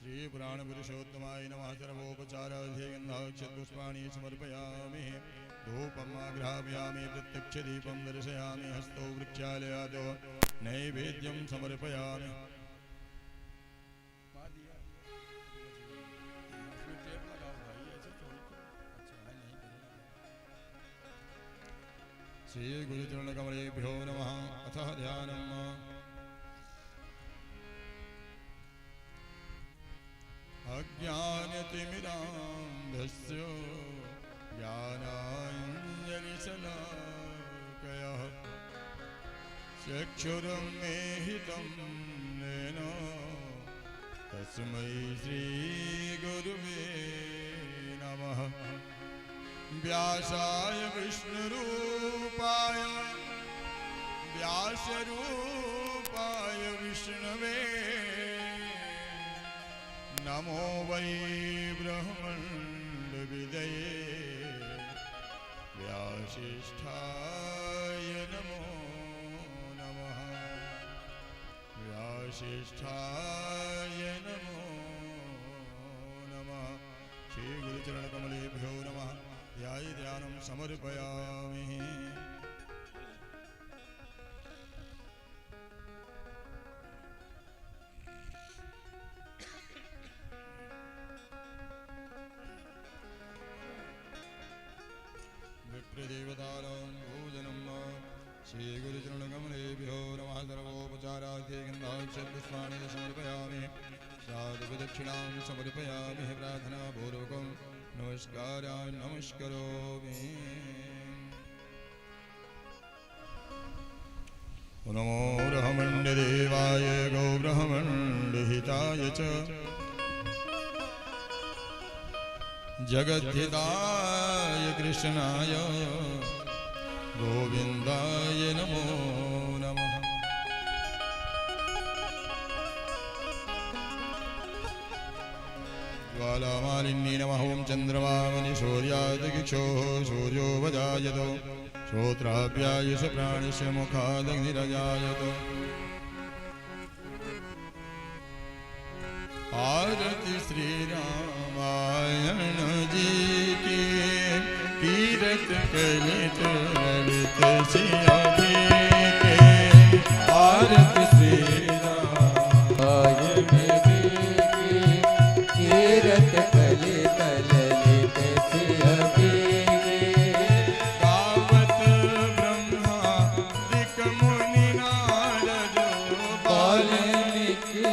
श्री पुराण पुरुषोत्तमाय नमः। सर्वोपचाराधिगन्धाक्षपुष्पाणि समर्पयामि। धूपमाघ्रापयामि प्रत्यक्ष दीपं दर्शयामि। हस्तौ वृक्षालयादो नैवेद्यं समर्पयामि। श्री गुरुचरणकमलेभ्यो नमः। अथ ध्यानम्। अज्ञानतिमिरान्धस्य ज्ञानाञ्जलिशलाकया चक्षुरुन्मीलितं येन तस्मै श्रीगुरुवे नमः। व्यासाय विष्णुरूपाय व्यासरूपाय विष्णवे नमो वै ब्रह्मण्डविदये व्यासिष्ठाय नमो नमः। व्यासिष्ठाय नमो नमः। श्री गुरुचरणकमलेभ्यो नमः। ध्याय ध्यानं समर्पयामि। विप्रदेवतानां भोजनं श्री गुरुचरणकमलेभ्यो नमः। सर्वोपचाराधिगन्धाक्षपुष्पाणि समर्पयामि। साधुप्रदक्षिणां समर्पयामि। प्रार्थनापूर्वकं नमस्कारान् नमस्करोमि। नमो ब्रह्मण्यदेवाय गौब्रह्मण्यहिताय च जगद्धिताय कृष्णाय गोविन्दाय नमो नमः। ज्वालामालिन्ये नमः। ॐ चन्द्रमामनि सूर्यादिक्षोः सूर्यो वजायतो श्रोत्राभ्यायश प्राणस्य मुखादग्निरजायतो। आरती श्री रामायण जी की कीरत कलित ललित सियामी के। आरती श्री रामायण जी की कीरत कलित ललित सियामी के। गावत ब्रह्मादिक मुनि नारद बाल्मीकि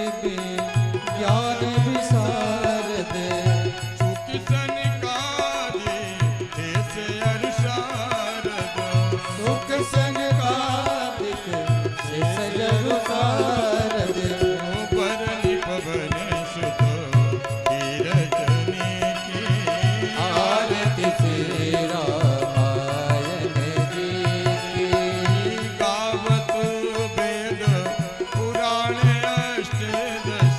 ज्ञान विशारद सुख सनकादि देश अनुसारद। सुख सनकादिक देश अनुसारद। परनि पवन सुत कीरतनी की। आरती श्री रामायण जी की। गावत वेद पुराण अष्टदश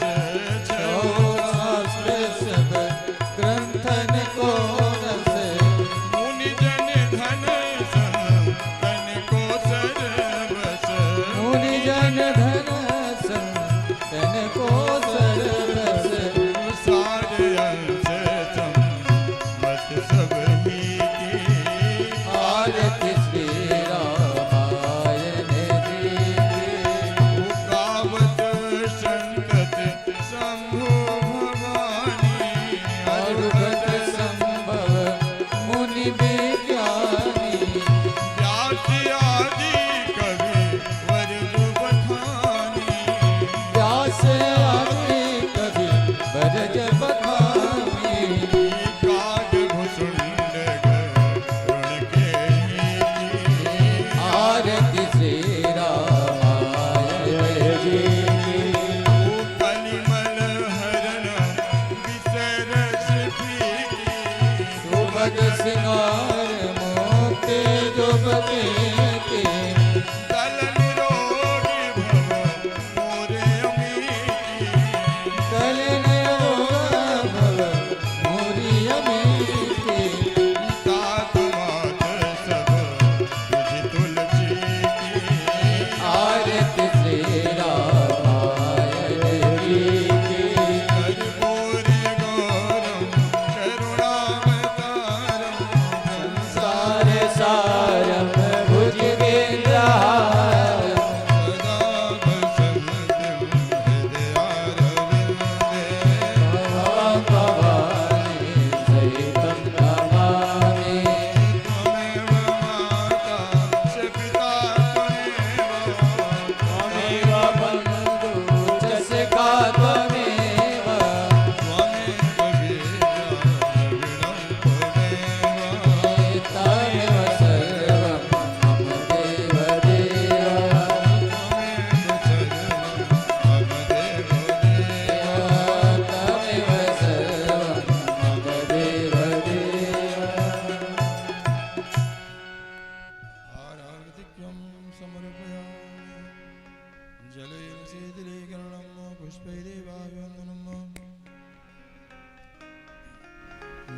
शीतलीकरणं पुष्पैर्देवाभिवन्दनं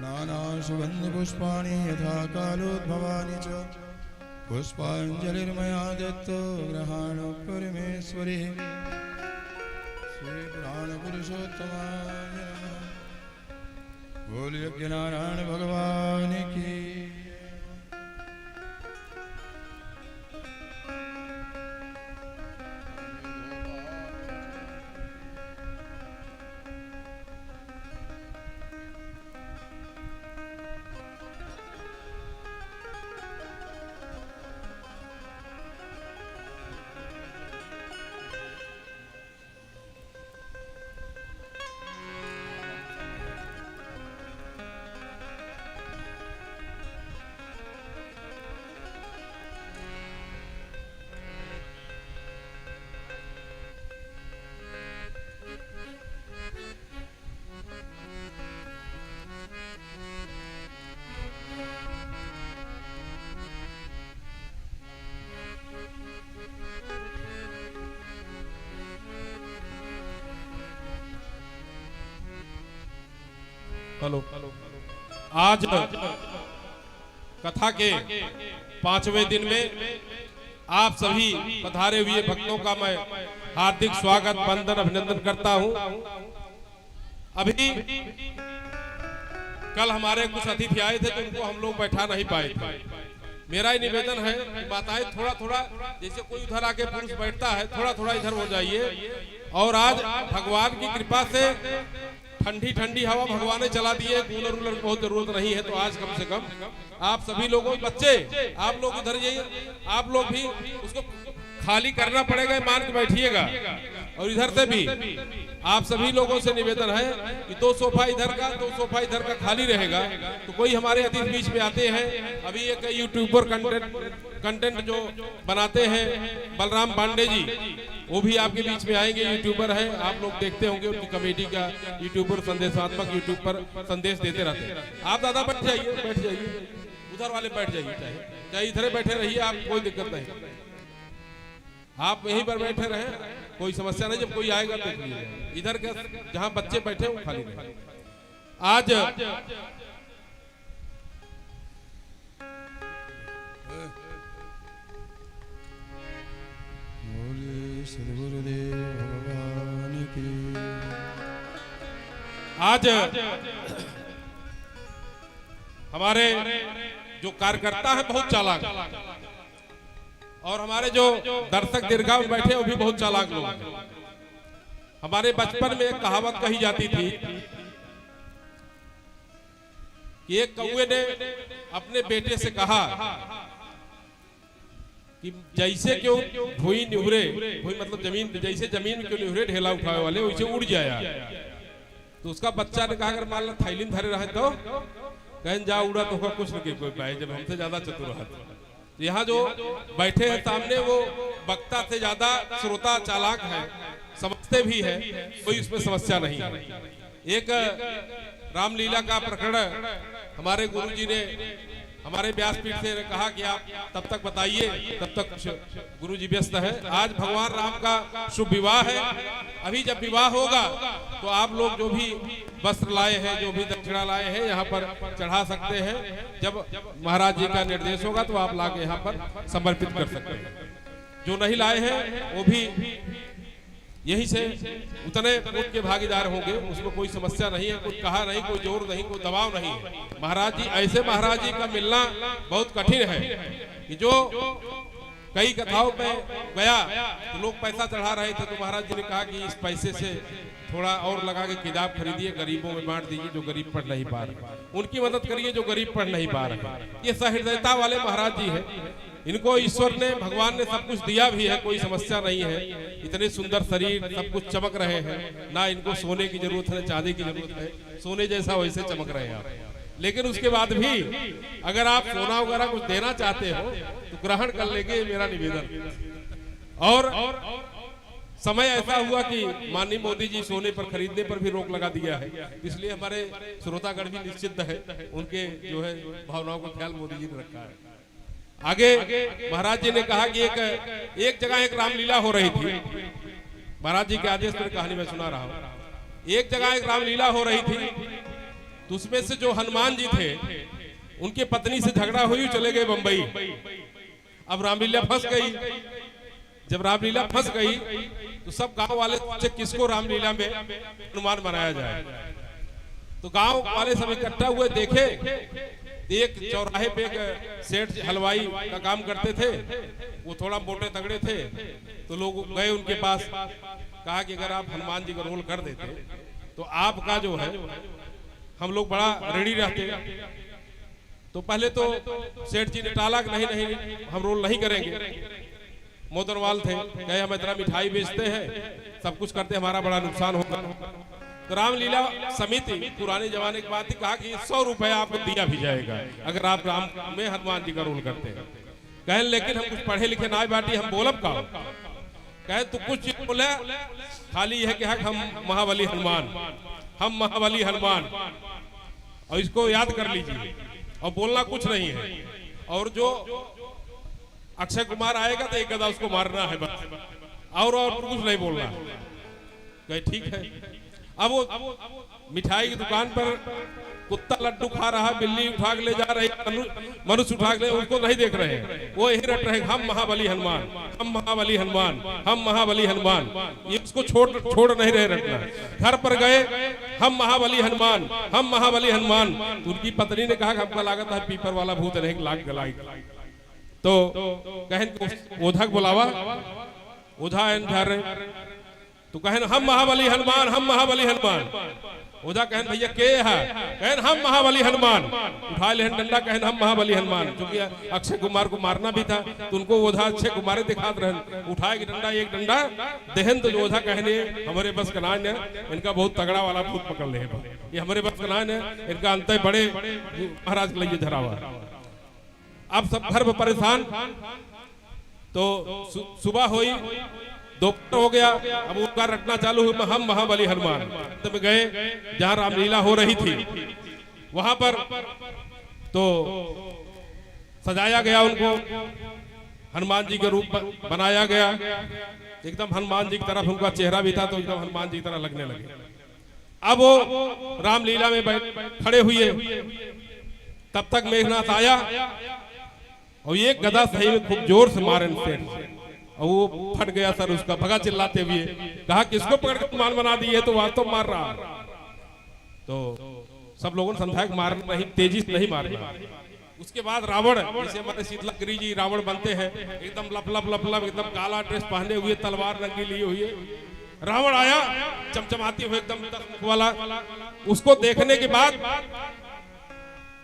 नानासुगन्धपुष्पाणि यथा कालोद्भवानि च पुष्पाञ्जलिर्मया दत्तो ग्रहाणो परमेश्वरी श्रीपुराणपुरुषोत्तमाय नमः। बोल यज्ञनारायण भगवान की। हेलो। आज कथा के 5वें दिन में आप सभी पधारे हुए भक्तों का मैं हार्दिक स्वागत वंदन अभिनंदन करता हूं। अभी कल हमारे कुछ अतिथि आए थे तो उनको हम लोग बैठा नहीं पाए थे। मेरा ही निवेदन है कि माताएं थोड़ा थोड़ा जैसे कोई उधर आके पुरुष बैठता है थोड़ा थोड़ा इधर हो जाइए। और आज भगवान की कृपा से ठंडी ठंडी हवा भगवान ने चला दी है, कूलर वूलर की बहुत जरूरत नहीं है। तो आज कम से कम आप सभी लोगों बच्चे आप लोग इधर जाइए, आप लोग भी उसको खाली करना पड़ेगा, मान के बैठिएगा। और इधर से भी आप सभी लोगों से निवेदन है कि 2 सोफा इधर का 2 सोफा इधर का खाली रहेगा। तो कोई हमारे अतिथि बीच में आते हैं, अभी एक यूट्यूबर कंटेंट जो बनाते हैं बलराम पांडे जी, वो भी आपके बीच में आएंगे। यूट्यूबर है, आप लोग देखते होंगे उनकी कमेटी का यूट्यूबर संदेशात्मक यूट्यूब पर संदेश देते रहते हैं। आप दादा बैठ जाइए, उधर वाले बैठ जाइए, चाहे इधर बैठे रहिए, आप कोई दिक्कत नहीं, आप यहीं पर बैठे रहे, कोई समस्या नहीं। जब कोई आएगा देख लीजिए, इधर के जहां बच्चे बैठे वो खाली रहे। आज हमारे जो कार्यकर्ता है बहुत चालाक, और हमारे जो दर्शक दीर्घा में बैठे वो भी बहुत चालाक लोग हैं। हमारे बचपन में एक कहावत कही जाती थी कि एक कौवे ने अपने बेटे से कहा कि जैसे क्यों भूई निहुरे, भूई मतलब जमीन, जैसे जमीन में क्यों निहुरे ढेला उठावे वाले वैसे उड़ जाया। तो उसका बच्चा ने कहा अगर मान लो थैली में धरे रहे तो कहीं जा उड़ा तो कुछ नहीं कोई पाए, जब हमसे ज्यादा चतुर रहा। यहाँ जो बैठे हैं सामने वो वक्ता से ज्यादा श्रोता चालाक है, समझते भी है, कोई उसमें समस्या नहीं है। एक रामलीला का प्रकरण हमारे गुरुजी ने हमारे व्यासपीठ से कहा कि आप तब तक बताइए, तब तक गुरुजी व्यस्त है। आज भगवान राम का शुभ विवाह है, अभी जब विवाह होगा तो आप लोग जो भी वस्त्र लाए हैं, जो भी दक्षिणा लाए हैं यहाँ पर चढ़ा सकते हैं। जब महाराज जी का निर्देश होगा तो आप लाके यहाँ पर समर्पित कर सकते हैं। जो नहीं लाए हैं वो भी यही से उतने उनके भागीदार होंगे, उसमें कोई समस्या नहीं है, कोई कहा नहीं, कोई जोर नहीं, कोई दबाव नहीं है। महाराज जी ऐसे महाराज जी का मिलना बहुत कठिन है कि जो कई कथाओं में गया तो लोग पैसा चढ़ा रहे थे, तो महाराज जी ने कहा कि इस पैसे से थोड़ा और लगा के किताब खरीदिए, गरीबों में बांट दीजिए जो गरीब पढ़ नहीं पा रहे, उनकी मदद करिए जो गरीब पढ़ नहीं पा रहे। ये सहृदयता वाले महाराज जी है, इनको ईश्वर ने भगवान ने सब कुछ दिया भी है, कोई समस्या नहीं है। इतने सुंदर शरीर, सब कुछ चमक रहे हैं, ना इनको सोने की जरूरत है, चांदी की जरूरत है, सोने जैसा वैसे चमक रहे हैं आप। लेकिन उसके बाद भी अगर आप सोना वगैरह कुछ देना चाहते हो तो ग्रहण कर लेंगे, मेरा निवेदन। और समय ऐसा हुआ कि माननीय मोदी जी सोने पर खरीदने पर भी रोक लगा दिया है, इसलिए हमारे श्रोतागण भी निश्चित है, उनके जो है भावनाओं का ख्याल मोदी जी ने रखा है। आगे महाराज जी ने कहा कि एक जगह एक रामलीला हो रही थी, महाराज जी के आदेश पर कहानी मैं सुना रहा हूँ। एक जगह एक रामलीला हो रही थी, तो उसमें से जो हनुमान जी थे उनके पत्नी से झगड़ा हुई, चले गए बंबई। अब रामलीला फंस गई। जब रामलीला फंस गई तो सब गांव वाले सोचे किसको रामलीला में हनुमान बनाया जाए। तो गांव वाले सब इकट्ठा हुए, देखे एक चौराहे पे एक सेठ हलवाई का काम करते थे, वो थोड़ा मोटे तगड़े थे। तो लोग गए उनके पास, कहा कि अगर आप हनुमान जी का रोल कर देते तो आपका जो है हम लोग बड़ा ऋणी रहते। तो पहले तो सेठ जी ने टाला कि नहीं नहीं हम रोल नहीं करेंगे। मोदनवाल थे, कहे हम इतना मिठाई बेचते हैं, सब कुछ करते, हमारा बड़ा नुकसान होगा। तो रामलीला समिति पुराने जमाने की बात थी, कहा कि 100 रुपया आपको दिया भी जाएगा अगर आप राम में हनुमान जी का रोल करते हैं। कहे लेकिन हम कुछ पढ़े लिखे ना बाटी, हम बोलब का। कहे तो कुछ बोले, खाली है कि हम महाबली हनुमान, हम महाबली हनुमान, और इसको याद कर लीजिए, और बोलना कुछ नहीं है। और जो अक्षय कुमार आएगा तो एक गदा उसको मारना है बस, और कुछ नहीं बोलना। कहे ठीक है। अब वो मिठाई की दुकान पर कुत्ता लड्डू खा रहा है, बिल्ली उठा के ले जा रही, मनुष्य उठा के, उसको नहीं देख रहे हैं, वो यही रट रहे हम महाबली हनुमान, हम महाबली हनुमान, हम महाबली हनुमान। ये उसको छोड़ नहीं रहे रटना। घर पर गए, हम महाबली हनुमान, हम महाबली हनुमान। तो उनकी पत्नी ने कहा कि हमको लागत है पीपर वाला भूत नहीं लाग गलाई। तो कहें ओझा बुलावा, ओझा तो कहें हम महाबली हनुमान, हम महाबली हनुमान। ओझा कहन भैया के है? कहन हम महाबली हनुमान। उठा ले डंडा, कहन हम महाबली हनुमान। क्योंकि अक्षय कुमार को मारना भी था तो उनको ओझा अक्षय कुमार दिखात रहे। उठाए कि डंडा, एक डंडा देहन तो ओझा कहने हमारे बस कनान है, इनका बहुत तगड़ा वाला भूत पकड़ ले, ये हमारे बस कनान है, इनका अंत बड़े महाराज के लिए धरावा। अब सब घर में परेशान। तो सुबह हुई, दोपहर हो गया, अब उनका रटना चालू हुआ हम महाबली हनुमान। तब गए जहां रामलीला हो रही थी, वहां पर तो सजाया गया उनको, हनुमान जी के रूप बनाया गया। एकदम हनुमान जी की तरफ उनका चेहरा भी था, तो एकदम हनुमान जी की तरह लगने लगे। अब वो रामलीला में खड़े हुए, तब तक मेघनाथ आया और एक गदा सही में खूब जोर से मारे सेठ, और वो फट गया सर उसका, भगा चिल्लाते हुए। कहा किसको पकड़ के मान बना दिए, तो वास्तव मार रहा। तो सब लोगों ने समझाया कि मारना नहीं, तेजी से नहीं मारना। उसके बाद रावण, जैसे हमारे शीतलागिरी जी रावण बनते हैं, एकदम लप लप लप लप, एकदम काला ड्रेस पहने हुए, तलवार रंगी लिए हुए रावण आया, चमचमाती हुए एकदम मुख वाला। उसको देखने के बाद,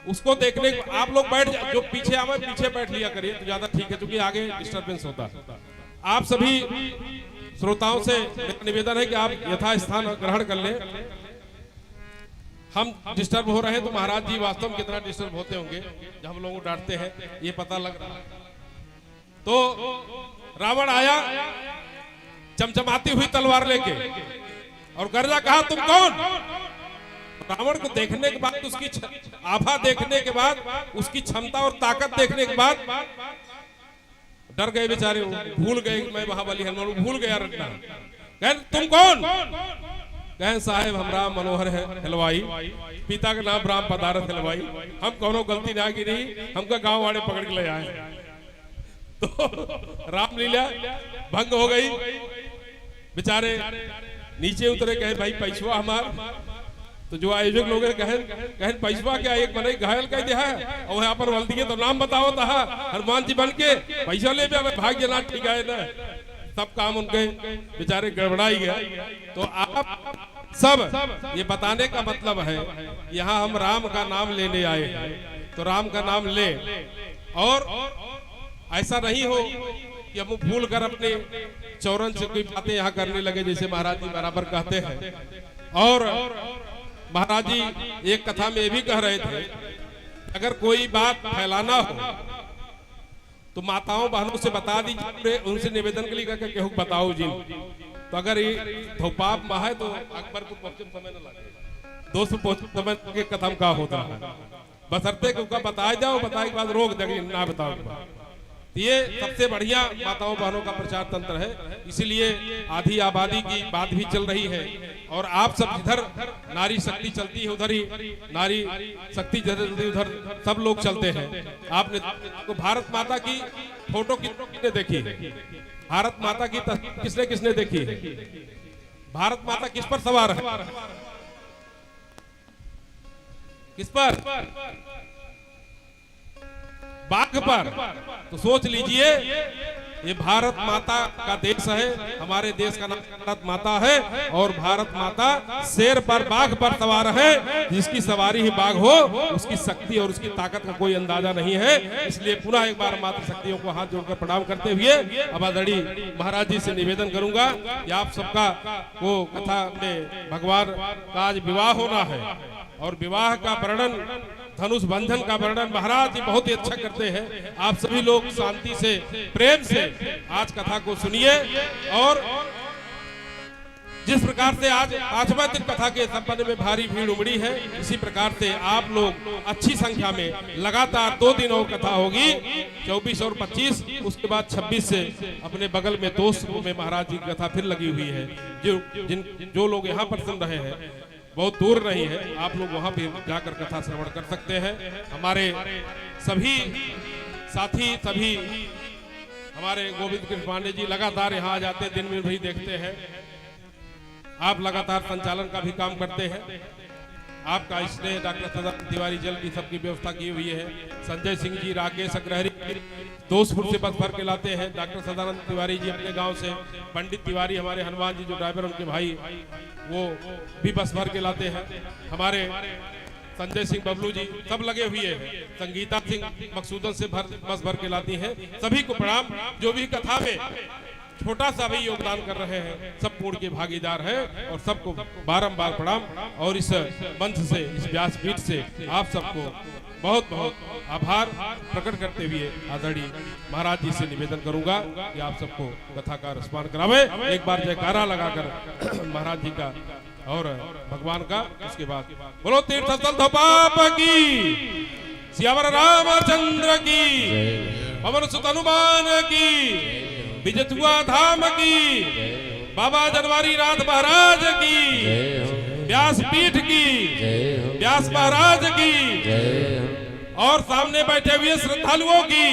उसको देखने आप लोग बैठ, जो पीछे आवे पीछे बैठ लिया करिए तो ज्यादा ठीक है, क्योंकि आगे डिस्टरबेंस होता। आप सभी श्रोताओं से निवेदन है कि आप यथा स्थान ग्रहण कर लें। हम डिस्टर्ब हो रहे हैं तो महाराज जी वास्तव में कितना डिस्टर्ब होते होंगे जब हम लोगों को डांटते हैं, ये पता लग रहा है। तो रावण आया चमचमाती हुई तलवार लेके और गर्जा, कहा तुम कौन? रावण को देखने के बाद, उसकी आभा देखने के बाद, उसकी क्षमता और ताकत देखने के बाद डर गए बेचारे, भूल गए मैं महाबली हनुमान, भूल गया रटना। कह तुम कौन? कहें साहेब हम राम मनोहर है हलवाई, पिता का नाम राम पदारथ हलवाई, हम कोनो गलती ना की नहीं, हमका गांव वाले पकड़ के ले आए। तो रामलीला भंग हो गई, बेचारे नीचे उतरे, कहे भाई पैसवा हमार। तो जो आयोजक लोग कहें पैसवा क्या, एक बने घायल कह दिया है और वहां पर बोल दिए तो नाम बताओ था हनुमान जी बन के पैसा ले भाग्य ना ठीक है ना, सब काम उनके बेचारे गड़बड़ाई गया। तो आप सब ये बताने का मतलब है, यहाँ हम राम का नाम लेने आए हैं, तो राम का नाम ले, और ऐसा नहीं हो कि हम भूल कर अपने चौरन से कोई बातें यहाँ करने लगे, जैसे महाराज जी बराबर कहते हैं। और महाराज जी एक कथा में ये भी कह रहे थे, अगर कोई बात फैलाना हो तो माताओं बहनों से बता दीजिए, उनसे निवेदन के लिए कहकर केहू बताओ जी। तो अगर ये धोपाप माँ है तो अकबरपुर पहुंचे समय न लगे, 200 पहुंचे समय के कथम का होता है, बसरते को बताया जाओ, बताए के बाद रोक देंगे ना बताओ। तो ये सबसे बढ़िया माताओं बहनों का प्रचार तंत्र है। इसीलिए आधी आबादी की बात भी चल रही है और आप सब जिधर नारी शक्ति चलती है उधर ही नारी शक्ति उधर सब लोग चलते हैं। आपने तो भारत माता की फोटो किसने देखी? भारत माता की तस्वीर किसने देखी? भारत माता किस पर सवार है? किस पर? बाघ पर। तो सोच लीजिए ये भारत माता का देश है, हमारे देश का नाम भारत माता है और भारत माता शेर पर बाघ पर सवार है। जिसकी सवारी ही बाघ हो उसकी शक्ति और उसकी ताकत का कोई अंदाजा नहीं है। इसलिए पुनः एक बार मातृ शक्तियों को हाथ जोड़कर प्रणाम करते हुए अब आदरणीय महाराज जी से निवेदन करूंगा कि आप सबका वो कथा में भगवान का आज विवाह होना है और विवाह का वर्णन धनुष बंधन का वर्णन महाराज जी बहुत ही अच्छा करते हैं। आप सभी लोग शांति से प्रेम से आज कथा को सुनिए और जिस प्रकार से आज 5वां दिन कथा के संपन्न में भारी भीड़ उमड़ी है, इसी प्रकार से आप लोग अच्छी संख्या में लगातार 2 दिन और कथा होगी, 24 और 25, उसके बाद 26 से अपने बगल में दोस्त में महाराज जी की कथा फिर लगी हुई है। जो लोग यहाँ पर सुन रहे हैं बहुत दूर नहीं है, आप लोग वहां भी जाकर कथा श्रवण कर सकते हैं। हमारे सभी साथी सभी हमारे गोविंद कृष्ण पांडे जी लगातार यहाँ आ जाते हैं, दिन में भी देखते हैं। आप लगातार संचालन का भी काम करते हैं। आपका इसलिए डॉक्टर सदानंद तिवारी जल की सबकी व्यवस्था की हुई है। संजय सिंह जी राकेश अग्रहरी दोस्तपुर से बस भर के लाते हैं। डॉक्टर सदानंद तिवारी जी अपने गांव से, पंडित तिवारी हमारे हनुमान जी जो ड्राइवर उनके भाई वो भी बस भर के लाते हैं। हमारे संजय सिंह बबलू जी सब लगे हुए हैं। संगीता सिंह मकसूदन से बस भर के लाती हैं। सभी को प्रणाम। जो भी कथा में छोटा सा भी योगदान कर रहे हैं सब पूर्ण के भागीदार हैं और सबको बारंबार प्रणाम। और इस मंच से, इस व्यासपीठ से आप सबको बहुत बहुत आभार प्रकट करते हुए आदरणीय महाराज जी से निवेदन करूंगा कि आप सबको कथा का रसपान करावे। एक बार जयकारा लगाकर महाराज जी का और भगवान का। उसके बाद बोलो तीर्थ स्थल धोपाप की, सियावर रामचंद्र की, पवन सुत हनुमान की, विजयतुआ धाम की, बाबा जनवारी नाथ महाराज की, व्यासपीठ की, व्यास महाराज की और सामने बैठे हुए श्रद्धालुओं की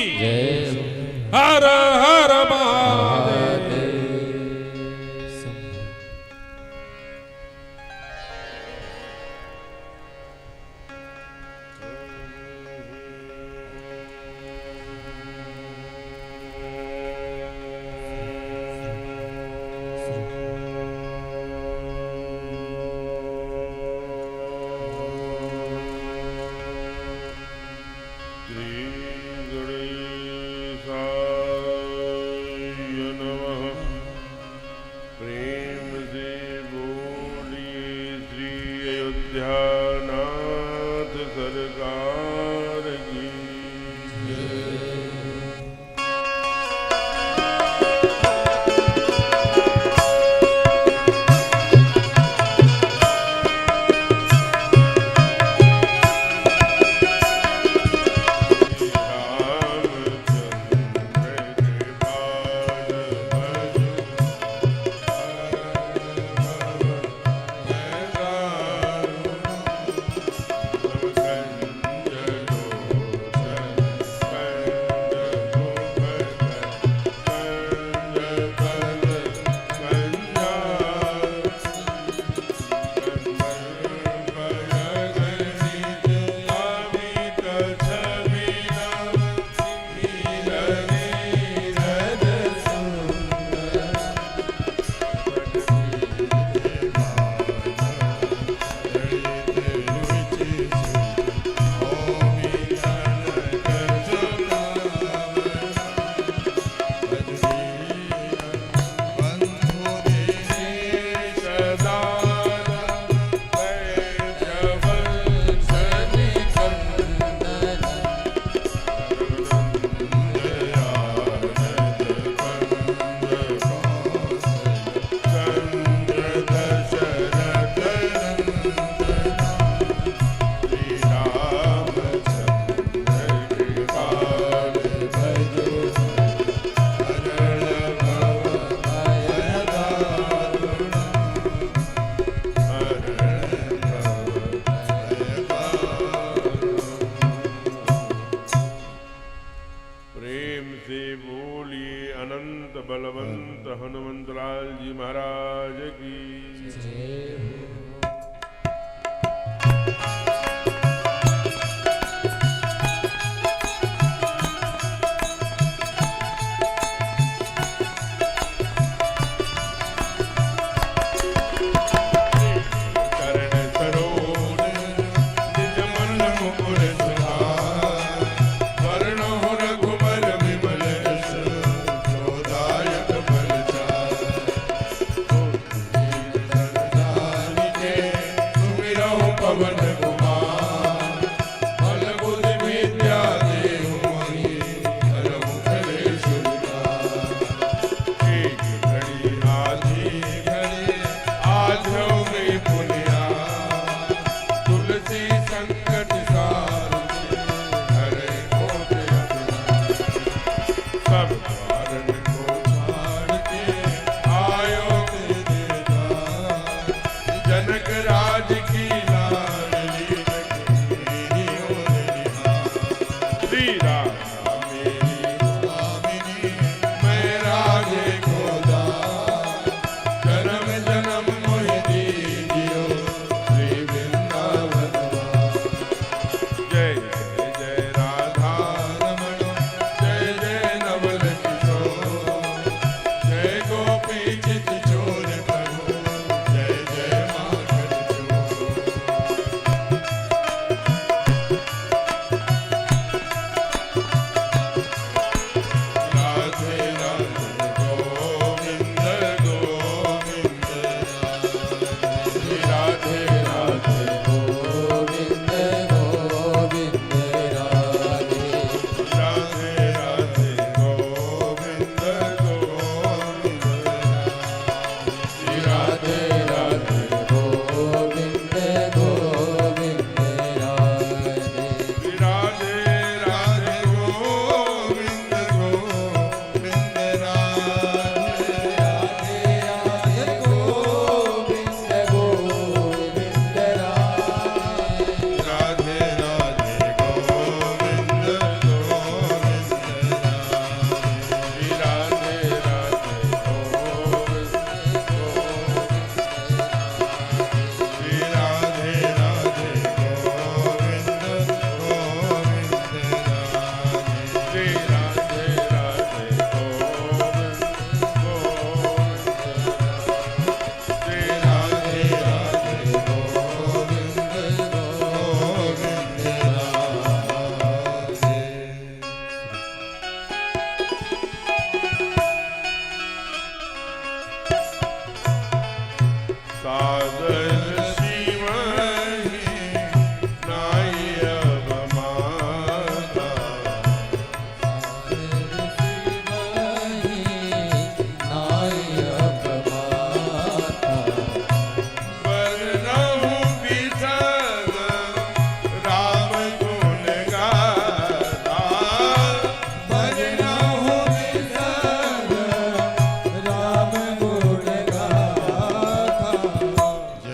हर हर महादेव।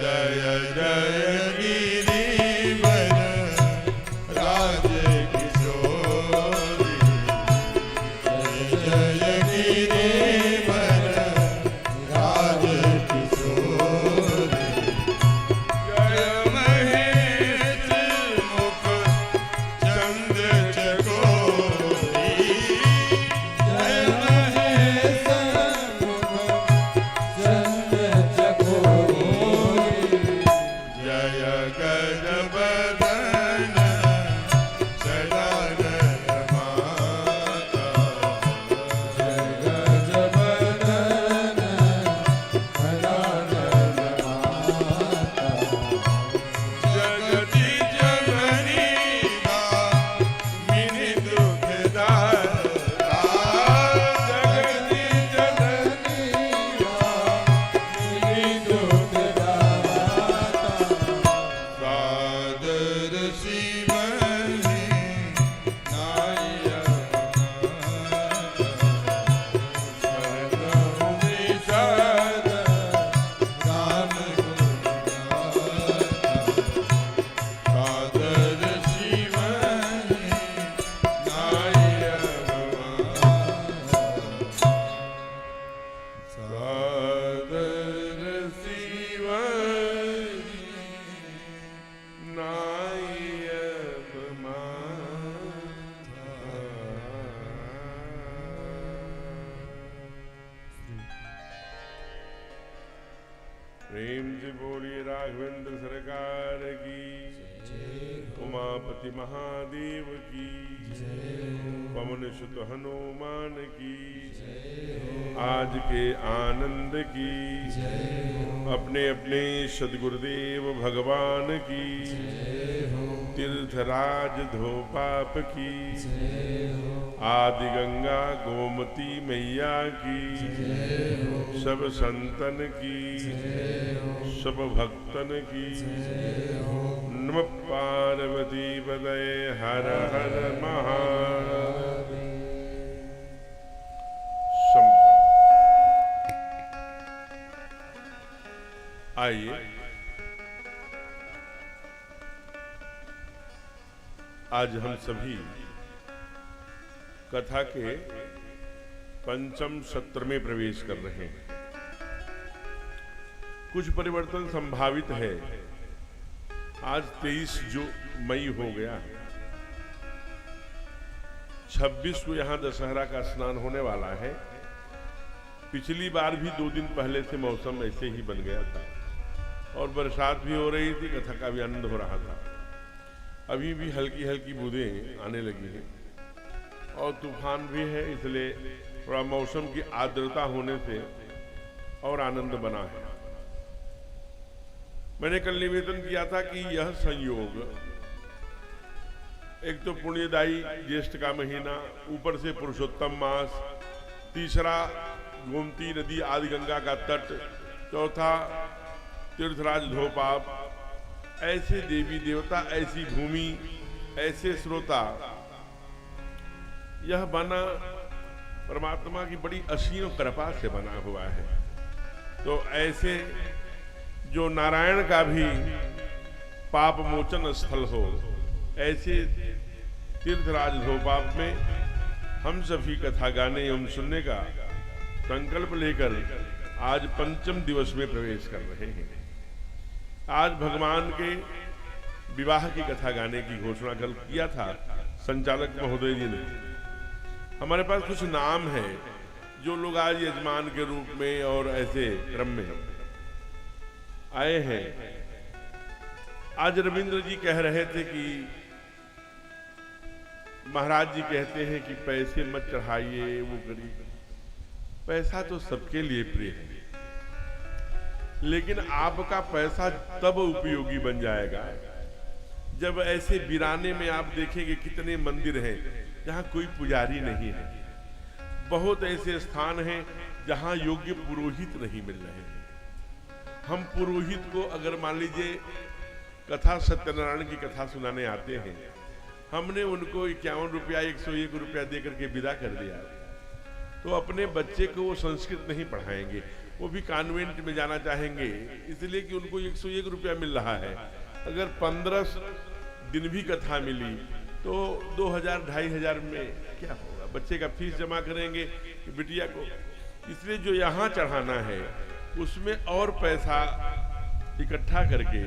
जय से बोलिए राघवेंद्र सरकार की, उमापति महादेव की, पवन सुत हनुमान की, आज के आनंद की, अपने अपने सद्गुरुदेव भगवान की, तीर्थराज धोपाप की, आदि गंगा गोमती मैया की, सब संतन की, सब भक्तन की। नमः पार्वती पतये हर हर महादेव। आइए आज हम सभी कथा के पंचम सत्र में प्रवेश कर रहे हैं। कुछ परिवर्तन संभावित है। आज 23 मई हो गया है। 26 को यहां दशहरा का स्नान होने वाला है। पिछली बार भी 2 दिन पहले से मौसम ऐसे ही बन गया था और बरसात भी हो रही थी, कथा का भी आनंद हो रहा था। अभी भी हल्की हल्की बूंदें आने लगी हैं और तूफान भी है, इसलिए थोड़ा मौसम की आर्द्रता होने से और आनंद बना है। मैंने कल निवेदन किया था कि यह संयोग, एक तो पुण्यदायी ज्येष्ठ का महीना, ऊपर से पुरुषोत्तम मास, तीसरा गोमती नदी आदि गंगा का तट, चौथा तीर्थराज धोपाप, ऐसे देवी देवता, ऐसी भूमि, ऐसे श्रोता, यह बना परमात्मा की बड़ी असीम कृपा से बना हुआ है। तो ऐसे जो नारायण का भी पाप मोचन स्थल हो, ऐसे तीर्थराज धोपाप में हम सभी कथा गाने एवं सुनने का संकल्प लेकर आज पंचम दिवस में प्रवेश कर रहे हैं। आज भगवान के विवाह की कथा गाने की घोषणा कल किया था संचालक महोदय जी ने। हमारे पास कुछ नाम है जो लोग आज यजमान के रूप में और ऐसे क्रम में आए हैं। आज रविंद्र जी कह रहे थे कि महाराज जी कहते हैं कि पैसे मत चढ़ाइए, वो करिए। पैसा तो सबके लिए प्रिय है, लेकिन आपका पैसा तब उपयोगी बन जाएगा जब ऐसे वीराने में आप देखेंगे कितने मंदिर हैं जहां कोई पुजारी नहीं है। बहुत ऐसे स्थान हैं जहां योग्य पुरोहित नहीं मिल रहे हैं। हम पुरोहित को अगर मान लीजिए कथा सत्यनारायण की कथा सुनाने आते हैं, हमने उनको 51 रुपया 101 रुपया दे करके विदा कर दिया, तो अपने बच्चे को वो संस्कृत नहीं पढ़ाएंगे, वो भी कॉन्वेंट में जाना चाहेंगे, इसलिए कि उनको 101 रुपया मिल रहा है। अगर 15 दिन भी कथा मिली तो 2000 2500 में क्या होगा? बच्चे का फीस जमा करेंगे कि बिटिया को, इसलिए जो यहाँ चढ़ाना है उसमें और पैसा इकट्ठा करके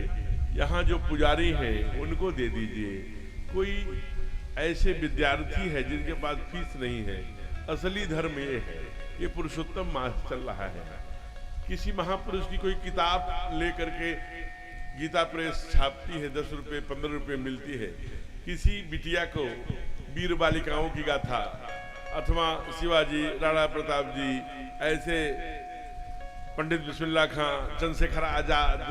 यहाँ जो पुजारी हैं उनको दे दीजिए। कोई ऐसे विद्यार्थी है जिनके पास फीस नहीं है, असली धर्म ये है, ये पुरुषोत्तम मास चल रहा है। किसी महापुरुष की कोई किताब लेकर के गीता प्रेस छापती है, 10 रुपये 15 रुपये मिलती है। किसी बिटिया को वीर बालिकाओं की गाथा अथवा शिवाजी, राणा प्रताप जी, ऐसे पंडित बिस्मिल्लाह खां, चंद्रशेखर आजाद,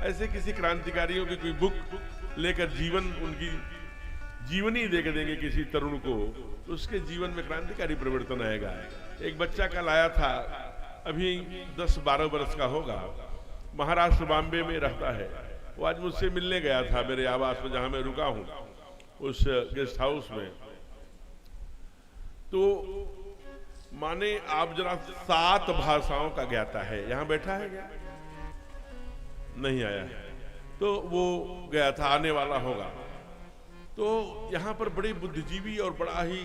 ऐसे किसी क्रांतिकारियों की कोई बुक लेकर जीवन, उनकी जीवनी दे के देंगे किसी तरुण को, तो उसके जीवन में क्रांतिकारी परिवर्तन आएगा। एक बच्चा कल आया था, अभी 10-12 वर्ष का होगा, महाराष्ट्र बॉम्बे में रहता है। वो आज मुझसे मिलने गया था मेरे आवास में जहां मैं रुका हूं, उस गेस्ट हाउस में। तो माने आप जरा 7 भाषाओं का ज्ञाता है, यहां बैठा है क्या? नहीं आया है, तो वो गया था, आने वाला होगा। तो यहाँ पर बड़े बुद्धिजीवी और बड़ा ही,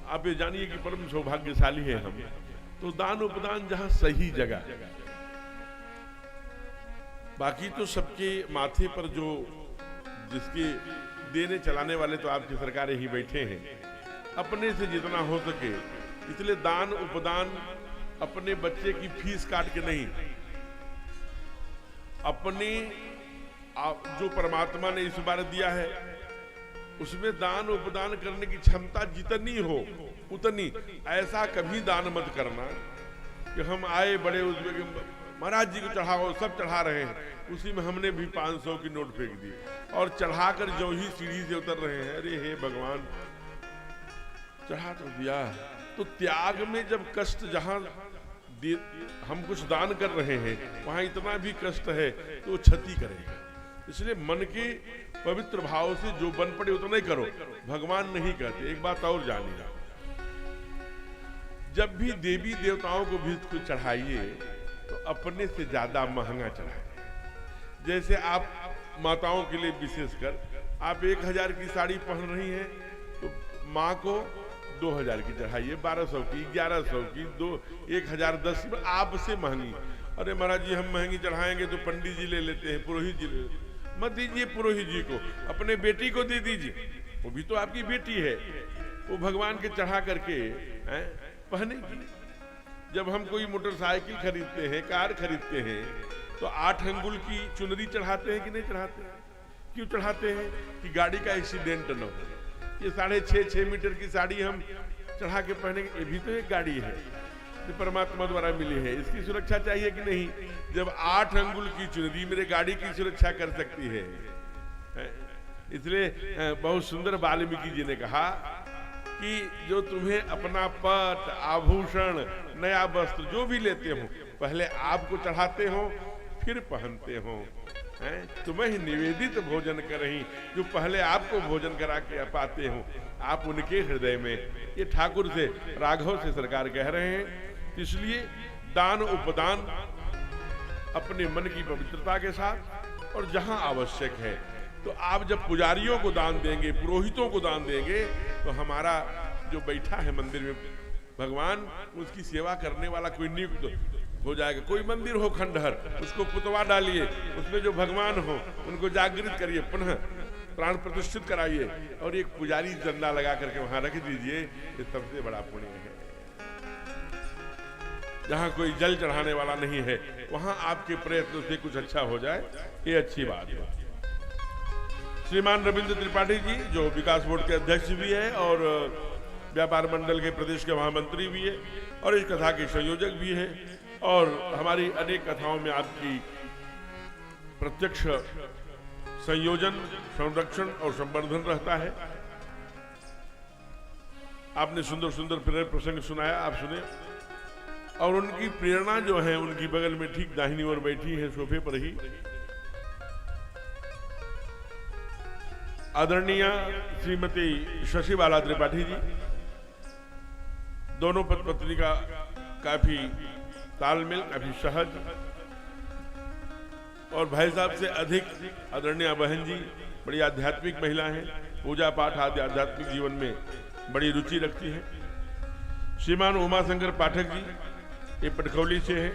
आप ये जानिए कि परम सौभाग्यशाली है हम। तो दान उपदान जहां सही जगह, बाकी तो सबके माथे पर जो जिसके देने चलाने वाले तो आपकी सरकारें ही बैठे हैं। अपने से जितना हो सके, इसलिए दान उपदान अपने बच्चे की फीस काट के नहीं, अपने जो परमात्मा ने इस बार दिया है उसमें दान उपदान करने की क्षमता जितनी हो उतनी, ऐसा कभी दान मत करना कि हम आए बड़े उसमें महाराज जी को चढ़ाओ, सब चढ़ा रहे हैं, उसी में हमने भी 500 की नोट फेंक दी और चढ़ाकर जो ही सीढ़ी से उतर रहे हैं। अरे हे भगवान, चढ़ा तो दिया। तो त्याग में जब कष्ट, जहां हम कुछ दान कर रहे हैं वहां इतना भी कष्ट है तो वो क्षति करेगा। इसलिए मन के पवित्र भाव से जो बन पड़े उतना ही करो, भगवान नहीं कहते। एक बात और जानिए, जब भी देवी देवताओं को भी कुछ चढ़ाइए तो अपने से ज्यादा महंगा चढ़ाइए। जैसे आप माताओं के लिए विशेषकर आप 1000 की साड़ी पहन रही हैं तो माँ को 2000 की चढ़ाइए, 1200 की, 1100 की, 1010 में आपसे महंगी। अरे महाराज जी हम महंगी चढ़ाएंगे तो पंडित जी ले लेते हैं, पुरोहित जी ले लेते हैं। मत दीजिए पुरोहित जी को, अपने बेटी को दे दीजिए, वो भी तो आपकी बेटी है, वो भगवान के चढ़ा करके पहनेगी। जब हम कोई मोटरसाइकिल खरीदते हैं, कार खरीदते हैं तो 8 अंगुल की चुनरी चढ़ाते हैं कि नहीं चढ़ाते हैं? क्यों चढ़ाते हैं? कि गाड़ी का एक्सीडेंट न हो। ये 6.5 मीटर की साड़ी हम चढ़ा के पहनेंगे, ये भी तो एक गाड़ी है जो परमात्मा द्वारा मिली है, इसकी सुरक्षा चाहिए कि नहीं? जब 8 अंगुल की चुनरी मेरे गाड़ी की सुरक्षा कर सकती है। इसलिए बहुत सुंदर वाल्मीकि जी ने कहा कि जो तुम्हें अपना पट, आभूषण, नया वस्त्र जो भी लेते हो पहले आपको चढ़ाते हो फिर पहनते हो। तुम्हें ही निवेदित भोजन करही, जो पहले आपको भोजन करा के पाते हो आप उनके हृदय में। ये ठाकुर से, राघव से सरकार कह रहे हैं। इसलिए दान उपदान अपने मन की पवित्रता के साथ, और जहां आवश्यक है तो आप जब पुजारियों को दान देंगे, पुरोहितों को दान देंगे तो हमारा जो बैठा है मंदिर में भगवान, उसकी सेवा करने वाला कोई नियुक्त हो जाएगा। कोई मंदिर हो खंडहर, उसको पुतवा डालिए, उसमें जो भगवान हो उनको जागृत करिए, पुनः प्राण प्रतिष्ठित कराइए और एक पुजारी चंदा लगा करके वहां रख दीजिए। ये सबसे बड़ा पुण्य है। जहां कोई जल चढ़ाने वाला नहीं है वहां आपके प्रयत्न से कुछ अच्छा हो जाए, ये अच्छी बात है। श्रीमान रविंद्र त्रिपाठी जी जो विकास बोर्ड के अध्यक्ष भी है और व्यापार मंडल के प्रदेश के महामंत्री भी है और इस कथा के संयोजक भी है, और हमारी अनेक कथाओं में आपकी प्रत्यक्ष संयोजन, संरक्षण और संवर्धन रहता है। आपने सुंदर सुंदर प्रेरक प्रसंग सुनाया, आप सुने, और उनकी प्रेरणा जो है उनकी बगल में ठीक दाहिनी ओर बैठी है सोफे पर ही आदरणीय श्रीमती शशिबाला त्रिपाठी जी। दोनों पति पत्नी का काफी तालमेल, काफी सहज, और भाई साहब से अधिक आदरणीय बहन जी बड़ी आध्यात्मिक महिला हैं, पूजा पाठ आदि आध्यात्मिक जीवन में बड़ी रुचि रखती हैं। श्रीमान उमाशंकर पाठक जी ये पटखौली से हैं।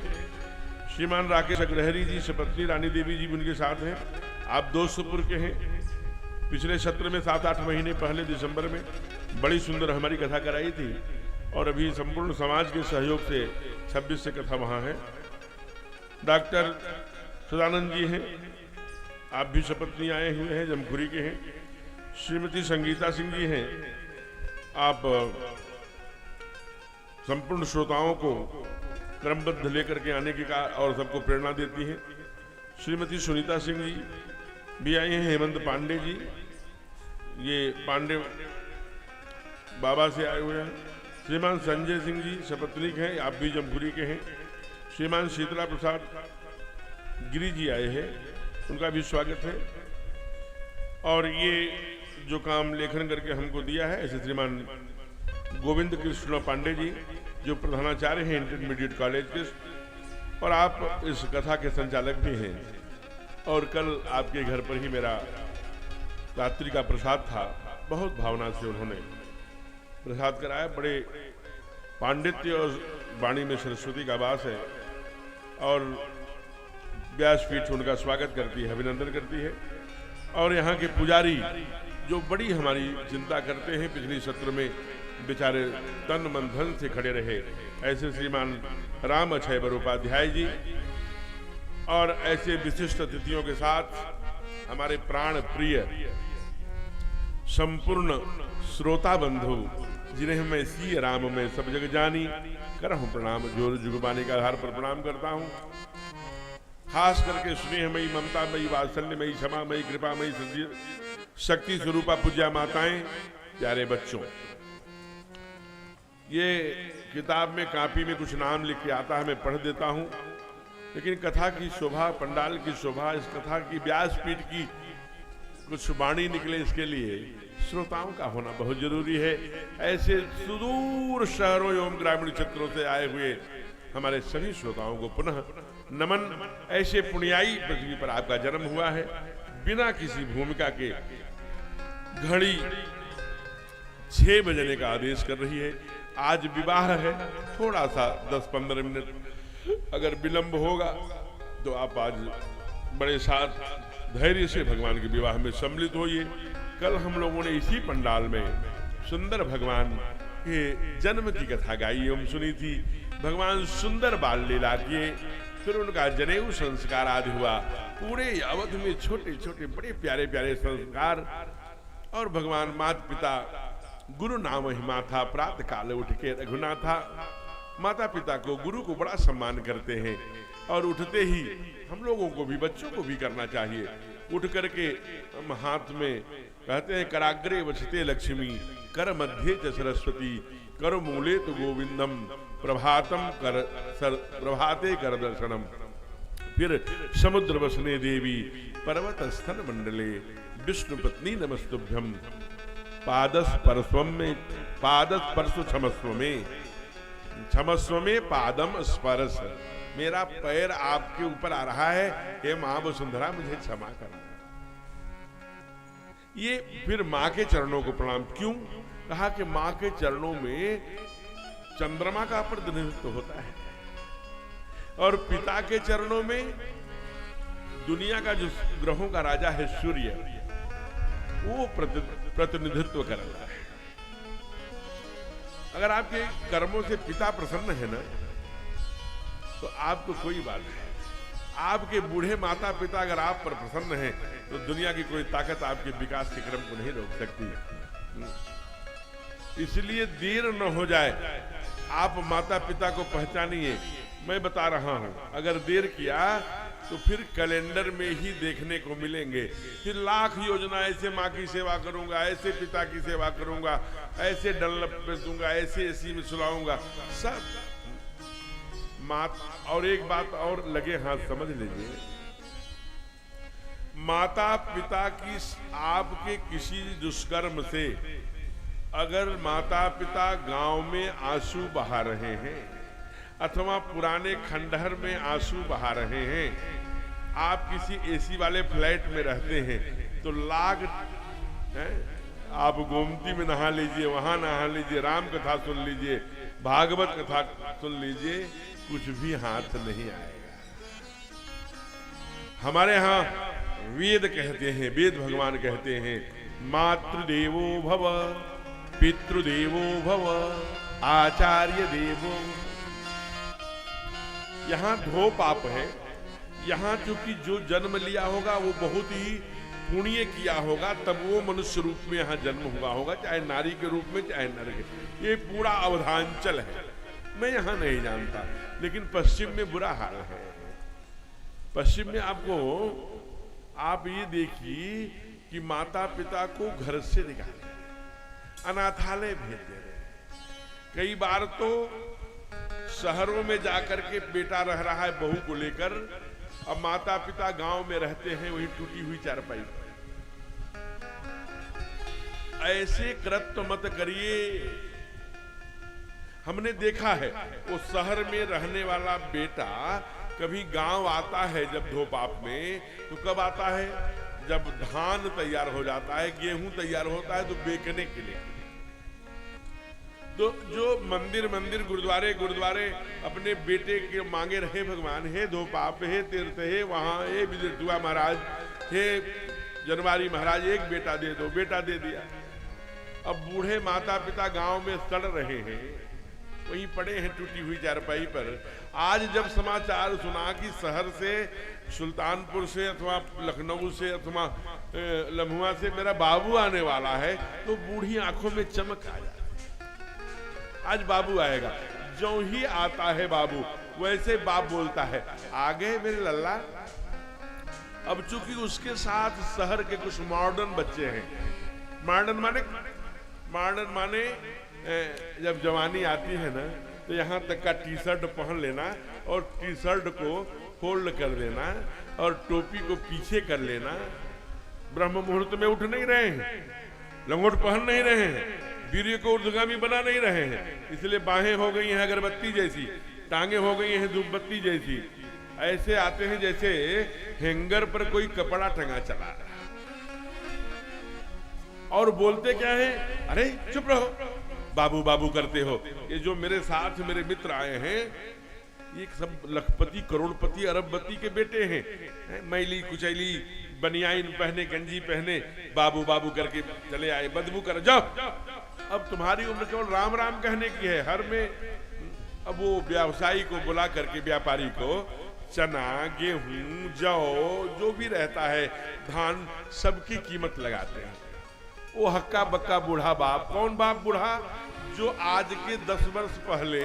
श्रीमान राकेश अग्रहरी जी सपत्नी रानी देवी जी उनके साथ हैं। आप दोस्तपुर के हैं। पिछले सत्र में 7-8 महीने पहले दिसंबर में बड़ी सुंदर हमारी कथा कराई थी, और अभी संपूर्ण समाज के सहयोग से 26 से कथा वहाँ है। डॉक्टर सदानंद जी हैं, आप भी सपत्नी आए हुए हैं, जमखुरी के हैं। श्रीमती संगीता सिंह जी हैं, आप संपूर्ण श्रोताओं को क्रमबद्ध लेकर के आने की और सबको प्रेरणा देती हैं। श्रीमती सुनीता सिंह जी भी आए हैं। हेमंत पांडे जी, ये पांडे बाबा से आए हुए हैं। श्रीमान संजय सिंह जी सपत्नीक हैं, आप भी जमखुरी के हैं। श्रीमान शीतला प्रसाद गिरी जी आए हैं, उनका भी स्वागत है। और ये जो काम लेखन करके हमको दिया है ऐसे श्रीमान गोविंद कृष्ण पांडे जी जो प्रधानाचार्य हैं इंटरमीडिएट कॉलेज के, और आप इस कथा के संचालक भी हैं। और कल आपके घर पर ही मेरा रात्रि का प्रसाद था, बहुत भावना से उन्होंने प्रसाद कराया। बड़े पांडित्य और वाणी में सरस्वती का वास है, और व्यासपीठ उनका स्वागत करती है, अभिनंदन करती है। और यहाँ के पुजारी जो बड़ी हमारी चिंता करते हैं, पिछले सत्र में बेचारे तन मन धन से खड़े रहे, ऐसे श्रीमान राम अक्षय बरोपाध्याय जी, और ऐसे विशिष्ट अतिथियों के साथ हमारे प्राण प्रिय संपूर्ण श्रोता बंधु जिन्हें मैं सी राम में सब जग जानी करहूं प्रणाम, जोर जुगबानी का आधार पर प्रणाम करता हूं। खास करके स्नेहमयी, ममतामयी, वात्सल्यमयी, क्षमामयी, कृपामयी, शक्ति स्वरूपा पूज्या माताएं, प्यारे बच्चों, ये किताब में कापी में कुछ नाम लिख के आता है, मैं पढ़ देता हूं, लेकिन कथा की शोभा, पंडाल की शोभा, इस कथा की व्यासपीठ की कुछ वाणी निकले, इसके लिए श्रोताओं का होना बहुत जरूरी है। ऐसे सुदूर शहरों एवं ग्रामीण क्षेत्रों से आए हुए हमारे सभी श्रोताओं को पुनः नमन। ऐसे पुण्याई पृथ्वी पर आपका जन्म हुआ है, बिना किसी भूमिका के घड़ी 6 बजने का आदेश कर रही है। आज विवाह है, थोड़ा सा 10-15 मिनट अगर विलंब होगा तो आप आज बड़े साथ धैर्य से भगवान के विवाह में सम्मिलित होइए। कल हम लोगों ने इसी पंडाल में सुंदर भगवान के जन्म की कथा गाई एवं सुनी थी। भगवान सुंदर बाल लीला किए, फिर उनका जनेऊ संस्कार आदि हुआ। पूरे अवध में छोटे छोटे बड़े प्यारे प्यारे संस्कार, और भगवान माता पिता गुरु नाम हिमा था, प्रातः काल उठ के रघुनाथा। माता पिता को, गुरु को बड़ा सम्मान करते हैं, और उठते ही हम लोगों को भी, बच्चों को भी करना चाहिए। उठ करके हम हाथ में कहते हैं, कराग्रे वसते लक्ष्मी, कर मध्य च सरस्वती, कर मूले तो गोविंदम, प्रभातम कर प्रभाते कर दर्शनम। फिर समुद्र वसने देवी, पर्वत स्थल मंडले, विष्णु पत्नी नमस्तुभ्यम, पादस परस्वम में, पादस परसु क्षमस्व में, क्षमस्व में पादम स्पर्श, मेरा पैर आपके ऊपर आ रहा है, हे मां वसुंधरा मुझे क्षमा करना। ये फिर मां के चरणों को प्रणाम। क्यों कहा कि मां के चरणों में चंद्रमा का प्रतिनिधित्व होता है, और पिता के चरणों में दुनिया का जो ग्रहों का राजा है सूर्य, वो प्रतिनिधित्व करता है। अगर आपके कर्मों से पिता प्रसन्न है ना, तो आपको कोई बात नहीं। आपके बूढ़े माता पिता अगर आप पर प्रसन्न हैं, तो दुनिया की कोई ताकत आपके विकास के क्रम को नहीं रोक सकती। इसलिए देर न हो जाए, आप माता पिता को पहचानिए। मैं बता रहा हूं, अगर देर किया तो फिर कैलेंडर में ही देखने को मिलेंगे। फिर लाख योजना, ऐसे माँ की सेवा करूंगा, ऐसे पिता की सेवा करूंगा, ऐसे डंलप पे दूंगा, ऐसे एसी में सुलाऊंगा, सब मात। और एक बात और लगे हाथ समझ लीजिए, माता पिता की आपके किसी दुष्कर्म से अगर माता पिता गांव में आंसू बहा रहे हैं, अथवा पुराने खंडहर में आंसू बहा रहे हैं, आप किसी एसी वाले फ्लैट में रहते हैं, तो लाख आप गोमती में नहा लीजिए, वहां नहा लीजिए, राम कथा सुन लीजिए, भागवत कथा सुन लीजिए, कुछ भी हाथ नहीं आएगा। हमारे यहाँ वेद कहते हैं, वेद भगवान कहते हैं, मातृदेवो भव, पितृदेवो भव, आचार्य देवो। यहाँ धो पाप है। यहाँ चूंकि जो जन्म लिया होगा वो बहुत ही पुण्य किया होगा, तब वो मनुष्य रूप में यहाँ जन्म हुआ होगा, चाहे नारी के रूप में चाहे नर के। ये पूरा अवधांचल है, मैं यहाँ नहीं जानता, लेकिन पश्चिम में बुरा हाल है। पश्चिम में आपको, आप ये देखिए कि माता पिता को घर से निकाले, अनाथालय भेज दे रहे। कई बार तो शहरों में जाकर के बेटा रह रहा है बहू को लेकर, अब माता पिता गांव में रहते हैं वही टूटी हुई चारपाई। ऐसे कृत्य मत करिए। हमने देखा है, वो शहर में रहने वाला बेटा कभी गांव आता है जब धोपाप में, तो कब आता है? जब धान तैयार हो जाता है, गेहूं तैयार होता है, तो बेचने के लिए। तो जो मंदिर गुरुद्वारे अपने बेटे के मांगे रहे, भगवान हे धोपाप, हे तीर्थ, हे वहां, हे विजयदुआ महाराज, हे जनवारी महाराज, एक बेटा दे दो, बेटा दे दिया। अब बूढ़े माता पिता गांव में सड़ रहे हैं, वहीं पड़े हैं टूटी हुई चारपाई पर। आज जब समाचार सुना कि शहर से, सुल्तानपुर से अथवा लखनऊ से अथवा लम्हुआ से मेरा बाबू आने वाला है, तो बूढ़ी आंखों में चमक आ जाती। आज बाबू आएगा, जो ही आता है बाबू, वैसे बाप बोलता है, आ गए मेरे लल्ला। अब चूंकि उसके साथ शहर के कुछ मॉडर्न बच्चे हैं, मॉडर्न माने जब जवानी आती है ना, तो यहाँ तक का टी शर्ट पहन लेना और टी शर्ट को फोल्ड कर देना और टोपी को पीछे कर लेना। ब्रह्म मुहूर्त में उठ नहीं रहे हैं, लंगोट पहन नहीं रहे हैं, वीर्य को ऊर्ध्वगामी बना नहीं रहे हैं, इसलिए बाहें हो गई हैं अगरबत्ती जैसी, टांगे हो गई हैं धूपबत्ती जैसी। ऐसे आते हैं जैसे हैंगर पर कोई कपड़ा टंगा चला रहा। और बोलते क्या है, अरे चुप रहो, बाबू बाबू करते हो। ये जो मेरे साथ मेरे मित्र आए हैं, ये सब लखपति, करोड़पति, अरबपति के बेटे हैं। मैली कुचैली बनियाइन पहने, गंजी पहने, बाबू बाबू करके चले आए, बदबू कर जाओ। अब तुम्हारी उम्र केवल राम राम कहने की है। हर में अब वो व्यवसायी को बुला करके, व्यापारी को, चना, गेहूं, जौ, जो भी रहता है, धान, सबकी कीमत लगाते हैं। वो हक्का बक्का बूढ़ा बाप, कौन बाप बूढ़ा? जो आज के 10 वर्ष पहले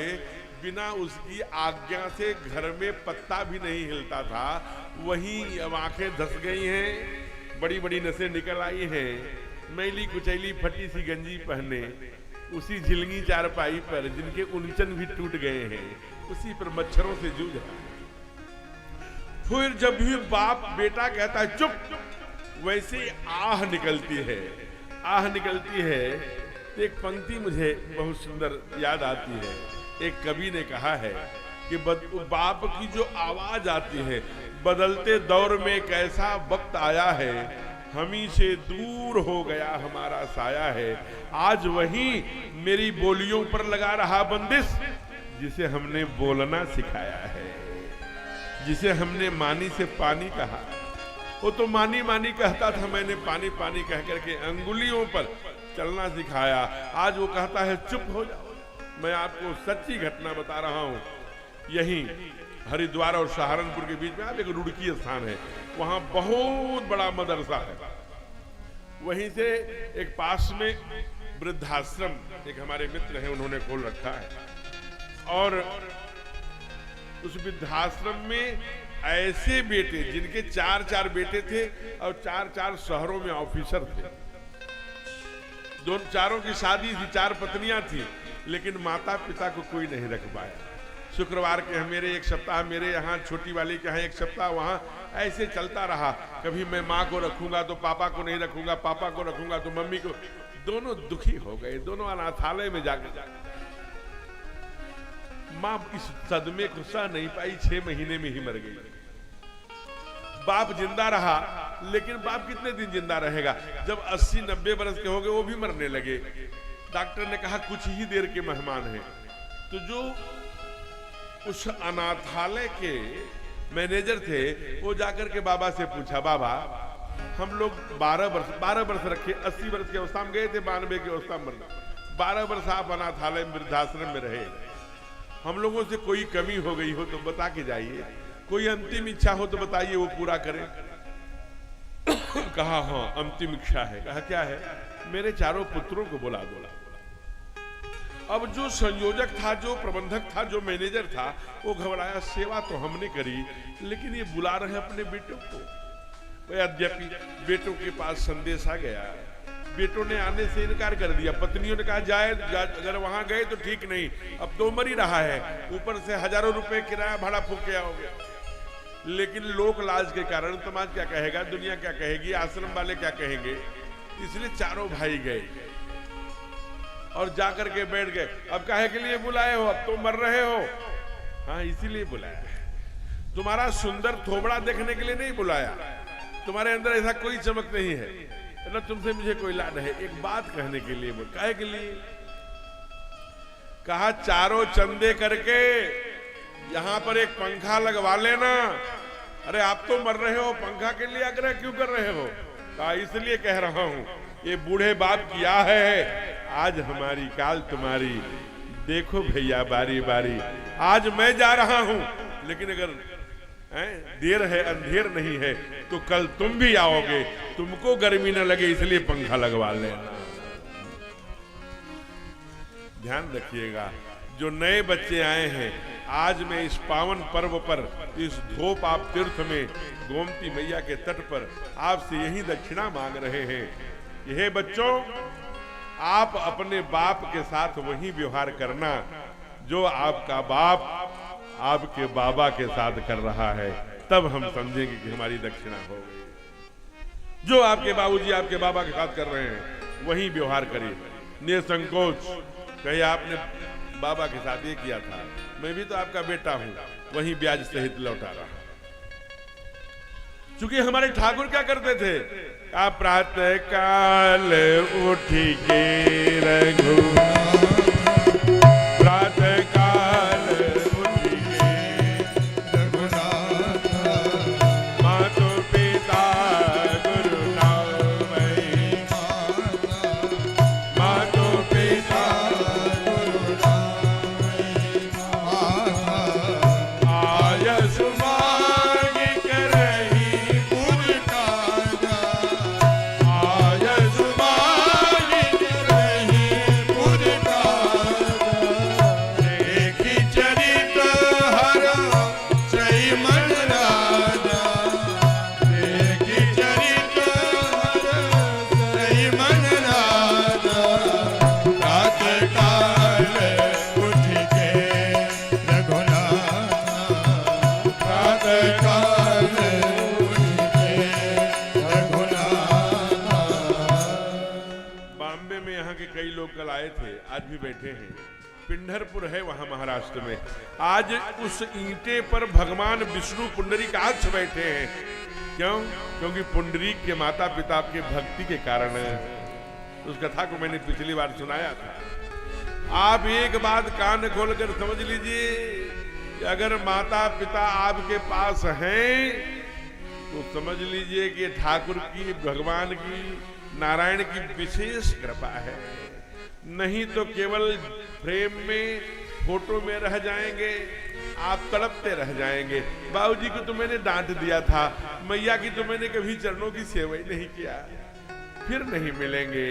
बिना उसकी आज्ञा से घर में पत्ता भी नहीं हिलता था, वही अब आंखें धस गई हैं, बड़ी बड़ी नसें निकल आई हैं, मैली कुचैली फटी सी गंजी पहने, उसी झिलगी चारपाई पर जिनके उंचन भी टूट गए हैं, उसी पर मच्छरों से जूझ रहा है। फिर जब भी बाप बेटा कहता है चुप, वैसे आह निकलती है, आह निकलती है। तो एक पंक्ति मुझे बहुत सुंदर याद आती है। एक कवि ने कहा है कि बाप की जो आवाज आती है, बदलते दौर में कैसा वक्त आया है, हमी से दूर हो गया हमारा साया है। आज वही मेरी बोलियों पर लगा रहा बंदिश, जिसे हमने बोलना सिखाया है, जिसे हमने मानी से पानी कहा। वो तो मानी मानी कहता था, मैंने पानी पानी कह करके अंगुलियों पर चलना सिखाया। आज वो कहता है चुप हो जाओ। मैं आपको सच्ची घटना बता रहा हूं। यहीं हरिद्वार और सहारनपुर के बीच में आप एक रुड़की स्थान है, वहां बहुत बड़ा मदरसा है। वहीं से एक पास में वृद्धाश्रम एक हमारे मित्र हैं, उन्होंने खोल रखा है। और उस वृद्धाश्रम में ऐसे बेटे जिनके 4-4 बेटे थे और 4-4 शहरों में ऑफिसर थे। दोनों चारों की शादी थी, 4 पत्नियां थी, लेकिन माता पिता को कोई नहीं रख पाया। शुक्रवार के मेरे एक सप्ताह मेरे यहाँ, छोटी वाली के यहाँ एक सप्ताह वहाँ, ऐसे चलता रहा। कभी मैं माँ को रखूंगा तो पापा को नहीं रखूंगा, पापा को रखूंगा तो मम्मी को। दोनों दुखी हो गए, दोनों अनाथालय में जाकर। माँ इस सदमे को सह नहीं पाई, 6 महीने में ही मर गई। बाप जिंदा रहा, लेकिन बाप कितने दिन जिंदा रहेगा? जब 80-90 बरस के हो गए, वो भी मरने लगे। डॉक्टर ने कहा कुछ ही देर के मेहमान हैं। तो जो उस अनाथालय के मैनेजर थे, वो जाकर के बाबा से पूछा, बाबा हम लोग 12 वर्ष रखे, 80 वर्ष की अवस्था में गए थे, 92 की अवस्था में 12 वर्ष आप अनाथालय वृद्धाश्रम में रहे। हम लोगों से कोई कमी हो गई हो तो बता के जाइए, कोई अंतिम इच्छा हो तो बताइए, वो पूरा करें। कहा हाँ अंतिम इच्छा है। कहा क्या है? मेरे 4 पुत्रों को बुला दो। अब जो संयोजक था, जो प्रबंधक था, जो मैनेजर था, वो घबराया। सेवा तो हमने करी, लेकिन ये बुला रहे अपने बेटों को। यद्यपि बेटों के पास संदेश आ गया, बेटों ने आने से इनकार कर दिया। पत्नियों ने कहा जाए, अगर वहां गए तो ठीक नहीं, अब तो मर ही रहा है, ऊपर से हजारों रुपए किराया भाड़ा फूक के आओगे। लेकिन लोक लाज के कारण समाज क्या कहेगा, दुनिया क्या कहेगी, आश्रम वाले क्या कहेंगे, इसलिए चारों भाई गए और जाकर के बैठ गए। अब काहे के लिए बुलाए हो? अब तो मर रहे हो। हाँ इसीलिए बुलाया, तुम्हारा सुंदर थोबड़ा देखने के लिए नहीं बुलाया, तुम्हारे अंदर ऐसा कोई चमक नहीं है, ना तुमसे मुझे कोई लाड है, एक बात कहने के लिए। काहे के लिए? कहा चारों चंदे करके यहां पर एक पंखा लगवा लेना। अरे आप तो मर रहे हो, पंखा के लिए आग्रह क्यों कर रहे हो? कहा इसलिए कह रहा हूं, ये बूढ़े बाप की आह है, आज हमारी काल तुम्हारी, देखो भैया बारी बारी, आज मैं जा रहा हूं, लेकिन अगर देर है अंधेर नहीं है तो कल तुम भी आओगे, तुमको गर्मी न लगे इसलिए पंखा लगवा लेना। ध्यान रखिएगा, जो नए बच्चे आए हैं, आज मैं इस पावन पर्व पर, इस धोपाप तीर्थ में गोमती मैया के तट पर आपसे यही दक्षिणा मांग रहे हैं। यह बच्चों, आप अपने बाप के साथ वही व्यवहार करना जो आपका बाप आपके बाबा के साथ कर रहा है, तब हम समझेंगे कि हमारी दक्षिणा हो गई। जो आपके बाबूजी आपके बाबा के साथ कर रहे हैं वही व्यवहार करिए, निसंकोच। कहीं आपने बाबा के साथ ये किया था, मैं भी तो आपका बेटा हूं, वही ब्याज सहित लौटा रहा। चूंकि हमारे ठाकुर क्या करते थे, आप प्रातः काल उठी के रघु, प्रातः काल उठी के रघुनाथ, मातो पिता गुरु नामई, मातो पिता गुरु नामई, आयस मांग करही पुर काजा, आयस मांग करही पुर काजा, देखी चरित हर सही मन राजा, देखी चरित हर सही मन राजा, प्रातः काल उठ के रघुनाथ, प्रातः काल उठ के रघुनाथ। बॉम्बे में यहाँ के कई लोग कल आए थे, आज भी बैठे हैं। पिंढरपुर है वहां महाराष्ट्र में, आज उस ईंटे पर भगवान विष्णु पुंडरीकाक्ष बैठे हैं। क्यों? क्योंकि पुंडरीक के माता पिता के भक्ति के कारण। उस कथा को मैंने पिछली बार सुनाया था। आप एक बात कान खोलकर समझ लीजिए कि अगर माता पिता आपके पास हैं तो समझ लीजिए कि ठाकुर की, भगवान की, नारायण की विशेष कृपा है। नहीं तो केवल फ्रेम में, फोटो में रह जाएंगे, आप तड़पते रह जाएंगे। बाबूजी को तो मैंने डांट दिया था, मैया की तो मैंने कभी चरणों की सेवा ही नहीं किया, फिर नहीं मिलेंगे।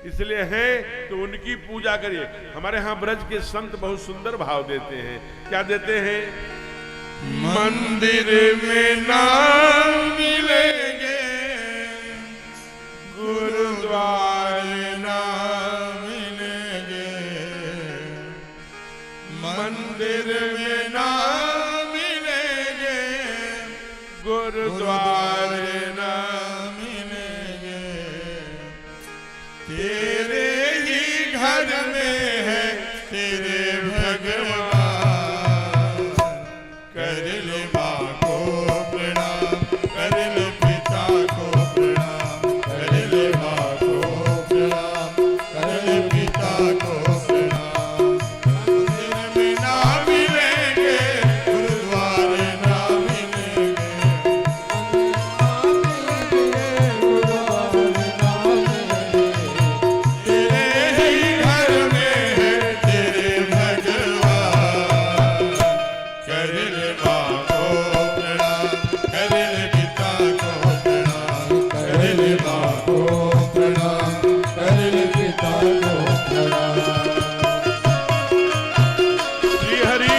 इसलिए है तो उनकी पूजा करिए। हमारे यहाँ ब्रज के संत बहुत सुंदर भाव देते हैं। क्या देते हैं? मंदिर में नाम मिलेंगे, गुरुद्वारे नाम मिलेंगे, मंदिर में नाम मिलेंगे, गुरुद्वारे नाम मिलेंगे। तेरे ही घर में है तेरे भगवान, कर ले माँ को प्रणाम, कर ले पिता को प्रणाम, कर ले माँ को प्रणाम, कर ले पिता को प्रणाम। मंदिर में ना मिलेंगे, गुरुद्वारे ना मिलेंगे, गुरुद्वारे ना मिलेंगे। तेरे ही घर में है तेरे भगवान, कर ले माँ को प्रणाम, कर ले पिता को प्रणाम, कर ले माँ को प्रणाम, कर ले पिता को प्रणाम। श्री हरि।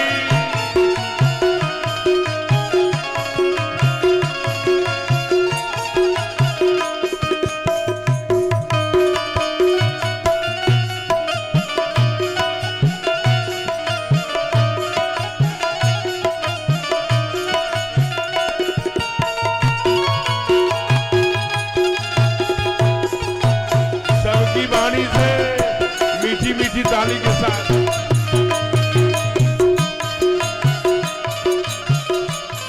सबकी वाणी से मीठी मीठी ताली के साथ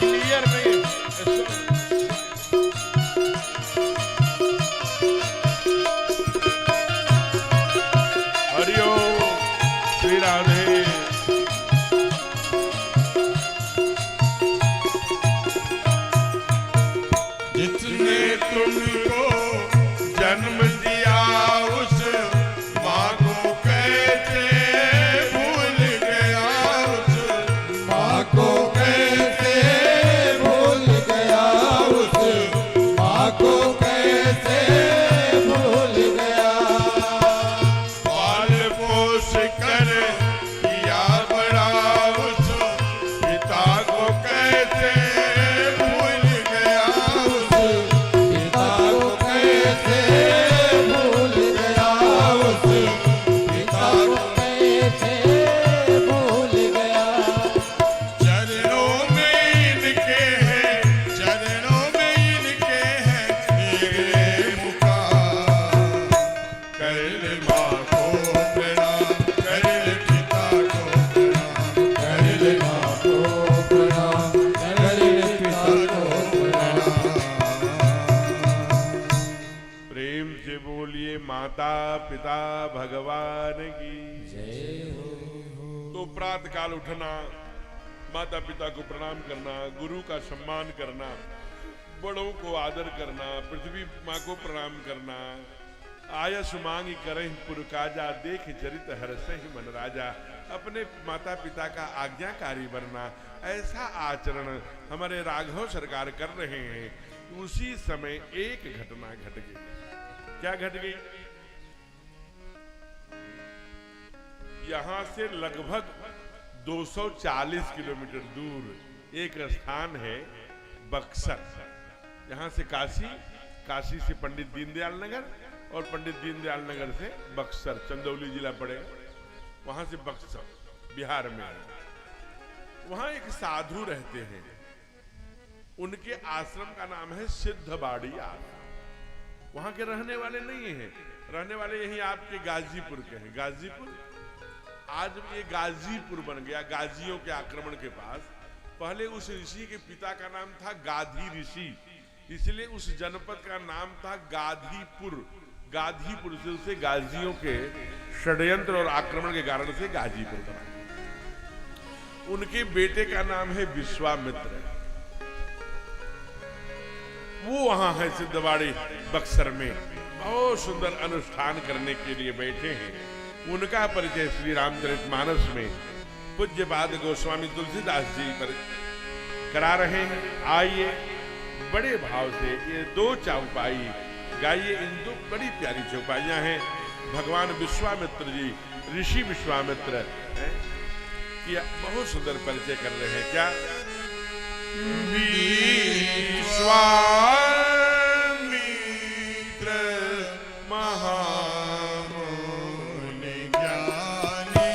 क्लियर नहीं। हरिओम, श्री राधे। जिसने तुमको जन्म दिया उस माँ को कैसे माता पिता भगवान की जय हो। तो प्रातः काल उठना, माता पिता को प्रणाम करना, गुरु का सम्मान करना, बड़ों को आदर करना, पृथ्वी माँ को प्रणाम करना, आयस मांग करहि पुरकाजा, देख चरित हरसहि मन राजा, अपने माता पिता का आज्ञाकारी बनना, ऐसा आचरण हमारे राघव सरकार कर रहे हैं। उसी समय एक घटना घट गई। क्या घट गई? यहां से लगभग 240 किलोमीटर दूर एक स्थान है बक्सर। यहां से काशी, काशी से पंडित दीनदयाल नगर, और पंडित दीनदयाल नगर से बक्सर, चंदौली जिला पड़ेगा, वहां से बक्सर बिहार में। वहां एक साधु रहते हैं, उनके आश्रम का नाम है सिद्धबाड़ी आश्रम। वहां के रहने वाले नहीं हैं, रहने वाले यही आपके गाजीपुर के हैं। गाजीपुर आज ये गाजीपुर बन गया, गाजियों के आक्रमण के पास। पहले उस ऋषि के पिता का नाम था गाधी ऋषि, इसलिए उस जनपद का नाम था गाधीपुर। गाधीपुर से उसे गाजियों के षड्यंत्र और आक्रमण के कारण से गाजीपुर बना। उनके बेटे का नाम है विश्वामित्र, वो वहां है सिद्धबाड़ी बक्सर में, बहुत सुंदर अनुष्ठान करने के लिए बैठे हैं। उनका परिचय श्री रामचरितमानस में पूज्यपाद गोस्वामी तुलसीदास जी पर करा रहे हैं। आइए बड़े भाव से ये 2 चौपाई गाइए। इन 2 बड़ी प्यारी चौपाइयां हैं। भगवान विश्वामित्र जी, ऋषि विश्वामित्र की बहुत सुंदर परिचय कर रहे हैं। क्या? विश्वामित्र महामुनि ज्ञानी,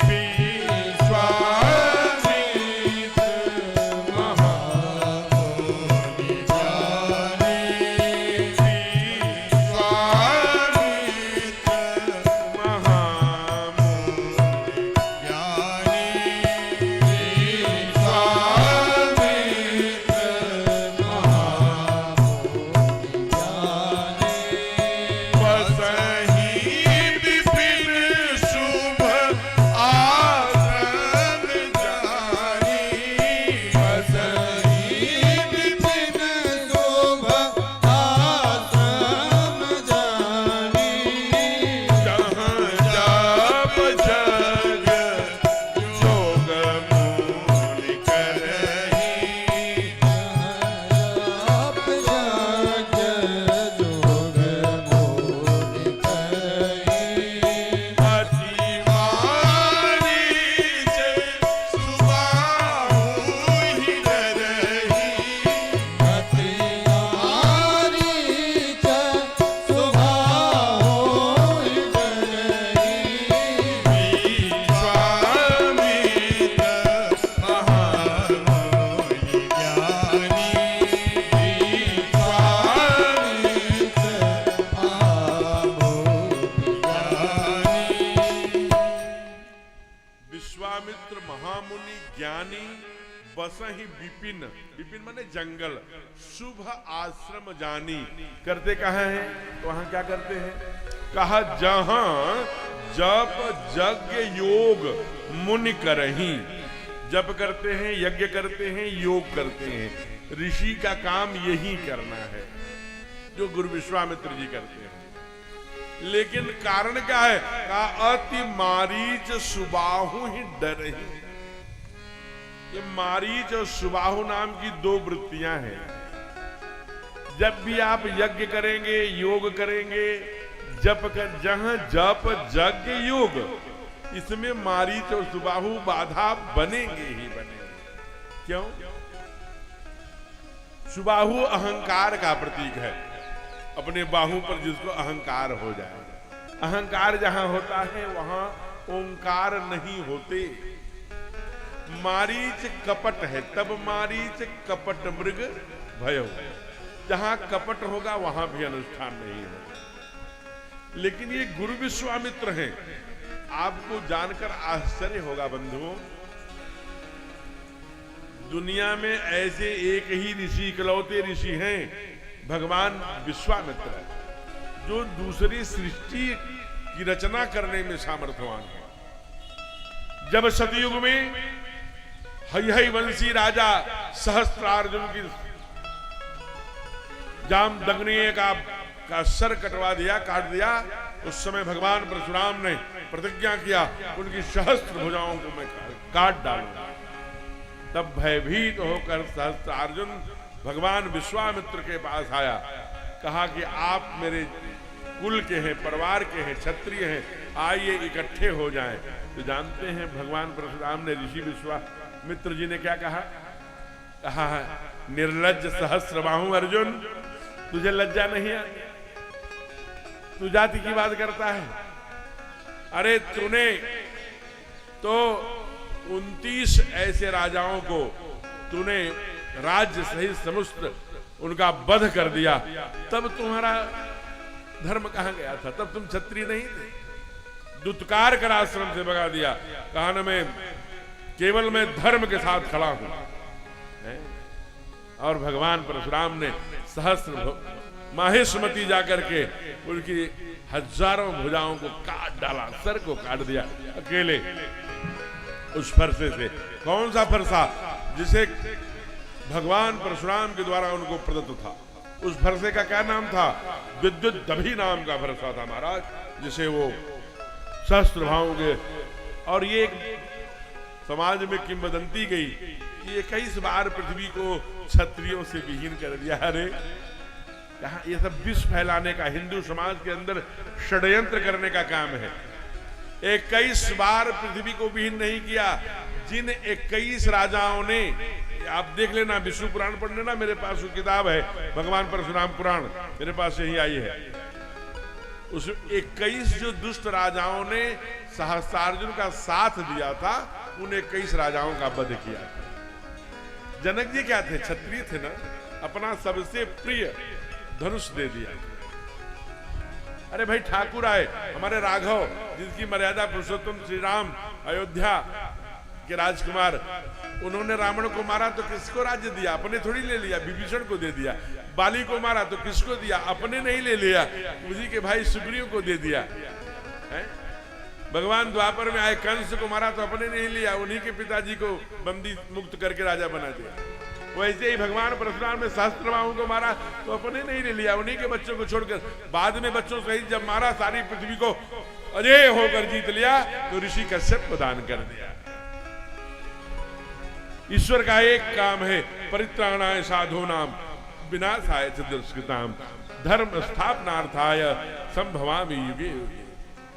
विश्वामित्र महामुनि ज्ञानी, विश्वामित्र महामुनि ज्ञानी, बसहि विपिन, विपिन माने जंगल, शुभ आश्रम जानी। करते कहाँ हैं? तो वहां क्या करते हैं? कहा जहां जप यज्ञ योग मुनि करही। जप करते हैं, यज्ञ करते हैं, योग करते हैं। ऋषि का काम यही करना है जो गुरु विश्वामित्र जी करते हैं। लेकिन कारण क्या है? का अति मारीच सुबाहु ही डरहि। ये मारीच और सुबाहु नाम की 2 वृत्तियां हैं। जब भी आप यज्ञ करेंगे, योग करेंगे, जप कर, जहां जप यज्ञ योग, इसमें मारीच और सुबाहु बाधा बनेंगे ही बनेंगे। क्यों? सुबाहु अहंकार का प्रतीक है, अपने बाहु पर जिसको अहंकार हो जाए। अहंकार जहां होता है वहां ओंकार नहीं होते। मारीच कपट है, तब मारीच कपट मृग भयो। जहां कपट होगा वहां भी अनुष्ठान नहीं होगा। लेकिन ये गुरु विश्वामित्र हैं। आपको जानकर आश्चर्य होगा बंधुओं, दुनिया में ऐसे एक ही ऋषि, इकलौते ऋषि हैं, भगवान विश्वामित्र। जो दूसरी सृष्टि की रचना करने में सामर्थ्यवान है। जब सतयुग में हय वंशी राजा सहस्त्रार्जुन की जामदग्नि का सर कटवा दिया, काट दिया, उस समय भगवान परशुराम ने प्रतिज्ञा किया उनकी सहस्त्र भुजाओं को मैं काट डालूंगा। तब भयभीत होकर सहस्त्रार्जुन भगवान विश्वामित्र के पास आया, कहा कि आप मेरे कुल के हैं, परिवार के हैं, क्षत्रिय हैं, आइए इकट्ठे हो जाएं। तो जानते हैं भगवान परशुराम ने ऋषि विश्वामित्र जी ने क्या कहा? कहा निर्लज्ज सहस्त्रबाहु अर्जुन, तुझे लज्जा नहीं आती? तू जाति की बात करता है? अरे तूने तो 29 ऐसे राजाओं को तूने राज्य सहित समस्त उनका वध कर दिया, तब तुम्हारा धर्म कहां गया था? तब तुम क्षत्रिय नहीं थे। दुत्कार कर आश्रम से भगा दिया, कहा न मैं केवल मैं धर्म के साथ खड़ा हूं। और भगवान परशुराम ने सहस्त्र माहेश्वती जाकर के उनकी हजारों भुजाओं को काट डाला, सर को काट दिया अकेले उस फरसे से। कौन सा फरसा? जिसे भगवान परशुराम के द्वारा उनको प्रदत्त था। उस फरसे का क्या नाम था? विद्युत दभी नाम का फरसा था महाराज, जिसे वो सहस्त्र भाओगे। और ये समाज में किंवदंती गई, ये 21 बार पृथ्वी को क्षत्रियों से विहीन कर दिया। अरे यहाँ ये सब विष फैलाने का, हिंदू समाज के अंदर षड्यंत्र करने का काम है। 21 बार पृथ्वी को विहीन नहीं किया। जिन 21 राजाओं ने, आप देख लेना, विष्णु पुराण पढ़ लेना, मेरे पास वो किताब है भगवान परशुराम पुराण, मेरे पास यही आई है। उस 21 जो दुष्ट राजाओं ने सहस्त्रार्जुन का साथ दिया था, उन 21 राजाओं का वध किया। जनक जी क्या थे? क्षत्रिय थे ना, अपना सबसे प्रिय धनुष दे दिया। अरे भाई ठाकुर आए हमारे राघव, जिनकी मर्यादा पुरुषोत्तम श्री राम अयोध्या के राजकुमार, उन्होंने रावण को मारा तो किसको राज्य दिया? अपने थोड़ी ले लिया, विभीषण को दे दिया। बाली को मारा तो किसको दिया? अपने नहीं ले लिया, उसी के भाई सुग्रीव को दे दिया। भगवान द्वापर में आए, कंस को मारा तो अपने नहीं लिया, उन्हीं के पिताजी को बंदी मुक्त करके राजा बना दिया। वैसे ही भगवान परशुराम ने सहस्त्रबाहु को मारा तो अपने नहीं ले लिया, उन्हीं के बच्चों को छोड़कर। बाद में बच्चों सहित जब मारा, सारी पृथ्वी को अजय होकर जीत लिया, तो ऋषि कश्यप को दान कर दिया। ईश्वर का एक काम है, परित्राणाय साधूनाम विनाशाय च दुष्कृताम धर्म स्थापनार्थाय संभवामि युगे युगे।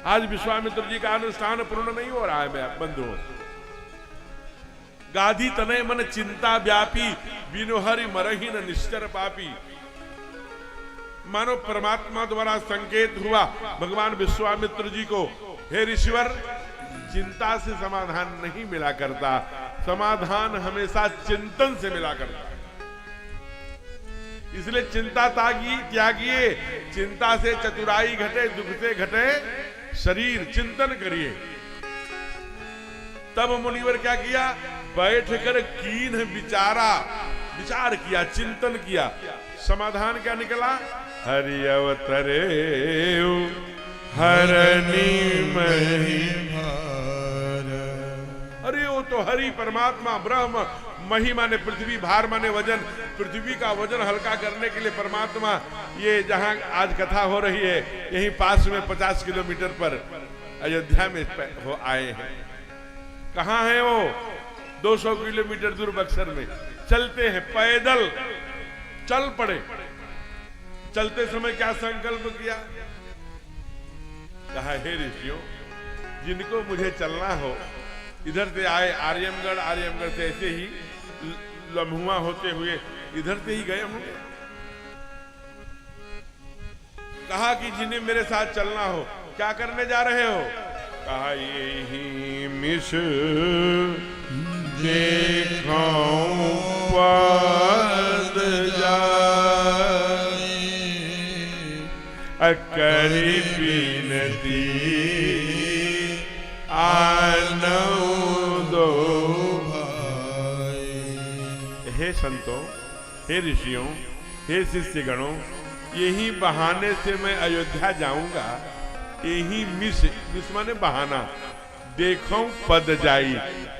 आज विश्वामित्र जी का अनुष्ठान पूर्ण नहीं हो रहा है मेरे बंधुओं। गाधी तनय मन चिंता व्यापी, बिनु हरि मरहीन निश्चर पापी। मानो परमात्मा द्वारा संकेत हुआ भगवान विश्वामित्र जी को, हे ऋषिवर, चिंता से समाधान नहीं मिला करता, समाधान हमेशा चिंतन से मिला करता। इसलिए चिंता त्यागिए, चिंता से चतुराई घटे, दुख से घटे शरीर, चिंतन करिए। तब मुनिवर क्या किया? बैठकर कीन विचारा, विचार किया, चिंतन किया। समाधान क्या निकला? हरि अवतरे हरनी महिमा। अरे वो तो हरि परमात्मा ब्रह्म, महिमा ने पृथ्वी, भार माने वजन, पृथ्वी का वजन हल्का करने के लिए परमात्मा, ये जहां आज कथा हो रही है, यहीं पास में 50 किलोमीटर पर अयोध्या में हो आए हैं। कहां है वो? 200 किलोमीटर दूर बक्सर में। चलते हैं, पैदल चल पड़े। चलते समय क्या संकल्प किया? कहा, हे ऋषियों, जिनको मुझे चलना हो, इधर से आए आर्यमगढ़, आर्यमगढ़ से ऐसे ही लम्हुआ होते हुए इधर से ही गए होंगे। कहा कि जिन्हें मेरे साथ चलना हो, क्या करने जा रहे हो? कहा, यही मिस देखाऊं पद जाए, अकरी बिनती आनऊ दो भाई। हे संतों, हे ऋषियों, हे शिष्यगणों, यही बहाने से मैं अयोध्या जाऊंगा, यही मिस माने बहाना, देखूं पद जाई,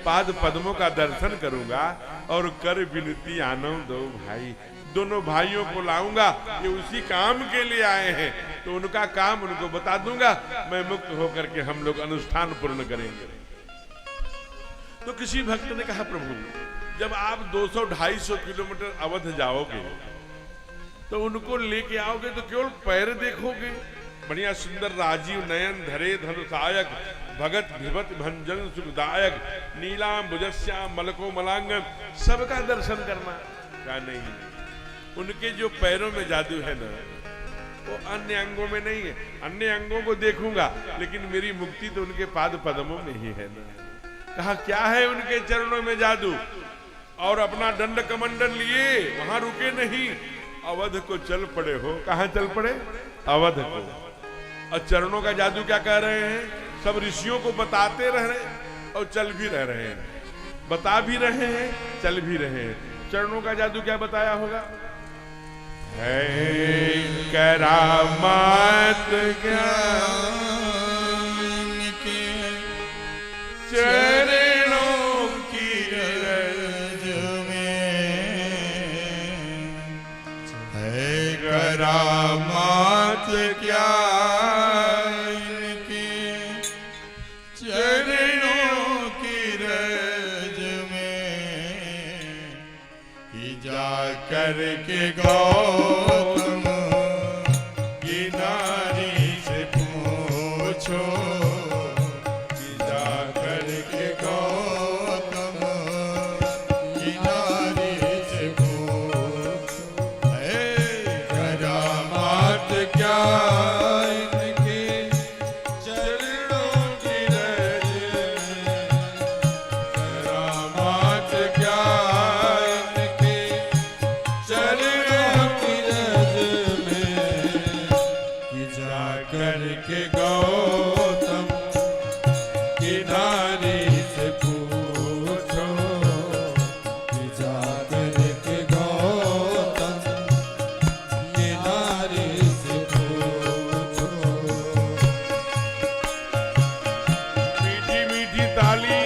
पाद पद्मों का दर्शन करूंगा और कर विनती आनंद दो भाई। दोनों भाइयों को लाऊंगा, ये उसी काम के लिए आए हैं, तो उनका काम उनको बता दूंगा, मैं मुक्त होकर के हम लोग अनुष्ठान पूर्ण करेंगे। तो किसी भक्त ने कहा, प्रभु जब आप 200-250 किलोमीटर अवध जाओगे तो उनको लेके आओगे तो केवल पैर देखोगे? बढ़िया सुंदर राजीव नयन धरे धनुषायक, भगत विभत भंजन सुखदायक, नीलाम भुजस्याम मलको मलांगन, सबका दर्शन करना? क्या नहीं, उनके जो पैरों में जादू है ना, वो अन्य अंगों में नहीं है। अन्य अंगों को देखूंगा, लेकिन मेरी मुक्ति तो उनके पाद पद्मों में ही है ना। कहा क्या है उनके चरणों में जादू? और अपना दंड कमंडल लिए वहां रुके नहीं, अवध को चल पड़े हो। कहां चल पड़े? अवध को। और चरणों का जादू क्या कह रहे हैं? सब ऋषियों को बताते रह रहे और चल भी रह रहे हैं, बता भी रहे हैं, चल भी रहे हैं। चरणों का जादू क्या बताया होगा? है करामात ज्ञान के चरणों की रज में, है करामात ज्ञान के चरणों की रज में, कि जा कर के गौतम की नारी से पूछो, कि जा कर के गौतम की नारी से पूछो, है करामात क्या इनके चरणों की रज में, करामात क्या इनके चरणों की रज में, कि जाकर के गौतम की नारी से पूछो, कि जाकर के गौतम की नारी से पूछो। मीठी मीठी ताली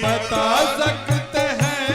बता सकते हैं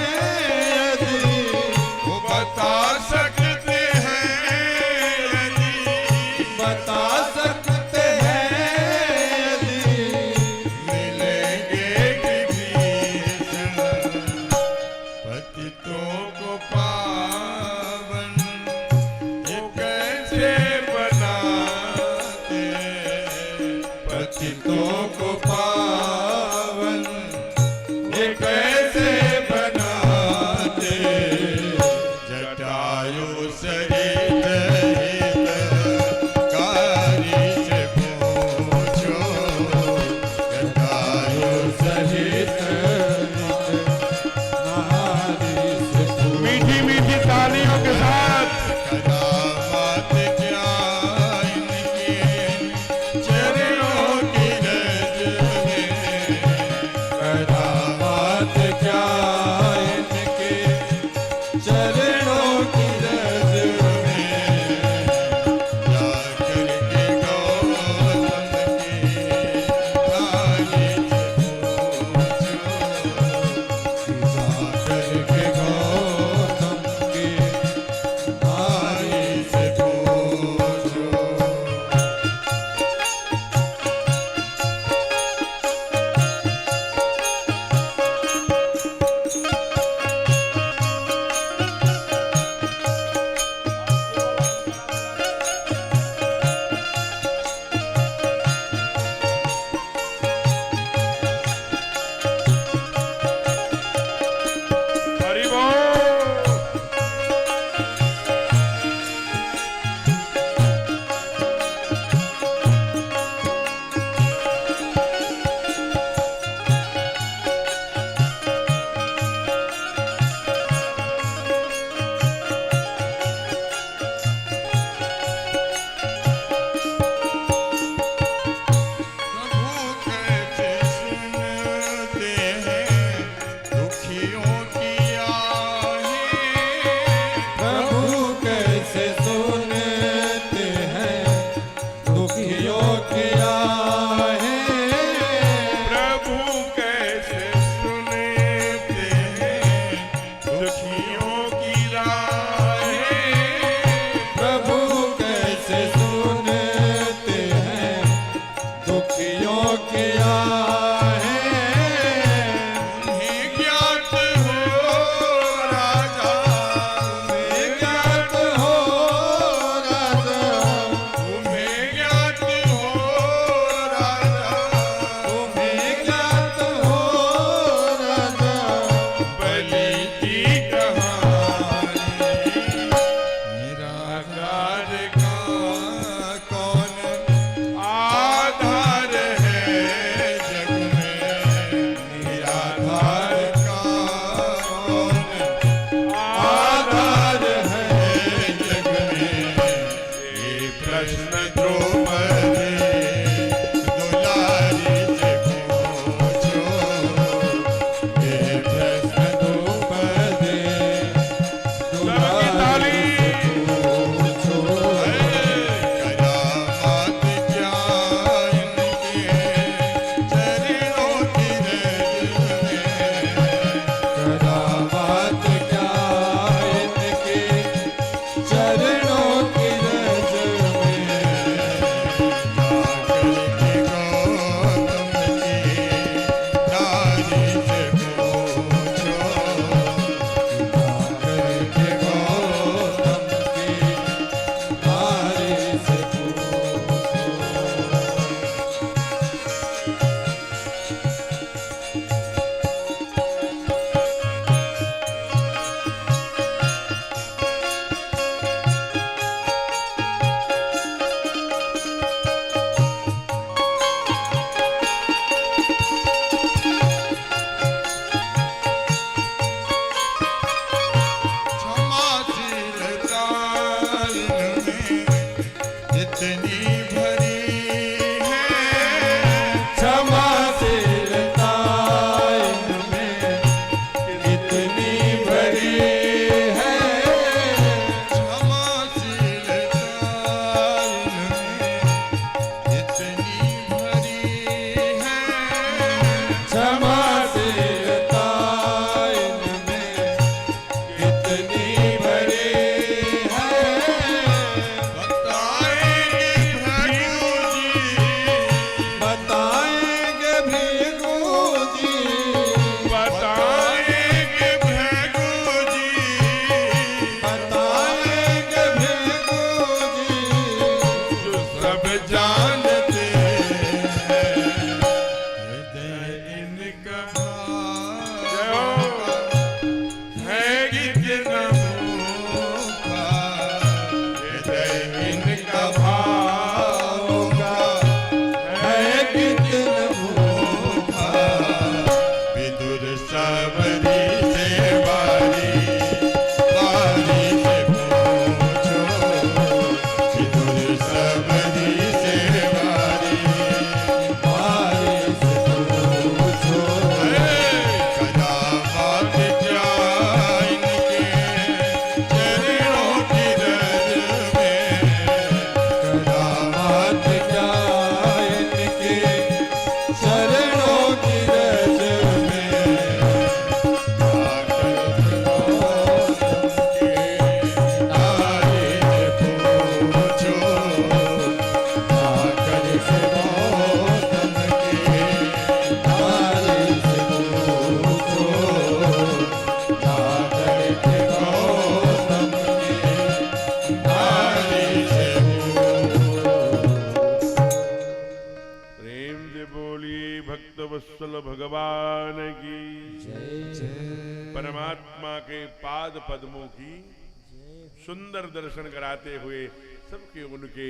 परमात्मा के पाद पद्मों की सुंदर दर्शन कराते हुए सबके उनके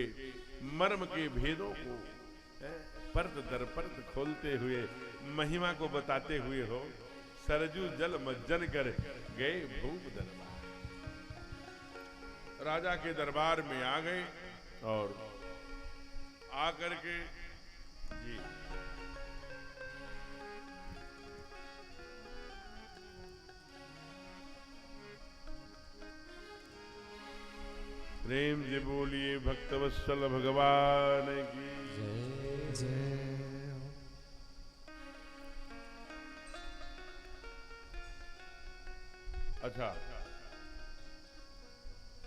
मर्म के भेदों को परत दर परत खोलते हुए महिमा को बताते हुए हो सरजू जल मज्जन कर गए भूप दरबार। राजा के दरबार में आ गए और आकर के जी प्रेम से बोलिए भक्तवत्सल भगवान की जय। अच्छा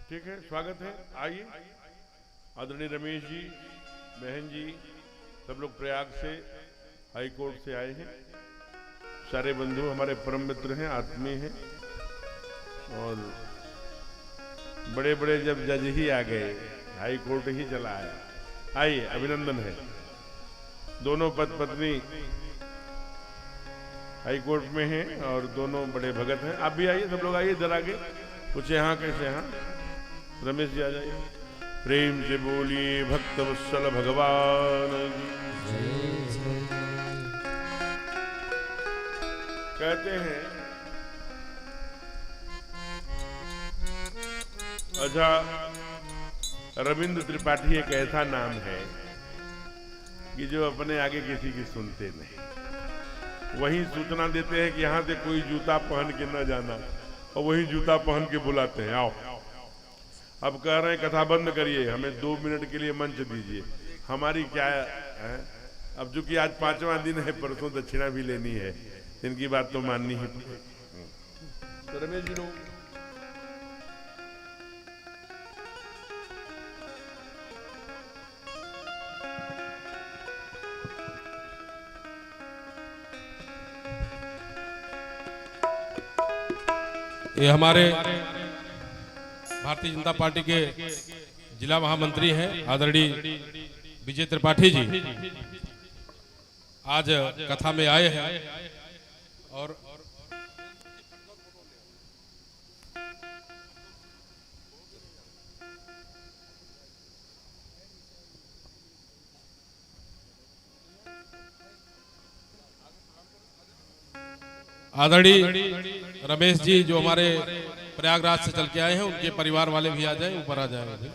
ठीक है, स्वागत है। आइए आदरणीय रमेश जी, बहन जी, सब लोग प्रयाग से हाई कोर्ट से आए हैं। सारे बंधु हमारे परम मित्र हैं, आत्मीय हैं और बड़े बड़े जब जज ही आ गए, हाई कोर्ट ही चला आया। आइए, अभिनंदन है। दोनों पति पत्नी हाई कोर्ट में हैं और दोनों बड़े भगत हैं। आप भी आइए, सब लोग आइए इधर आगे। कुछ यहाँ कैसे, यहाँ रमेश जी आ जाइए। प्रेम से बोलिए भक्तवत्सल भगवान की। कहते हैं अच्छा, रविंद्र त्रिपाठी एक ऐसा नाम है कि जो अपने आगे किसी की सुनते नहीं, वही सूचना देते हैं कि यहां से कोई जूता पहन के न जाना, और वही जूता पहन के बुलाते हैं, आओ। अब कह रहे हैं कथा बंद करिए, हमें 2 मिनट के लिए मंच दीजिए। हमारी क्या है, अब चूंकि आज 5वां दिन है, परसों दक्षिणा भी लेनी है, इनकी बात तो माननी ही पड़ेगी। तो रमेश जी लोग ये हमारे भारतीय जनता पार्टी के जिला महामंत्री हैं आदरणीय विजय त्रिपाठी जी आज कथा में आए हैं और आदरणीय रमेश जी जो हमारे प्रयागराज से चल के आए हैं, उनके परिवार वाले भी आ जाएं, ऊपर आ जाएंगे।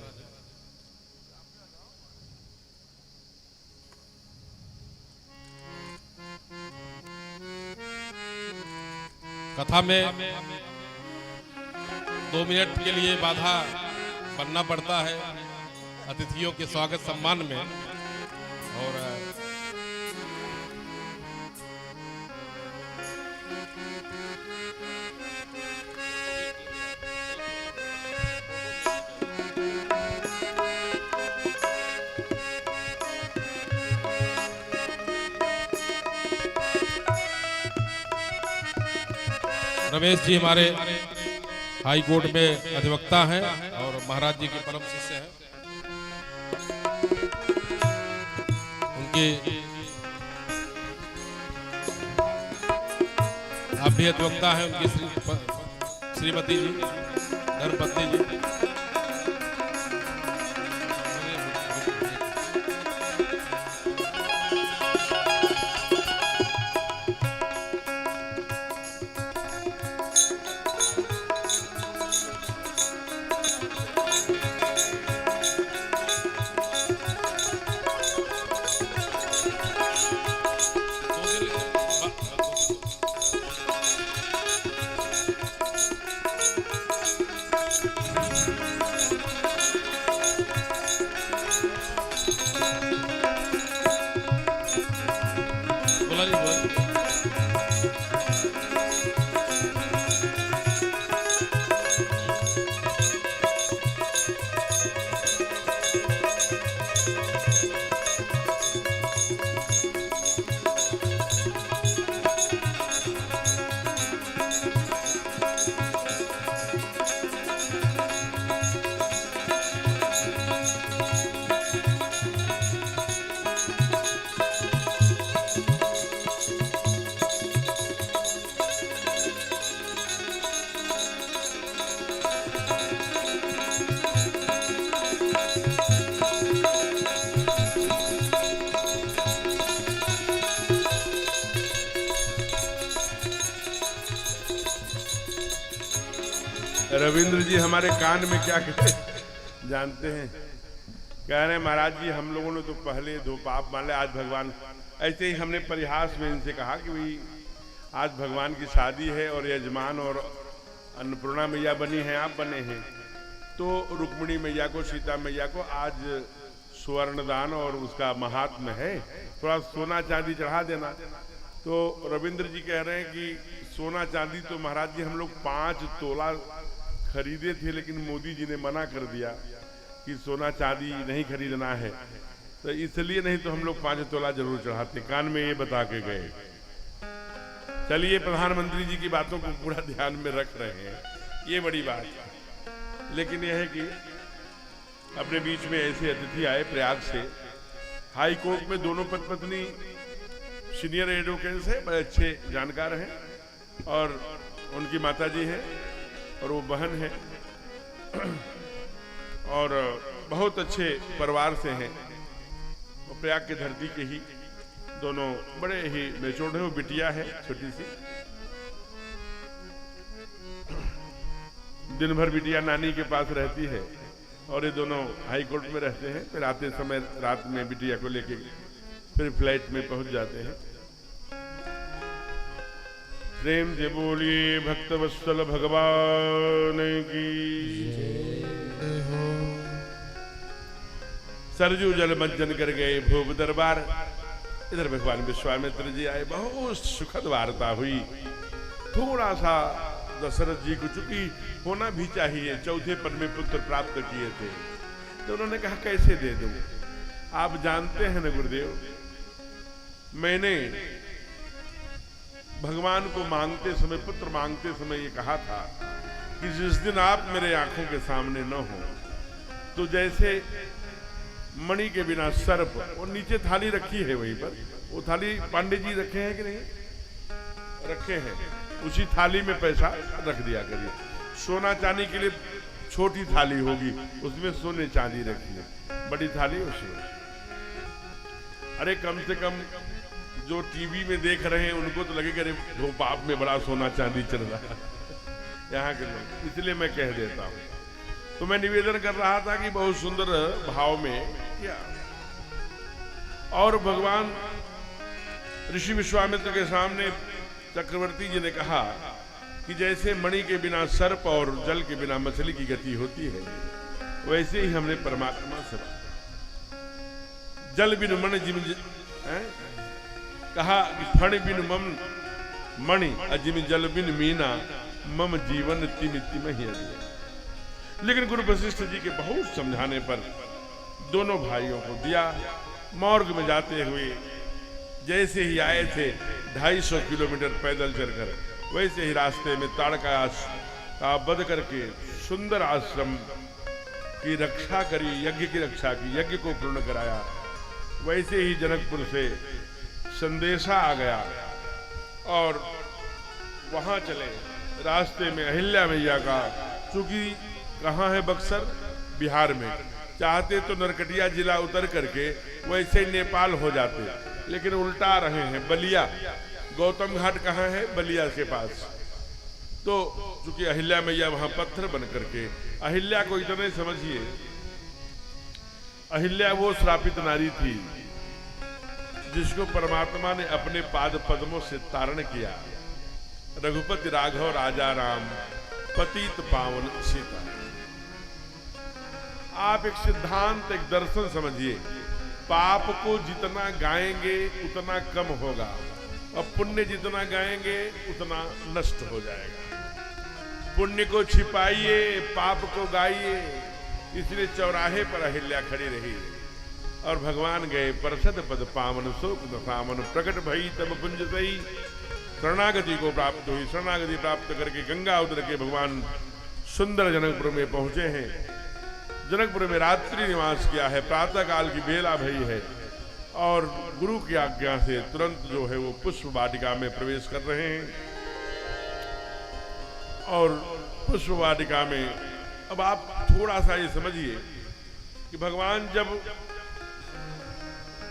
कथा में 2 मिनट के लिए बाधा बनना पड़ता है अतिथियों के स्वागत सम्मान में। और रमेश जी हमारे हाई कोर्ट में अधिवक्ता हैं और महाराज जी के परम शिष्य हैं। उनकी आप भी अधिवक्ता हैं, उनकी श्रीमती जी, धर्मपत्नी जी। रविंद्र जी हमारे कान में क्या कहते जानते हैं? कह रहे हैं महाराज जी हम लोगों ने तो पहले दो पाप मान ले, आज भगवान ऐसे ही हमने परिहास में इनसे कहा कि भाई आज भगवान की शादी है और यजमान और अन्नपूर्णा मैया बनी हैं, आप बने हैं, तो रुक्मिणी मैया को, सीता मैया को आज स्वर्णदान और उसका महात्म्य है, थोड़ा सोना चांदी चढ़ा देना। तो रविंद्र जी कह रहे हैं कि सोना चांदी तो महाराज जी हम लोग 5 तोला खरीदे थे, लेकिन मोदी जी ने मना कर दिया कि सोना चांदी नहीं खरीदना है, तो इसलिए नहीं तो हम लोग 5 तोला जरूर चढ़ाते। कान में ये बता के गए। चलिए प्रधानमंत्री जी की बातों को पूरा ध्यान में रख रहे हैं, ये बड़ी बात है। लेकिन यह है कि अपने बीच में ऐसे अतिथि आए प्रयाग से। हाई कोर्ट में दोनों पत्नी सीनियर एडवोकेट्स हैं, बड़े अच्छे जानकार हैं, और उनकी माता जी हैं और वो बहन है, और बहुत अच्छे परिवार से हैं। वो प्रयाग की धरती के ही दोनों बड़े ही बेचोड़ हैं। वो बिटिया है छोटी सी, दिन भर बिटिया नानी के पास रहती है, और ये दोनों हाई कोर्ट में रहते हैं। फिर आते समय रात में बिटिया को लेके फिर फ्लाइट में पहुंच जाते हैं। प्रेम से बोलिए भक्तवत्सल भगवान की। सरजू जल मंजन कर गए भोग दरबार। इधर भगवान विश्वामित्र जी आए, बहुत सुखद वार्ता हुई। थोड़ा सा दशरथ जी को चूंकि होना भी चाहिए, चौथे पद में पुत्र प्राप्त किए थे, तो उन्होंने कहा कैसे दे दूं? आप जानते हैं ना गुरुदेव, मैंने भगवान को मांगते समय, पुत्र मांगते समय ये कहा था कि जिस दिन आप मेरे आंखों के सामने न हो, तो जैसे मणि के बिना सर्प, और नीचे थाली रखी है वहीं पर, वो थाली पांडे जी रखे हैं कि नहीं रखे हैं, उसी थाली में पैसा रख दिया करिए। सोना चांदी के लिए छोटी थाली होगी, उसमें सोने चांदी रखिए, बड़ी थाली उसमें। अरे कम से कम जो टीवी में देख रहे हैं उनको तो लगेगा अरे भोपाल में बड़ा सोना चांदी चल रहा है यहाँ के लोग, इसलिए मैं कह देता हूँ। तो मैं निवेदन कर रहा था कि बहुत सुंदर भाव में किया। और भगवान ऋषि विश्वामित्र के सामने चक्रवर्ती जी ने कहा कि जैसे मणि के बिना सर्प और जल के बिना मछली की गति होती है, वैसे ही हमने परमात्मा से जल बिन मन जिम कहा कि फण बिन मम मणि अजिम जल बिन मीना मम जीवन तिम तिम ही। लेकिन गुरु वशिष्ठ जी के बहुत समझाने पर दोनों भाइयों को दिया। मार्ग में जाते हुए जैसे ही आए थे 250 किलोमीटर पैदल चलकर, वैसे ही रास्ते में ताड़का का वध करके सुंदर आश्रम की रक्षा करी, यज्ञ की रक्षा की, यज्ञ को पूर्ण कराया। वैसे ही जनकपुर से संदेशा आ गया और वहां चले। रास्ते में अहिल्या मैया का, चूंकि कहाँ है बक्सर, बिहार में, चाहते तो नरकटिया जिला उतर करके वैसे नेपाल हो जाते, लेकिन उल्टा रहे हैं। बलिया, गौतम घाट कहाँ है? बलिया के पास। तो चूंकि अहिल्या मैया वहां पत्थर बन करके, अहिल्या को इतने समझिए, अहिल्या वो श्रापित नारी थी जिसको परमात्मा ने अपने पाद पद्मों से तारण किया। रघुपति राघव राजा राम, पतित पावन सीता। आप एक सिद्धांत, एक दर्शन समझिए, पाप को जितना गाएंगे उतना कम होगा, और पुण्य जितना गाएंगे उतना नष्ट हो जाएगा। पुण्य को छिपाइए, पाप को गाइए। इसलिए चौराहे पर अहिल्या खड़ी रही और भगवान गए। परसद पद पावन शोक दशामन, प्रकट भई तब पुंज सही। शरणागति को प्राप्त हुई। शरणागति प्राप्त करके गंगा उतर के भगवान सुंदर जनकपुर में पहुंचे हैं। जनकपुर में रात्रि निवास किया है। प्रातः काल की बेला भई है और गुरु की आज्ञा से तुरंत जो है वो पुष्प वाटिका में प्रवेश कर रहे हैं। और पुष्प वाटिका में अब आप थोड़ा सा ये समझिए कि भगवान जब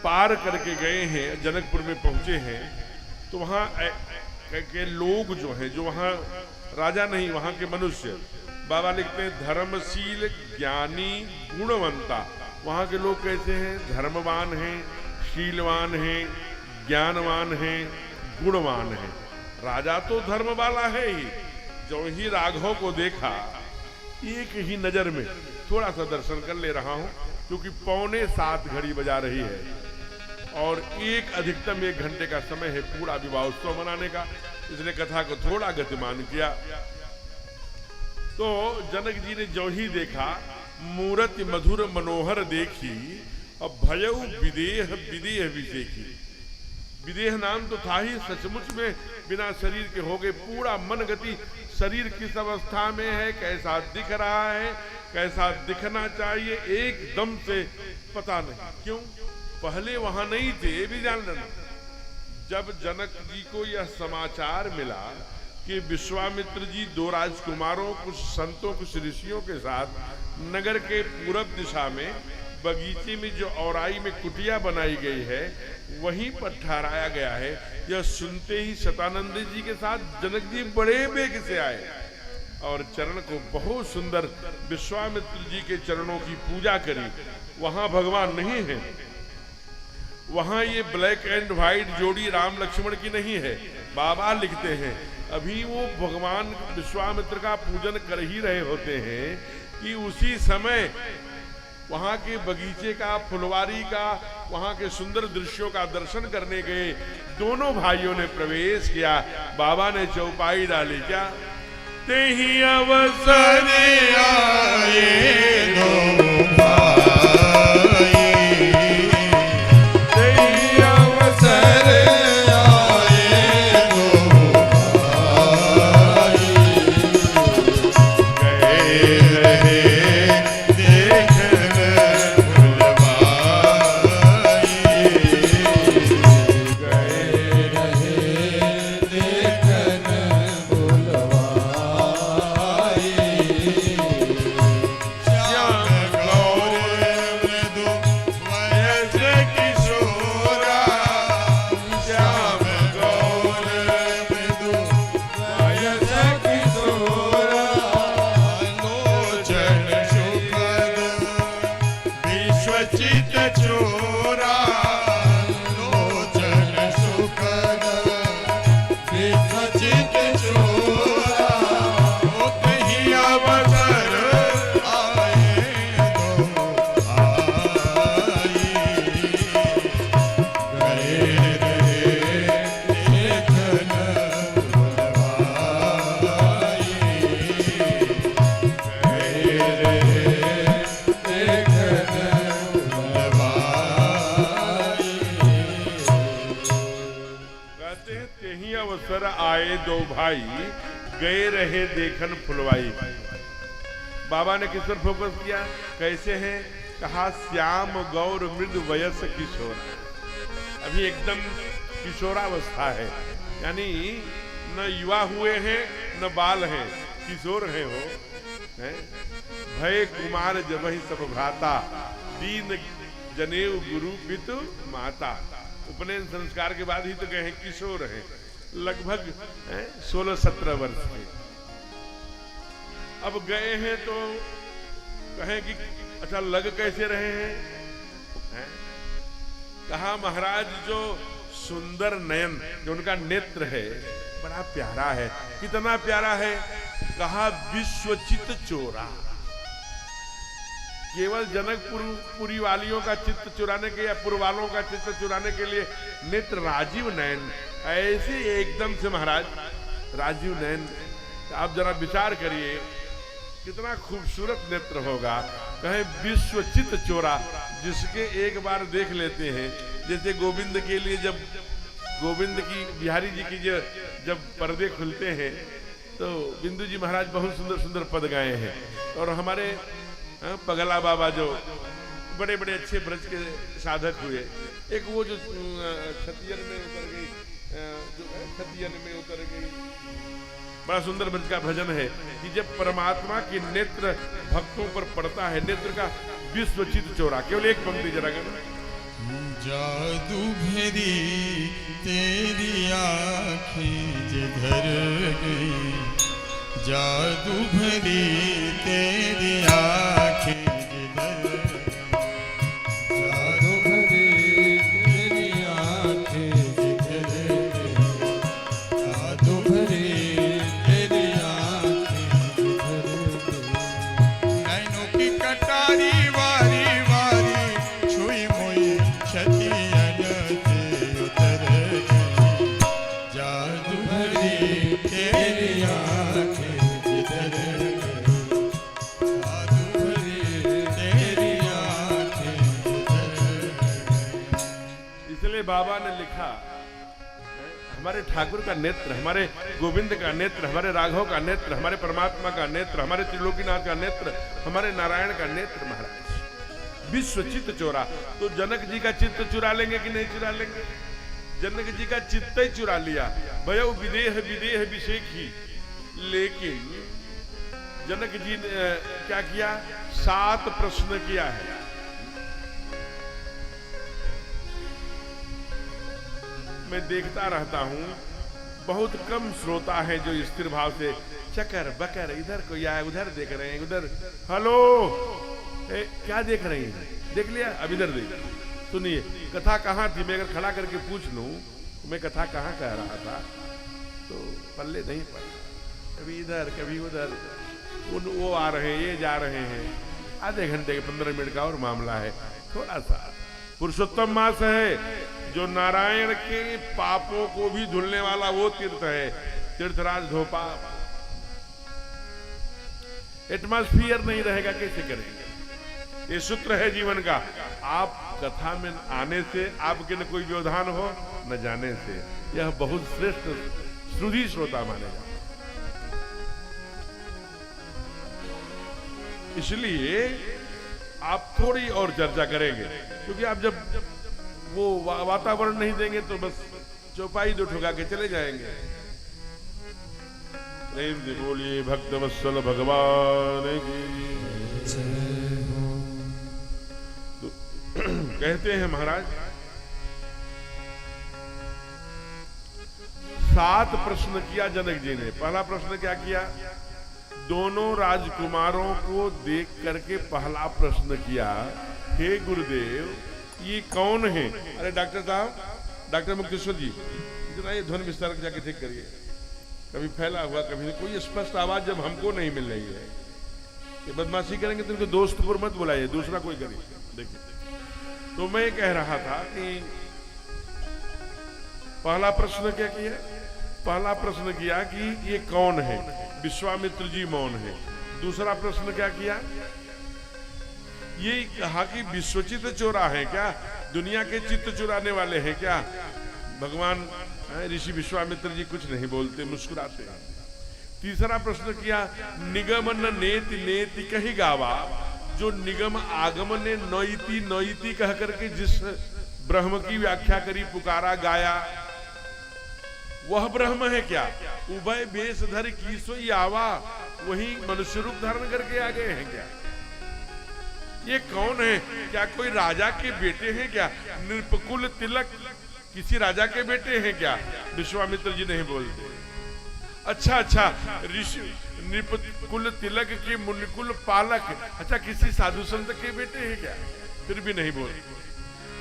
पार करके गए हैं, जनकपुर में पहुंचे हैं, तो वहां के लोग जो हैं, जो वहां राजा नहीं, वहां के मनुष्य बाबा लिखते हैं धर्मशील ज्ञानी गुणवंता। वहां के लोग कैसे हैं? धर्मवान हैं, शीलवान हैं, ज्ञानवान हैं, गुणवान हैं। राजा तो धर्म वाला है ही। जो ही राघव को देखा, एक ही नजर में थोड़ा सा दर्शन कर ले रहा हूं, क्योंकि 6:45 घड़ी बजा रही है और अधिकतम 1 घंटे का समय है पूरा विवाहोत्सव मनाने का। इसलिए कथा को थोड़ा गतिमान किया। तो जनक जी ने जो ही देखा, मूरति मधुर मनोहर देखी, अब भयउ विदेह विदेह विषेखी। विदेह नाम तो था ही, सचमुच में बिना शरीर के हो गए। पूरा मन गति, शरीर किस अवस्था में है, कैसा दिख रहा है, कैसा दिखना चाहिए, एकदम से पता नहीं। क्यों? पहले वहां नहीं थे, ये भी जान लेना। जब जनक जी को यह समाचार मिला कि विश्वामित्र जी 2 राजकुमारों, कुछ संतों, कुछ ऋषियों के साथ नगर के पूरब दिशा में बगीचे में जो औराई में कुटिया बनाई गई है, वहीं पर ठहराया गया है, यह सुनते ही शतानंद जी के साथ जनक जी बड़े वेग से आए और चरण को बहुत सुंदर विश्वामित्र जी के चरणों की पूजा करी। वहां भगवान नहीं है, वहां ये ब्लैक एंड व्हाइट जोड़ी राम लक्ष्मण की नहीं है। बाबा लिखते हैं अभी वो भगवान विश्वामित्र का पूजन कर ही रहे होते हैं कि उसी समय वहां के बगीचे का, फुलवारी का, वहां के सुंदर दृश्यों का दर्शन करने गए दोनों भाइयों ने प्रवेश किया। बाबा ने चौपाई डाली, क्या? तेहि अवसर आए दो भाई, तेहि अवसर आए दो भाई, गए रहे दो भाई, गए रहे देखन फुलवाई। बाबा ने किस पर फोकस किया? कैसे हैं? कहा श्याम गौर मृद वयस किशोर। अभी एकदम किशोरावस्था है, यानी न युवा हुए हैं न बाल हैं, किशोर हैं वो है? भय कुमार जबहि सब भ्राता, दीन जनेऊ गुरु पितु माता। उपनयन संस्कार के बाद ही तो गए हैं, किशोर हैं, लगभग 16-17 वर्ष के। अब गए हैं तो कहें कि अच्छा लग कैसे रहे हैं? कहा महाराज जो सुंदर नयन, जो उनका नेत्र है बड़ा प्यारा है। कितना प्यारा है? कहा विश्वचित चोरा। केवल जनकपुरी वालियों का चित्त चुराने के या पुरवालों का चित्त चुराने के लिए नेत्र राजीव नयन, ऐसे एकदम से महाराज राजीव नयन। आप जरा विचार करिए कितना खूबसूरत नेत्र होगा। कहे विश्वचित चोरा, जिसके एक बार देख लेते हैं। जैसे गोविंद के लिए जब गोविंद की बिहारी जी की जब पर्दे खुलते हैं तो बिंदु जी महाराज बहुत सुंदर सुंदर पद गाए हैं। और हमारे पगला बाबा जो बड़े बड़े अच्छे ब्रज के साधक हुए, एक वो जो खतियन में उतर गई, खतियन में उतर गई, बड़ा सुंदर ब्रज का भजन है कि जब परमात्मा की नेत्र भक्तों पर पड़ता है, नेत्र का विश्वचित चोरा। केवल एक पंक्ति जरा गाना। जादू भेरी तेरी आँखें जिधर गई, जादू भरी तेरी आँखें जिधर, जादू भरी तेरी आँखें जिधर, जादू भरी तेरी आँखें जिधर, नैनों की कटारी वारी वारी छुई मुई क्षतियन से उतर गई, जादू भरी तेरी आँखें जिधर, जादू भरी तेरी आँखें जिधर। इसलिए बाबा ने लिखा, हमारे ठाकुर का नेत्र, हमारे गोविंद का नेत्र, हमारे राघव का नेत्र, हमारे परमात्मा का नेत्र, हमारे त्रिलोकीनाथ का नेत्र, हमारे नारायण का नेत्र महाराज विश्व चित्त चोरा। तो जनक जी का चित्त चुरा लेंगे कि नहीं चुरा लेंगे? जनक जी का चित्त ही चुरा लिया, भयउ विदेह विदेह विषेखी। लेकिन जनक जी ने क्या किया? 7 प्रश्न किया है। मैं देखता रहता हूं, बहुत कम श्रोता है जो स्थिर भाव से चकर बकर इधर को या उधर देख रहे हैं, उधर हेलो क्या देख रही हैं? देख लिया, अब इधर देख। सुनिए, कथा कहाँ थी? मैं अगर खड़ा करके पूछ लूं मैं कथा कहाँ कह रहा था तो पल्ले नहीं पड़ा। कभी इधर कभी उधर, वो आ रहे हैं, ये जा रहे हैं। आधे घंटे 15 मिनट का और मामला है। थोड़ा सा पुरुषोत्तम मास है, जो नारायण के पापों को भी धुलने वाला वो तीर्थ है, तीर्थराज धोपा। एटमॉस्फियर नहीं रहेगा, कैसे करेंगे? ये सूत्र है जीवन का। आप कथा में आने से आपके न कोई व्यवधान हो, न जाने से। यह बहुत श्रेष्ठ श्रुति श्रोता मानेगा। इसलिए आप थोड़ी और चर्चा करेंगे, क्योंकि आप जब वो वातावरण नहीं देंगे तो बस चौपाई 2 ठुका के चले जाएंगे। प्रेम से बोलिए भक्त वत्सल भगवान की। तो कहते हैं महाराज 7 प्रश्न किया जनक जी ने। पहला प्रश्न क्या किया? दोनों राजकुमारों को देख करके पहला प्रश्न किया, हे गुरुदेव ये कौन है? अरे डॉक्टर साहब, डॉक्टर मुक्तेश्वर जी, इतना ये ध्वनि विस्तार जाके ठीक करिए। कभी फैला हुआ, कभी कोई स्पष्ट आवाज जब हमको नहीं मिल रही है। ये बदमाशी करेंगे तो इनको दोस्तपुर मत बुलाइए, दूसरा कोई करिए। देखिए, तो मैं कह रहा था कि पहला प्रश्न क्या किया? पहला प्रश्न किया कि ये कौन है? विश्वामित्र जी मौन है। दूसरा प्रश्न क्या किया? ये कहा कि विश्वचित्त चोरा है क्या? दुनिया के चित्त चुराने वाले हैं क्या? भगवान ऋषि विश्वामित्र जी कुछ नहीं बोलते, मुस्कुराते हैं। तीसरा प्रश्न किया, निगम न नेति नेति कही गावा। जो निगम आगम ने नौइति नौइति कह करके जिस ब्रह्म की व्याख्या करी, पुकारा, गाया, वह ब्रह्म है क्या? उभय बेश धर की सोई आवा। वही मनुष्य रूप धारण करके आ गए हैं क्या? ये कौन है? क्या कोई राजा के बेटे हैं क्या? नृपकुल तिलक किसी राजा के बेटे हैं क्या? विश्वामित्र जी नहीं बोलते। अच्छा, ऋषि नृपकुल तिलक के मुनिकुल पालक, अच्छा किसी साधु संत के बेटे हैं क्या? फिर भी नहीं बोलते।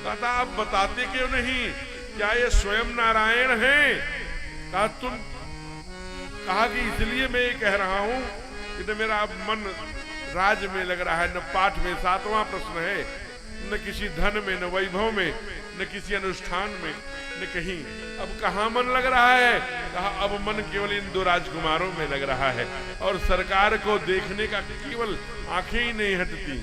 कहता आप बताते क्यों नहीं? क्या ये स्वयं नारायण हैं? कहा कि इसलिए मैं ये कह रहा हूं कि न मेरा मन राज में लग रहा है, न पाठ में। 7वां प्रश्न है, न किसी धन में, न वैभव में, न किसी अनुष्ठान में, न कहीं। अब कहाँ मन लग रहा है? कहा अब मन केवल इन 2 राजकुमारों में लग रहा है, और सरकार को देखने का केवल आंखें ही नहीं हटती।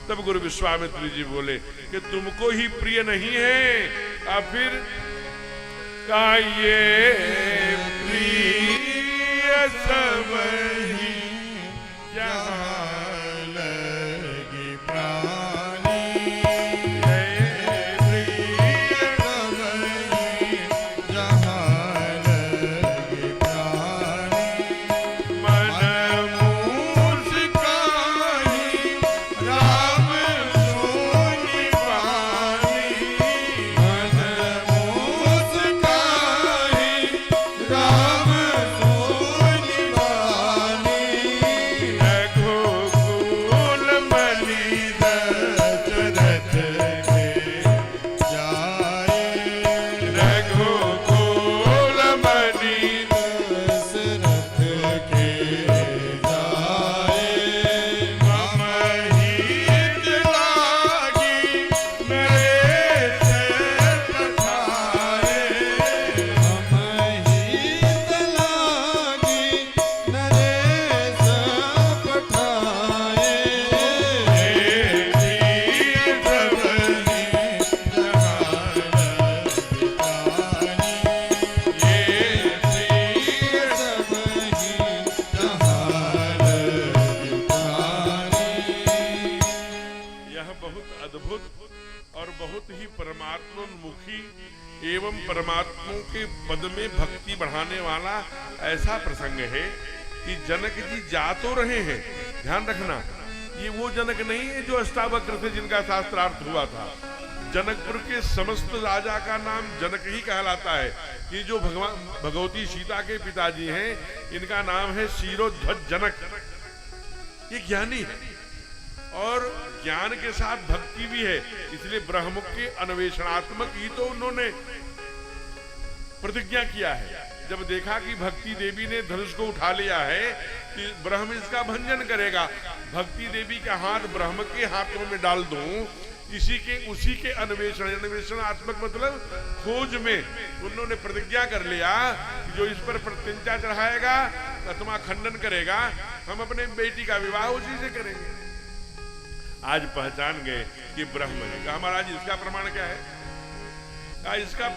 तब गुरु विश्वामित्र जी बोले कि तुमको ही प्रिय नहीं है? फिर का ये प्रिय सब ही जहाँ लगी प्राणी, प्रिय सब ही जहाँ लगी प्राणी। मन मुस्काई राम सोनी पानी, मन मुस्काई राम सोनी बहुत ही परमात्मोन्मुखी एवं परमात्मा के पद में भक्ति बढ़ाने वाला ऐसा प्रसंग है कि जनक जी जा तो रहे हैं, ध्यान रखना, ये वो जनक नहीं है जो अष्टावक्र से जिनका शास्त्रार्थ हुआ था। जनकपुर के समस्त राजा का नाम जनक ही कहलाता है। ये जो भगवती सीता के पिताजी हैं, इनका नाम है क्षीरोध्वज जनक। ये ज्ञानी है और ज्ञान के साथ भक्ति भी है, इसलिए ब्रह्म के अन्वेषणात्मक ही तो उन्होंने प्रतिज्ञा किया है। जब देखा कि भक्ति देवी ने धनुष को उठा लिया है कि ब्रह्म इसका भंजन करेगा, भक्ति देवी का हाथ ब्रह्म के हाथों में डाल दूं, उसी के अन्वेषणात्मक मतलब खोज में उन्होंने प्रतिज्ञा कर लिया कि जो इस पर प्रत्यंचा चढ़ाएगा, अथवा खंडन करेगा, हम अपने बेटी का विवाह उसी से करेंगे। आज पहचान गए कि ब्रह्म है। कहा महाराज इसका प्रमाण क्या है? कहा इसका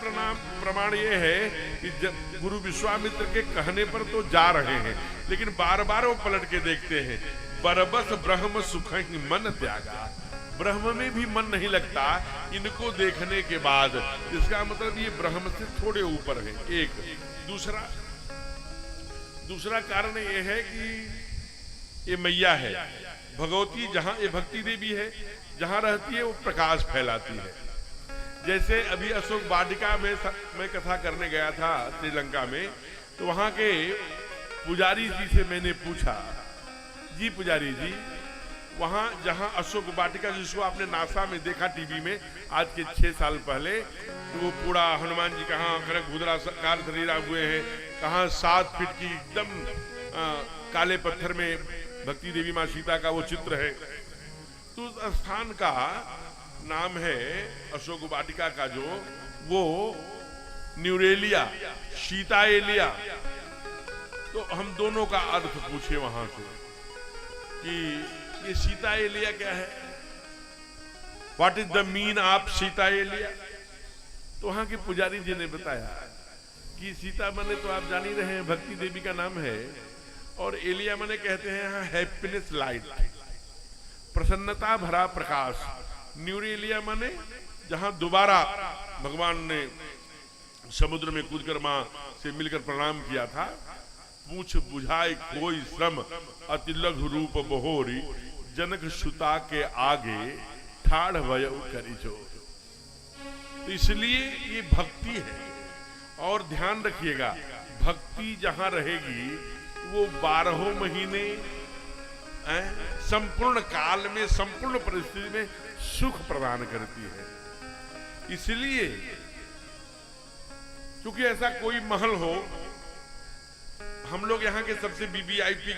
प्रमाण ये है कि गुरु विश्वामित्र के कहने पर तो जा रहे हैं, लेकिन बार बार वो पलट के देखते हैं। बरबस ब्रह्म सुख ही मन त्यागा, ब्रह्म में भी मन नहीं लगता इनको देखने के बाद। इसका मतलब ये ब्रह्म से थोड़े ऊपर है। एक दूसरा कारण ये है कि ये मैया है भगवती, जहां ये भक्ति देवी है, जहां रहती है वो प्रकाश फैलाती है। जैसे अभी अशोक वाटिका में मैं कथा करने गया था श्रीलंका में, तो वहां के पुजारी जी से मैंने पूछा, जी पुजारी जी, वहां जहां अशोक वाटिका जिसको आपने नासा में देखा टीवी में आज के 6 साल पहले, तो वो पूरा हनुमान जी कहाँ खड़क भुदरा काल शरीरा हुए हैं, कहाँ 7 फीट की एकदम काले पत्थर में भक्ति देवी माँ सीता का वो चित्र है। तो उस स्थान का नाम है अशोक वाटिका का जो वो न्यूरेलिया, सीता एलिया। तो हम दोनों का अर्थ पूछे वहां से कि ये सीता एलिया क्या है, what is the mean of सीता एलिया। तो वहां के पुजारी जी ने बताया कि सीता मने तो आप जान ही रहे हैं भक्ति देवी का नाम है, और एलिया मने कहते हैं यहाँ हैप्पीनेस लाइट, प्रसन्नता भरा प्रकाश। न्यूरेलिया मने जहां दोबारा भगवान ने समुद्र में कूदकर मां से मिलकर प्रणाम किया था। पूछ बुझाए कोई श्रम अति लघु रूप बहोरी, जनक सुता के आगे ठाड़ भय करी जो। तो इसलिए ये भक्ति है। और ध्यान रखिएगा, भक्ति जहां रहेगी वो 12 महीने संपूर्ण काल में, संपूर्ण परिस्थिति में सुख प्रदान करती है। इसलिए क्योंकि ऐसा कोई महल हो, हम लोग यहाँ के सबसे वीवीआईपी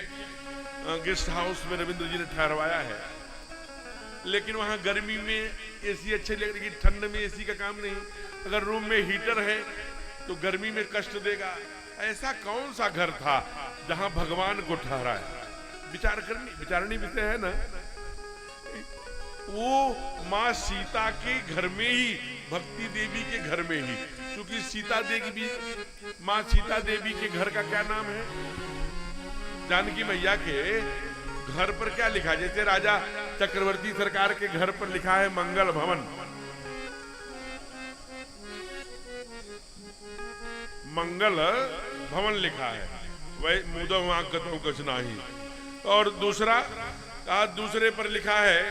गेस्ट हाउस में रविंद्र जी ने ठहरवाया है, लेकिन वहां गर्मी में एसी अच्छे लग रही, ठंड में एसी का काम नहीं। अगर रूम में हीटर है तो गर्मी में कष्ट देगा। ऐसा कौन सा घर था जहां भगवान को ठहराया? विचारणी विषय है ना। वो माँ सीता के घर में ही, भक्ति देवी के घर में ही, क्योंकि सीता देवी, माँ सीता देवी के घर का क्या नाम है? जानकी मैया के घर पर क्या लिखा? जैसे राजा चक्रवर्ती सरकार के घर पर लिखा है मंगल भवन, मंगल भवन लिखा है, वही मुदव वहां गतों कुछ नहीं। और दूसरे पर लिखा है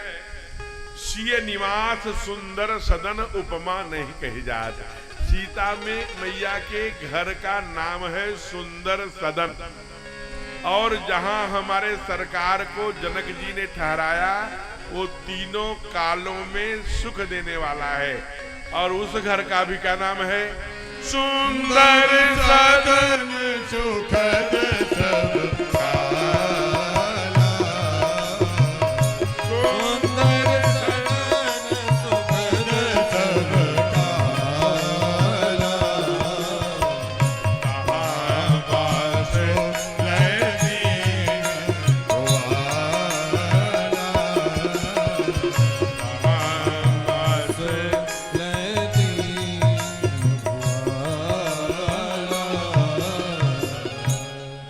सीय निवास सुंदर सदन उपमा नहीं कही जात। सीता में मैया के घर का नाम है सुंदर सदन। और जहां हमारे सरकार को जनक जी ने ठहराया वो तीनों कालों में सुख देने वाला है। और उस घर का भी क्या नाम है? सुंदर सदन सुखद सब काला। सुंदर सदन सुखद सब काला। कहाँ बास लैदी वाला, कहाँ बास लैदी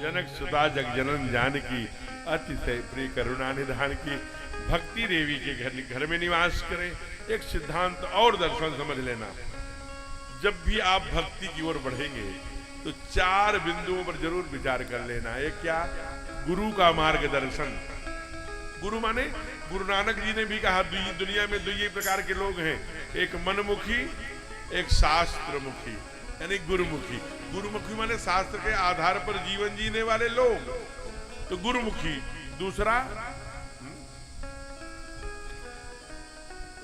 जनक सुता जग जनन जानकी, अतिशय प्रिय करुणा निधान की। भक्ति देवी के घर में निवास करें। एक सिद्धांत और दर्शन समझ लेना, जब भी आप भक्ति की ओर बढ़ेंगे तो 4 बिंदुओं पर जरूर विचार कर लेना। एक क्या? गुरु का मार्गदर्शन। गुरु माने गुरु नानक जी ने भी कहा दुनिया में 2 प्रकार के लोग हैं, एक मनमुखी, एक शास्त्रमुखी, यानी गुरुमुखी। गुरुमुखी माने शास्त्र के आधार पर जीवन जीने वाले लोग, तो गुरुमुखी। दूसरा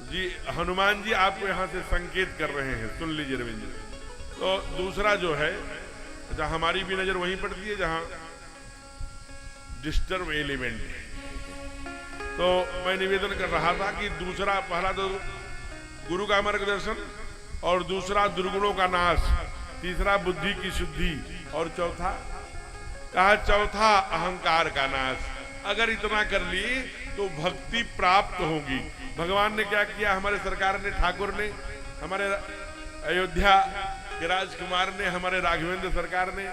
जी हनुमान जी आपको यहां से संकेत कर रहे हैं, सुन लीजिए रविंद्र। तो दूसरा जो है, अच्छा हमारी भी नजर वहीं पड़ती है जहां डिस्टर्ब एलिमेंट। तो मैं निवेदन कर रहा था कि दूसरा, पहला तो गुरु का मार्गदर्शन, और दूसरा दुर्गुणों का नाश, तीसरा बुद्धि की शुद्धि, और चौथा कहा चौथा अहंकार का नाश। अगर इतना कर ली तो भक्ति प्राप्त होगी। भगवान ने क्या किया? हमारे सरकार ने, ठाकुर ने, हमारे अयोध्या के राजकुमार ने, हमारे राघवेंद्र सरकार ने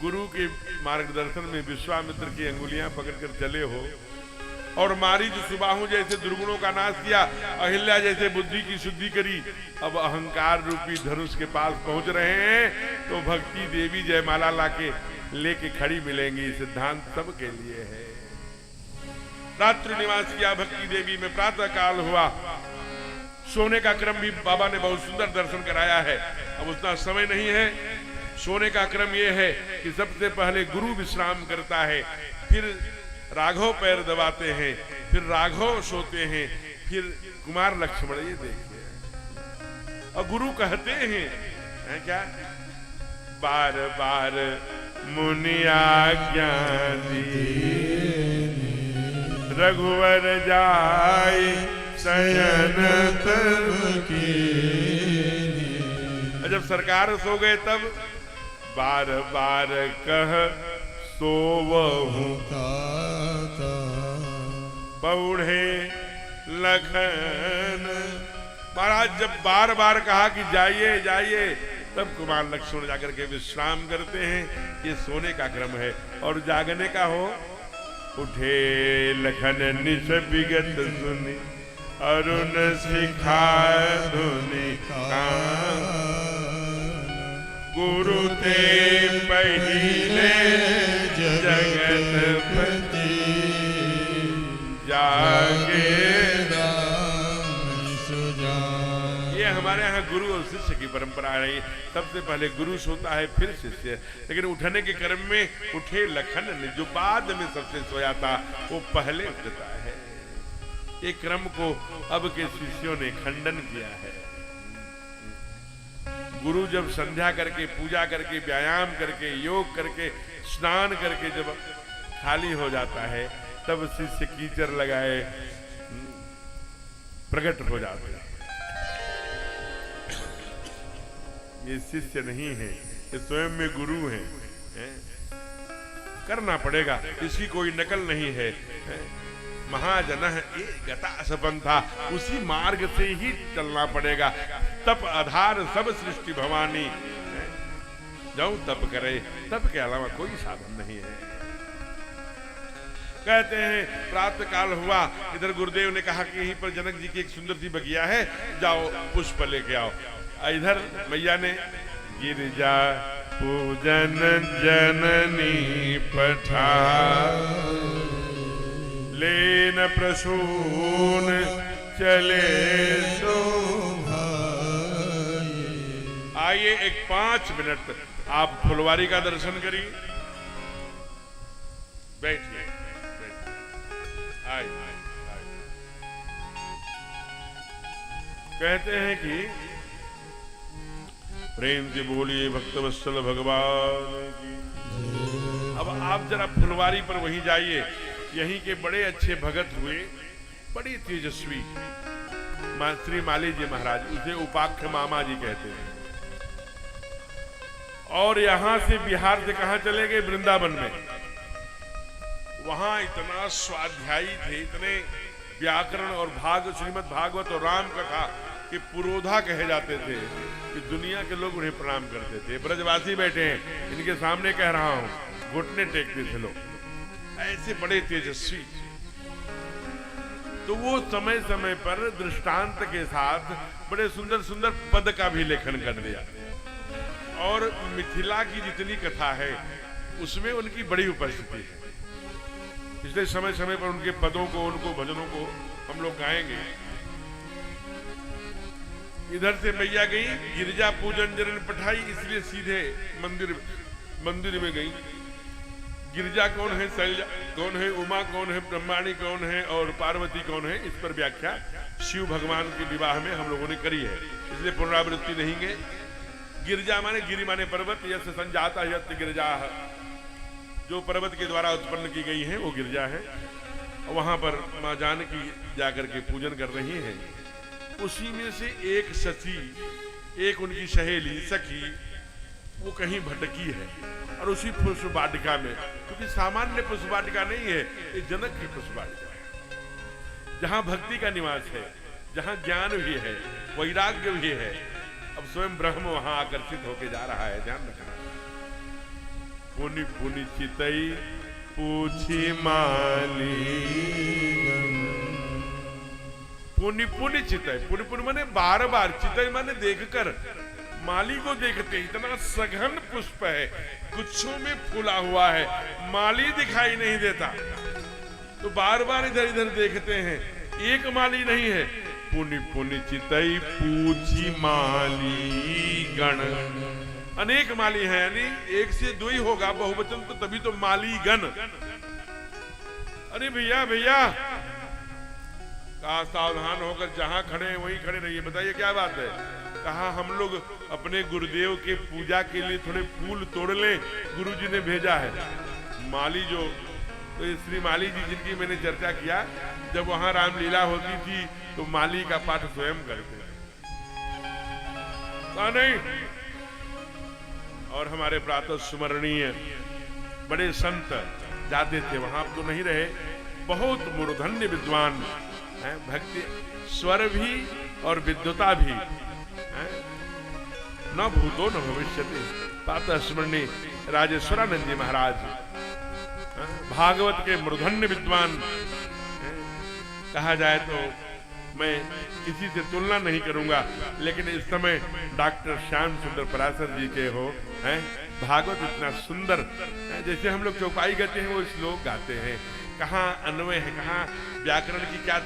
गुरु के मार्गदर्शन में विश्वामित्र की अंगुलियां पकड़कर चले हो, और मारीच सुबाहु जैसे दुर्गुणों का नाश किया, अहिल्या जैसे बुद्धि की शुद्धि करी। अब अहंकार रूपी धनुष के पास पहुंच रहे हैं, तो भक्ति देवी जयमाला लाके लेके खड़ी मिलेंगी। सिद्धांत सबके लिए है। रात्रि निवास किया भक्ति देवी में, प्रातः काल हुआ, सोने का क्रम भी बाबा ने बहुत सुंदर दर्शन कराया है। अब उतना समय नहीं है। सोने का क्रम यह है कि सबसे पहले गुरु विश्राम करता है, फिर राघव पैर दबाते हैं, फिर राघव सोते हैं, फिर कुमार लक्ष्मण, ये देखिए। और गुरु कहते हैं क्या? बार बार मुनि आज्ञा दी, रघुवर जाय शयन तब की। जब सरकार सो गए तब बार बार कह सोवहु बूढ़े लखन। महाराज जब बार बार कहा कि जाइए जाइए, तब कुमार लक्ष्मण जाकर के विश्राम करते हैं। ये सोने का क्रम है। और जागने का हो, उठे लखन निश विगत सुनी, अरुण शिखा धुनि गुरु ते पहिले जगतपति, जागे ये हमारे यहाँ गुरु और शिष्य की परंपरा रही। सबसे पहले गुरु सोता है, फिर शिष्य। लेकिन उठने के क्रम में उठे लखन, जो बाद में सबसे सोया था वो पहले उठता है। एक क्रम को अब के शिष्यों ने खंडन किया है। गुरु जब संध्या करके, पूजा करके, व्यायाम करके, योग करके, स्नान करके जब खाली हो जाता है, तब शिष्य कीचड़ लगाए प्रकट हो जाते हैं। ये शिष्य नहीं है, ये स्वयं में गुरु हैं। करना पड़ेगा, इसकी कोई नकल नहीं है। महाजनः ये गता सपंथा, उसी मार्ग से ही चलना पड़ेगा। तप आधार सब सृष्टि भवानी, जाऊं तप करे, तप के अलावा कोई साधन नहीं है। कहते हैं प्रातः काल हुआ, इधर गुरुदेव ने कहा कि यहीं पर जनक जी की एक सुंदर सी बगिया है, जाओ पुष्प लेके आओ। इधर मैया ने गिरिजा पूजन जननी पठा, लेन प्रसून चले दो भाई। आइए एक 5 मिनट आप फुलवारी का दर्शन करिए। बैठिए, आइए। कहते हैं कि प्रेम से बोलिए भक्तवत्सल भगवान की। अब आप जरा फुलवारी पर वहीं जाइए। यहीं के बड़े अच्छे भगत हुए, बड़ी तेजस्वी श्री माली जी महाराज, उसे उपाख्य मामा जी कहते हैं। और यहां से बिहार से कहां चले गए? वृंदावन में। वहां इतना स्वाध्यायी थे, इतने व्याकरण और श्रीमद् भागवत और राम कथा के पुरोधा कहे जाते थे कि दुनिया के लोग उन्हें प्रणाम करते थे। ब्रजवासी बैठे हैं, इनके सामने कह रहा हूं, घुटने टेकते थे लोग। ऐसे बड़े तेजस्वी। तो वो समय समय पर दृष्टांत के साथ बड़े सुंदर सुंदर पद का भी लेखन कर दिया। और मिथिला की जितनी कथा है उसमें उनकी बड़ी उपस्थिति है, इसलिए समय समय पर उनके पदों को, उनको भजनों को हम लोग गाएंगे। इधर से मैया गई, गिरिजा पूजन जरन पठाई, इसलिए सीधे मंदिर में गई। गिरिजा कौन है, शैलजा कौन है, उमा कौन है, ब्रह्माणी कौन है और पार्वती कौन है, इस पर व्याख्या शिव भगवान के विवाह में हम लोगों ने करी है, इसलिए पुनरावृत्ति नहीं है। गिरिजा माने, गिरि माने पर्वत, यश संजाता यत् गिरिजा, जो पर्वत के द्वारा उत्पन्न की गई है वो गिरिजा है। वहां पर मां जानकी जाकर के पूजन कर रही हैं। उसी में से एक सची, एक उनकी सहेली सखी, वो कहीं भटकी है और उसी पुष्प वाटिका में, क्योंकि सामान्य पुष्प वाटिका नहीं है, ये जनक की पुष्प वाटिका है, जहां भक्ति का निवास है, जहां ज्ञान भी है, वैराग्य भी है। अब स्वयं ब्रह्म वहां आकर्षित होके जा रहा है, ध्यान रखना। पुनि पुनि चितई पूछी माली, पुनि पुनि चितई, पुनि पुनि माने बार बार, चितई माने देखकर, माली को देखते, इतना सघन पुष्प है, गुच्छों में फूला हुआ है, माली दिखाई नहीं देता, तो बार बार इधर इधर देखते हैं, एक माली नहीं है। पुनि पुनि चितई पूछी माली गण, अनेक माली है, यानी एक से दो ही होगा बहुवचन, तो तभी तो माली गण। अरे भैया भैया, कहा सावधान होकर जहां खड़े हैं वहीं खड़े रहिए। बताइए क्या बात है? कहा हम लोग अपने गुरुदेव के पूजा के लिए थोड़े फूल तोड़ लें, गुरुजी ने भेजा है। माली जो, तो श्री माली जी जिनकी मैंने चर्चा किया, जब वहां रामलीला होती थी तो माली का पाठ स्वयं करते नहीं। और हमारे प्रातः स्मरणीय बड़े संत जाते थे वहां, तो नहीं रहे, बहुत मूर्धन्य विद्वान है, भक्ति स्वर भी और विद्वता भी है, न भूतो न भविष्यति। प्रातः स्मरणीय राजेश्वरानंद जी महाराज भागवत के मूर्धन्य विद्वान, कहा जाए तो मैं किसी से तुलना नहीं करूंगा, लेकिन इस समय डॉक्टर श्याम सुंदर पराशर जी के हो हैं, भागवत इतना सुंदर है, जैसे हम लोग चौपाई गाते हैं वो श्लोक गाते हैं, कहाँ अन्वय है, कहाँ व्याकरण की क्या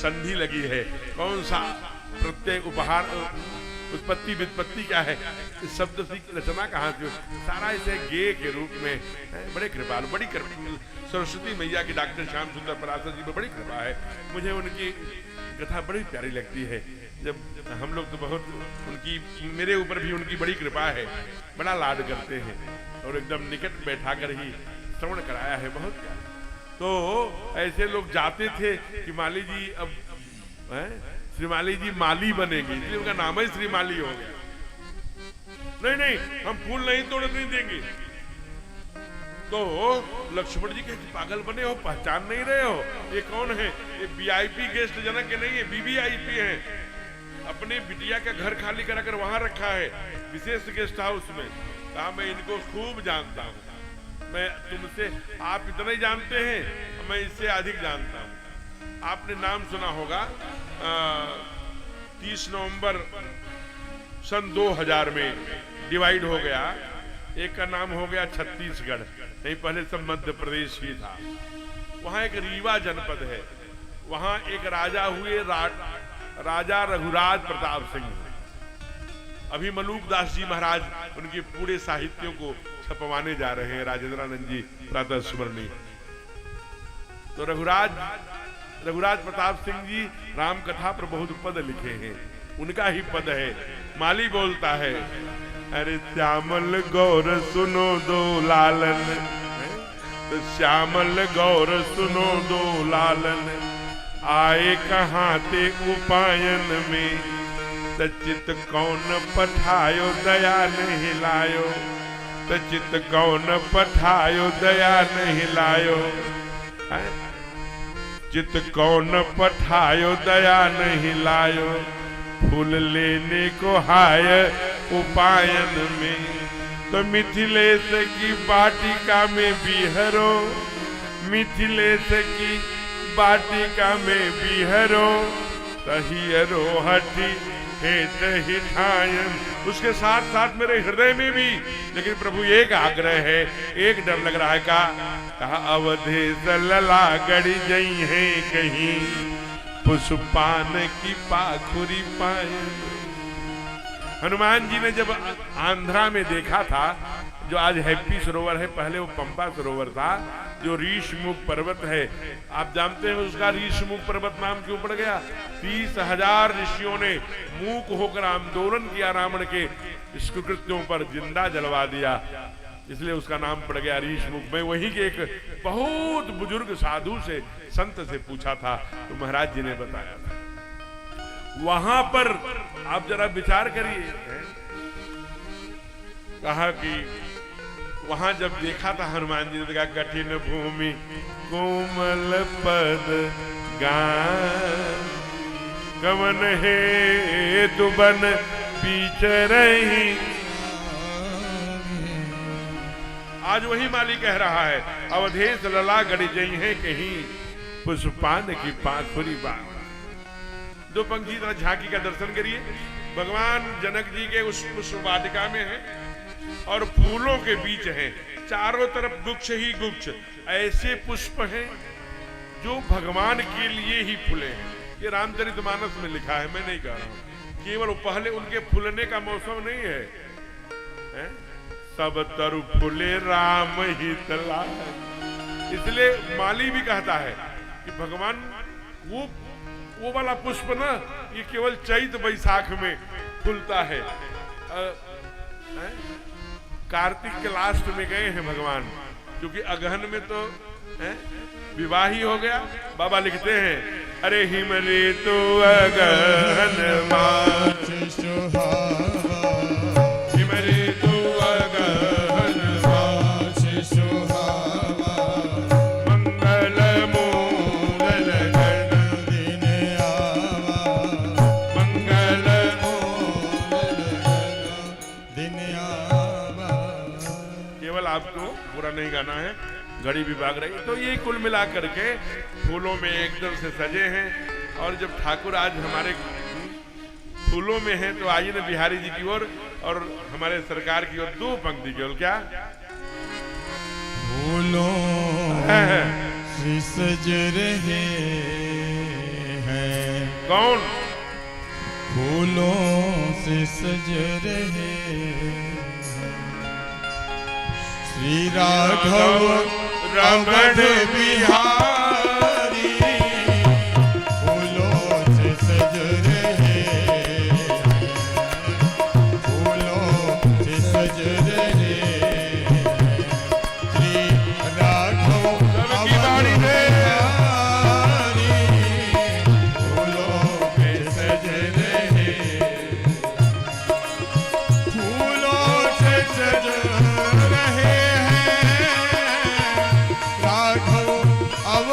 संधि लगी है, कौन सा प्रत्यय उपहार, उत्पत्ति वित्पत्ति क्या है, इस शब्द की रचना कहाँ से, सारा इसे गे के रूप में है। बड़े कृपालु, बड़ी कृपा सरस्वती मैया की डॉक्टर श्याम सुंदर पराशर जी में बड़ी कृपा है। मुझे उनकी कथा बड़ी प्यारी लगती है, जब हम लोग तो बहुत उनकी, मेरे ऊपर भी उनकी बड़ी कृपा है, बड़ा लाड करते हैं और एकदम निकट बैठा कर ही श्रवण कराया है, बहुत प्यारा। तो ऐसे लोग जाते थे कि माली जी अब श्री माली जी माली बनेंगे, इसलिए उनका नाम ही श्री माली हो गया। नहीं नहीं, हम फूल नहीं तोड़ने देंगे। तो लक्ष्मण जी के पागल बने हो, पहचान नहीं रहे हो, ये कौन है? ये वीआईपी गेस्ट जनक के नहीं है, वीवीआईपी है। अपने बिटिया का घर खाली कराकर वहां रखा है, विशेष गेस्ट हाउस में। कहा मैं इनको खूब जानता हूँ, मैं तुमसे, आप इतना ही जानते हैं, मैं इससे अधिक जानता हूँ। आपने नाम सुना होगा 30 नवंबर सन 2000 में डिवाइड हो गया, एक का नाम हो गया छत्तीसगढ़, नहीं पहले सब मध्य प्रदेश ही था। वहां एक रीवा जनपद है, वहां एक राजा हुए, राजा रघुराज प्रताप सिंह। अभी मलूक दास जी महाराज उनके पूरे साहित्यों को छपवाने जा रहे हैं, राजेंद्रानंद जी प्रातः स्मरणी। तो रघुराज प्रताप सिंह जी राम कथा पर बहुत पद लिखे हैं, उनका ही पद है। माली बोलता है, अरे श्यामल गौर सुनो दो लालन, तो श्यामल गौर सुनो दो लालन, आए कहाँ ते उपायन में, तचित कौन पठायो दया नहीं लायो, तचित कौन पठायो दया नहीं लायो, चित कौन पठायो दया नहीं लायो, फूल लेने को हाय उपायन में, तो मिथिलेश की वाटिका में बिहरो, मिथिलेश की बाटिका में बिहरो तहियरो हटी हेत हिठायन। उसके साथ साथ मेरे हृदय में भी लेकिन प्रभु एक आग्रह है, एक डर लग रहा है। कहा अवधेश लला गड़ी जई है कहीं पुष्पान की पाखुरी पाए। हनुमान जी ने जब आंध्रा में देखा था, जो आज हैप्पी सरोवर है, पहले वो पंपा सरोवर था, जो ऋषमुख पर्वत है। आप जानते हैं उसका ऋषमुख पर्वत नाम क्यों पड़ गया? 30,000 ऋषियों ने मूक होकर आंदोलन किया, रावण के कृत्यों पर जिंदा जलवा दिया, इसलिए उसका नाम पड़ गया ऋषमुख। मैं वहीं के एक बहुत बुजुर्ग साधु से, संत से पूछा था, तो महाराज जी ने बताया था। वहां पर आप जरा विचार करिए, कहा कि वहां जब देखा था हनुमान जी ने देखा कठिन भूमि कोमल पद गान कवन है दुबन पीछ रही। आज वही माली कह रहा है अवधेश लला गड़ी जई है कहीं पुष्पान की पाखुरी बाग। दो पंक्ति झांकी का दर्शन करिए। भगवान जनक जी के उस पुष्प वाटिका में है और फूलों के बीच हैं, चारों तरफ गुच्छ ही गुच्छ ऐसे पुष्प हैं जो भगवान के लिए ही फूले हैं। ये रामचरितमानस में लिखा है, मैं नहीं कह रहा हूं। केवल पहले उनके फूलने का मौसम नहीं है, सब तरु फूले राम ही तला। इसलिए माली भी कहता है कि भगवान वो वाला पुष्प ना, ये केवल चैत बैसाख में फूलता है। कार्तिक के लास्ट में गए हैं भगवान, क्योंकि अगहन में तो विवाह ही हो गया। बाबा लिखते हैं अरे हिमरे तो अगहन मास सुहावा, हिमरे तो अगहन मास सुहावा, मंगल मूल लगन दिन आवा, मंगल मूल लगन दिन आवा। केवल आपको बुरा नहीं गाना है, घड़ी भी भाग रही। तो ये कुल मिला करके फूलों में एकदम से सजे हैं। और जब ठाकुर आज हमारे फूलों में हैं, तो आइए ना बिहारी जी की ओर और हमारे सरकार की ओर दो पंक्ति की ओर। क्या फूलों से सज रहे हैं, कौन फूलों से सज रहे श्री राघव रमण बिहारी, फूलों से सज रहे, फूलों से सज रहे श्री राघव रमण बिहारी, फूलों से सज रहे, फूलों से सज अब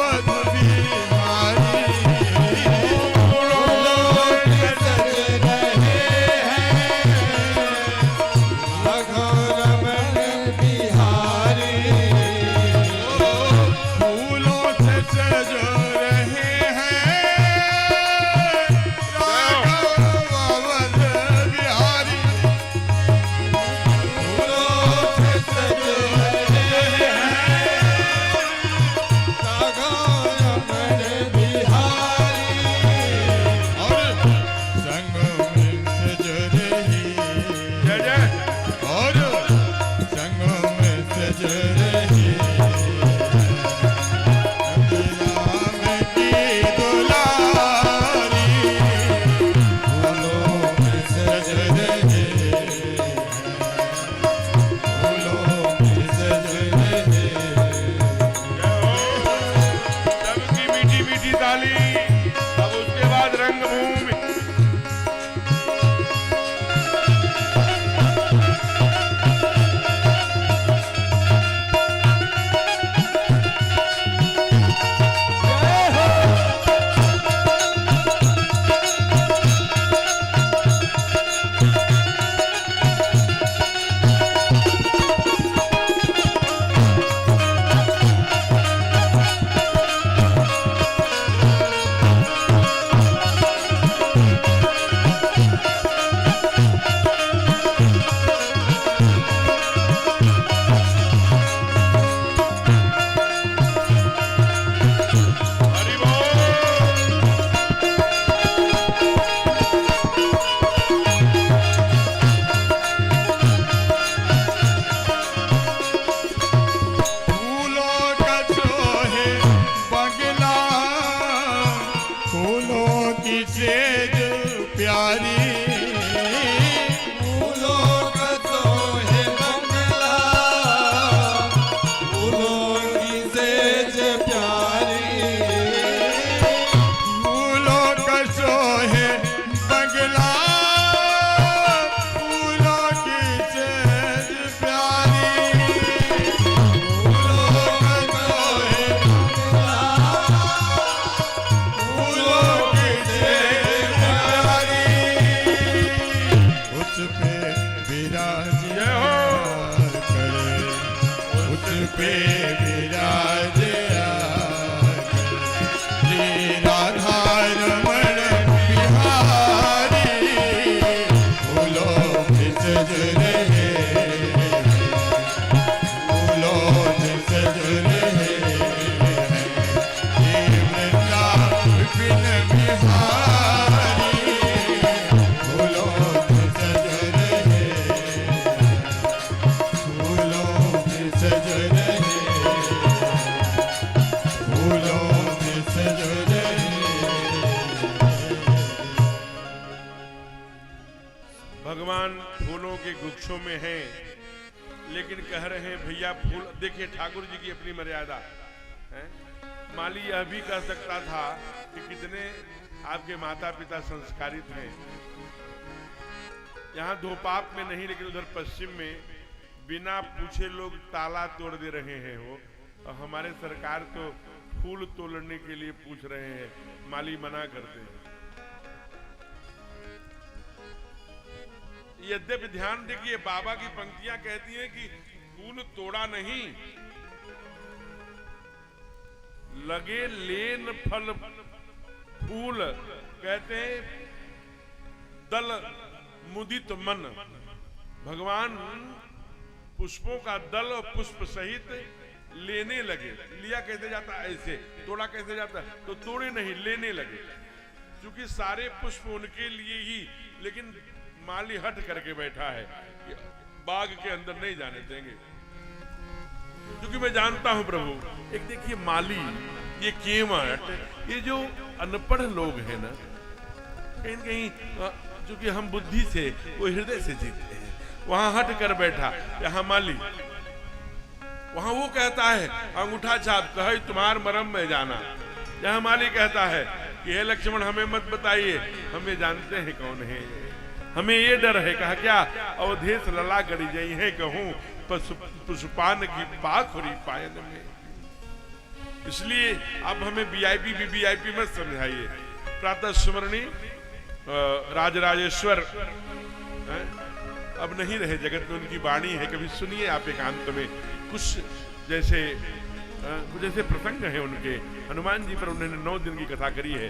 फूलों में सजो रहे। भगवान फूलों के गुच्छों में हैं, लेकिन कह रहे हैं भैया फूल देखिए, ठाकुर जी की अपनी मर्यादा है। माली यह भी कह सकता था कि कितने आपके माता पिता संस्कारित हैं, यहाँ धोपाप में नहीं लेकिन उधर पश्चिम में बिना पूछे लोग ताला तोड़ दे रहे हैं हो, और हमारे सरकार तो फूल तोड़ने के लिए पूछ रहे हैं, माली मना करते हैं। यद्यपि ध्यान देखिए, बाबा की पंक्तियां कहती हैं कि फूल तोड़ा नहीं, लगे लेन फल फूल, कहते हैं दल मुदित मन। भगवान पुष्पों का दल और पुष्प सहित लेने लगे। लिया कैसे जाता है ऐसे, तोड़ा कैसे जाता है, तो तोड़े नहीं, लेने लगे, क्योंकि सारे पुष्प उनके लिए ही। लेकिन माली हट करके बैठा है, बाग के अंदर नहीं जाने देंगे, क्योंकि मैं जानता हूं प्रभु। एक देखिए माली, ये केवट, ये जो अनपढ़ लोग हैं ना, कहीं कहीं क्योंकि हम बुद्धि से वो हृदय से जीतते हैं, वहां हट कर बैठा। यहाँ माली, वहां वो कहता है अंगूठा छाप कहे तुम्हार मरम में जाना। यहाँ माली कहता है कि हे लक्ष्मण हमें मत बताइए, हमें जानते हैं कौन है, हमें ये डर है। कहा क्या, अवधेश लला गड़ी जाई है कहूं पुष्पान की पाखुरी पायन में। इसलिए अब हमें वीआईपी वीवीआईपी मत समझाइए। प्रातः स्मरणी राजराजेश्वर अब नहीं रहे जगत में, उनकी वाणी है, कभी सुनिए आप एकांत में। कुछ जैसे प्रसंग है उनके, हनुमान जी पर उन्होंने 9 दिन की कथा करी है।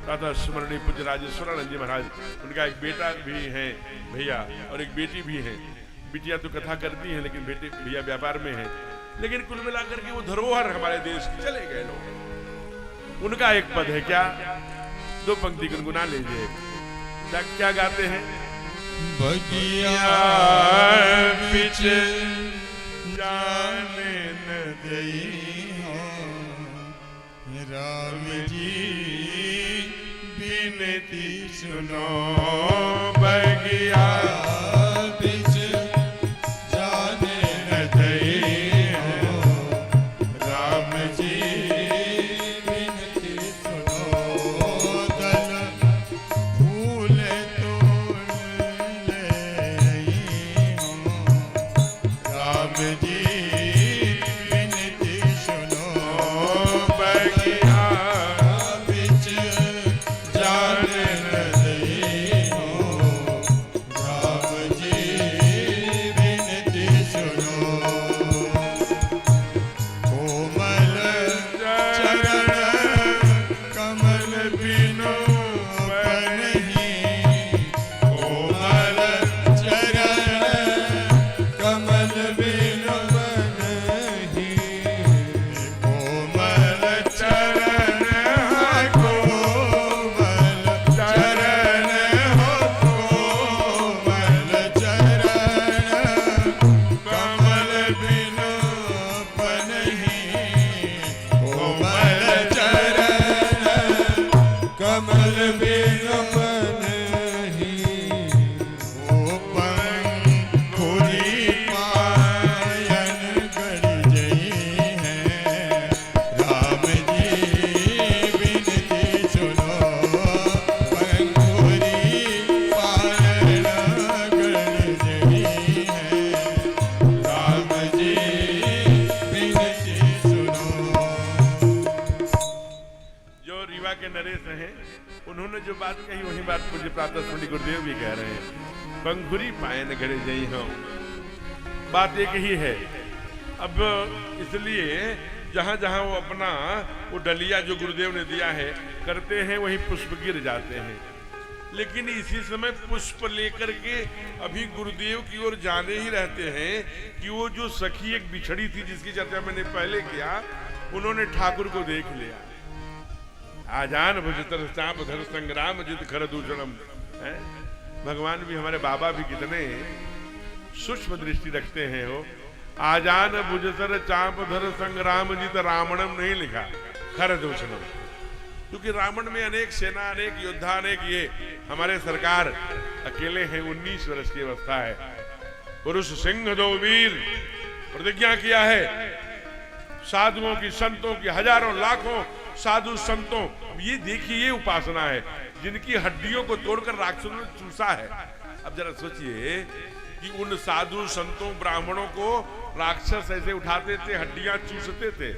प्रातः स्मरणी पूज्य राजेश्वरानंद जी महाराज, उनका एक बेटा भी है भैया और एक बेटी भी है। बिटिया तो कथा करती है, लेकिन बेटे भैया व्यापार में है। लेकिन कुल मिलाकर के वो धरोहर हमारे देश की, चले गए लोग। उनका एक पद है, क्या 2 पंक्ति गुनगुना लीजिए, क्या गाते हैं। बगिया बिच जाने न दई हो, राम जी बिनती सुनो। बगिया बिच जाने न दई हो, राम जी बिनती सुनो। दल फूल तोड़ ले हो, राम जी बिनती सुनो। बगिया बिच जाने न दई हो, राम जी बिनती सुनो। कोमल चरण कमल बिनु बनहि, कोमल चरण कमल बिनु बनहि। कोमल चरण कोमल चरण हो, कोमल चरण कमल बिनु बनहि। कोमल चरण कमल बिनु बनहि। ओ पंखुरी पायन गढ़ जई है, राम जी बिनती सुनो। पंखुरी पायन गढ़ जई है, राम जी बिनती सुनो। जो रीवा के नरेश हैं, उन्होंने जो बात कही वही बात पूज्य प्रातः स्मृति गुरुदेव भी कह रहे हैं। पंखुरी पायन गड़े जई हो, बात एक ही है। अब इसलिए जहां जहां वो अपना वो डलिया जो गुरुदेव ने दिया है करते हैं, वहीं पुष्प गिर जाते हैं। लेकिन इसी समय पुष्प लेकर के अभी गुरुदेव की ओर जाने ही रहते हैं कि वो जो सखी एक बिछड़ी थी, जिसकी चर्चा मैंने पहले किया, उन्होंने ठाकुर को देख लिया। आजान भुजतर चाप धर संग्राम जित खर दूषणम। भगवान भी, हमारे बाबा भी कितने सूक्ष्म दृष्टि रखते हैं। हो आजान भुजतर चाप धर संग्राम जित रावणम नहीं लिखा, खरदूषणम। क्योंकि रावण में अनेक सेना, अनेक योद्धा, अनेक ये हमारे सरकार अकेले हैं। 19 वर्ष की अवस्था है। पुरुष सिंह दो वीर प्रतिज्ञा किया है। साधुओं की, संतों की, हजारों लाखों साधु संतों, ये देखिए ये उपासना है जिनकी हड्डियों को तोड़कर राक्षसों ने चूसा है। अब जरा सोचिए कि उन साधु संतों ब्राह्मणों को राक्षस ऐसे उठाते थे, हड्डियां चूसते थे,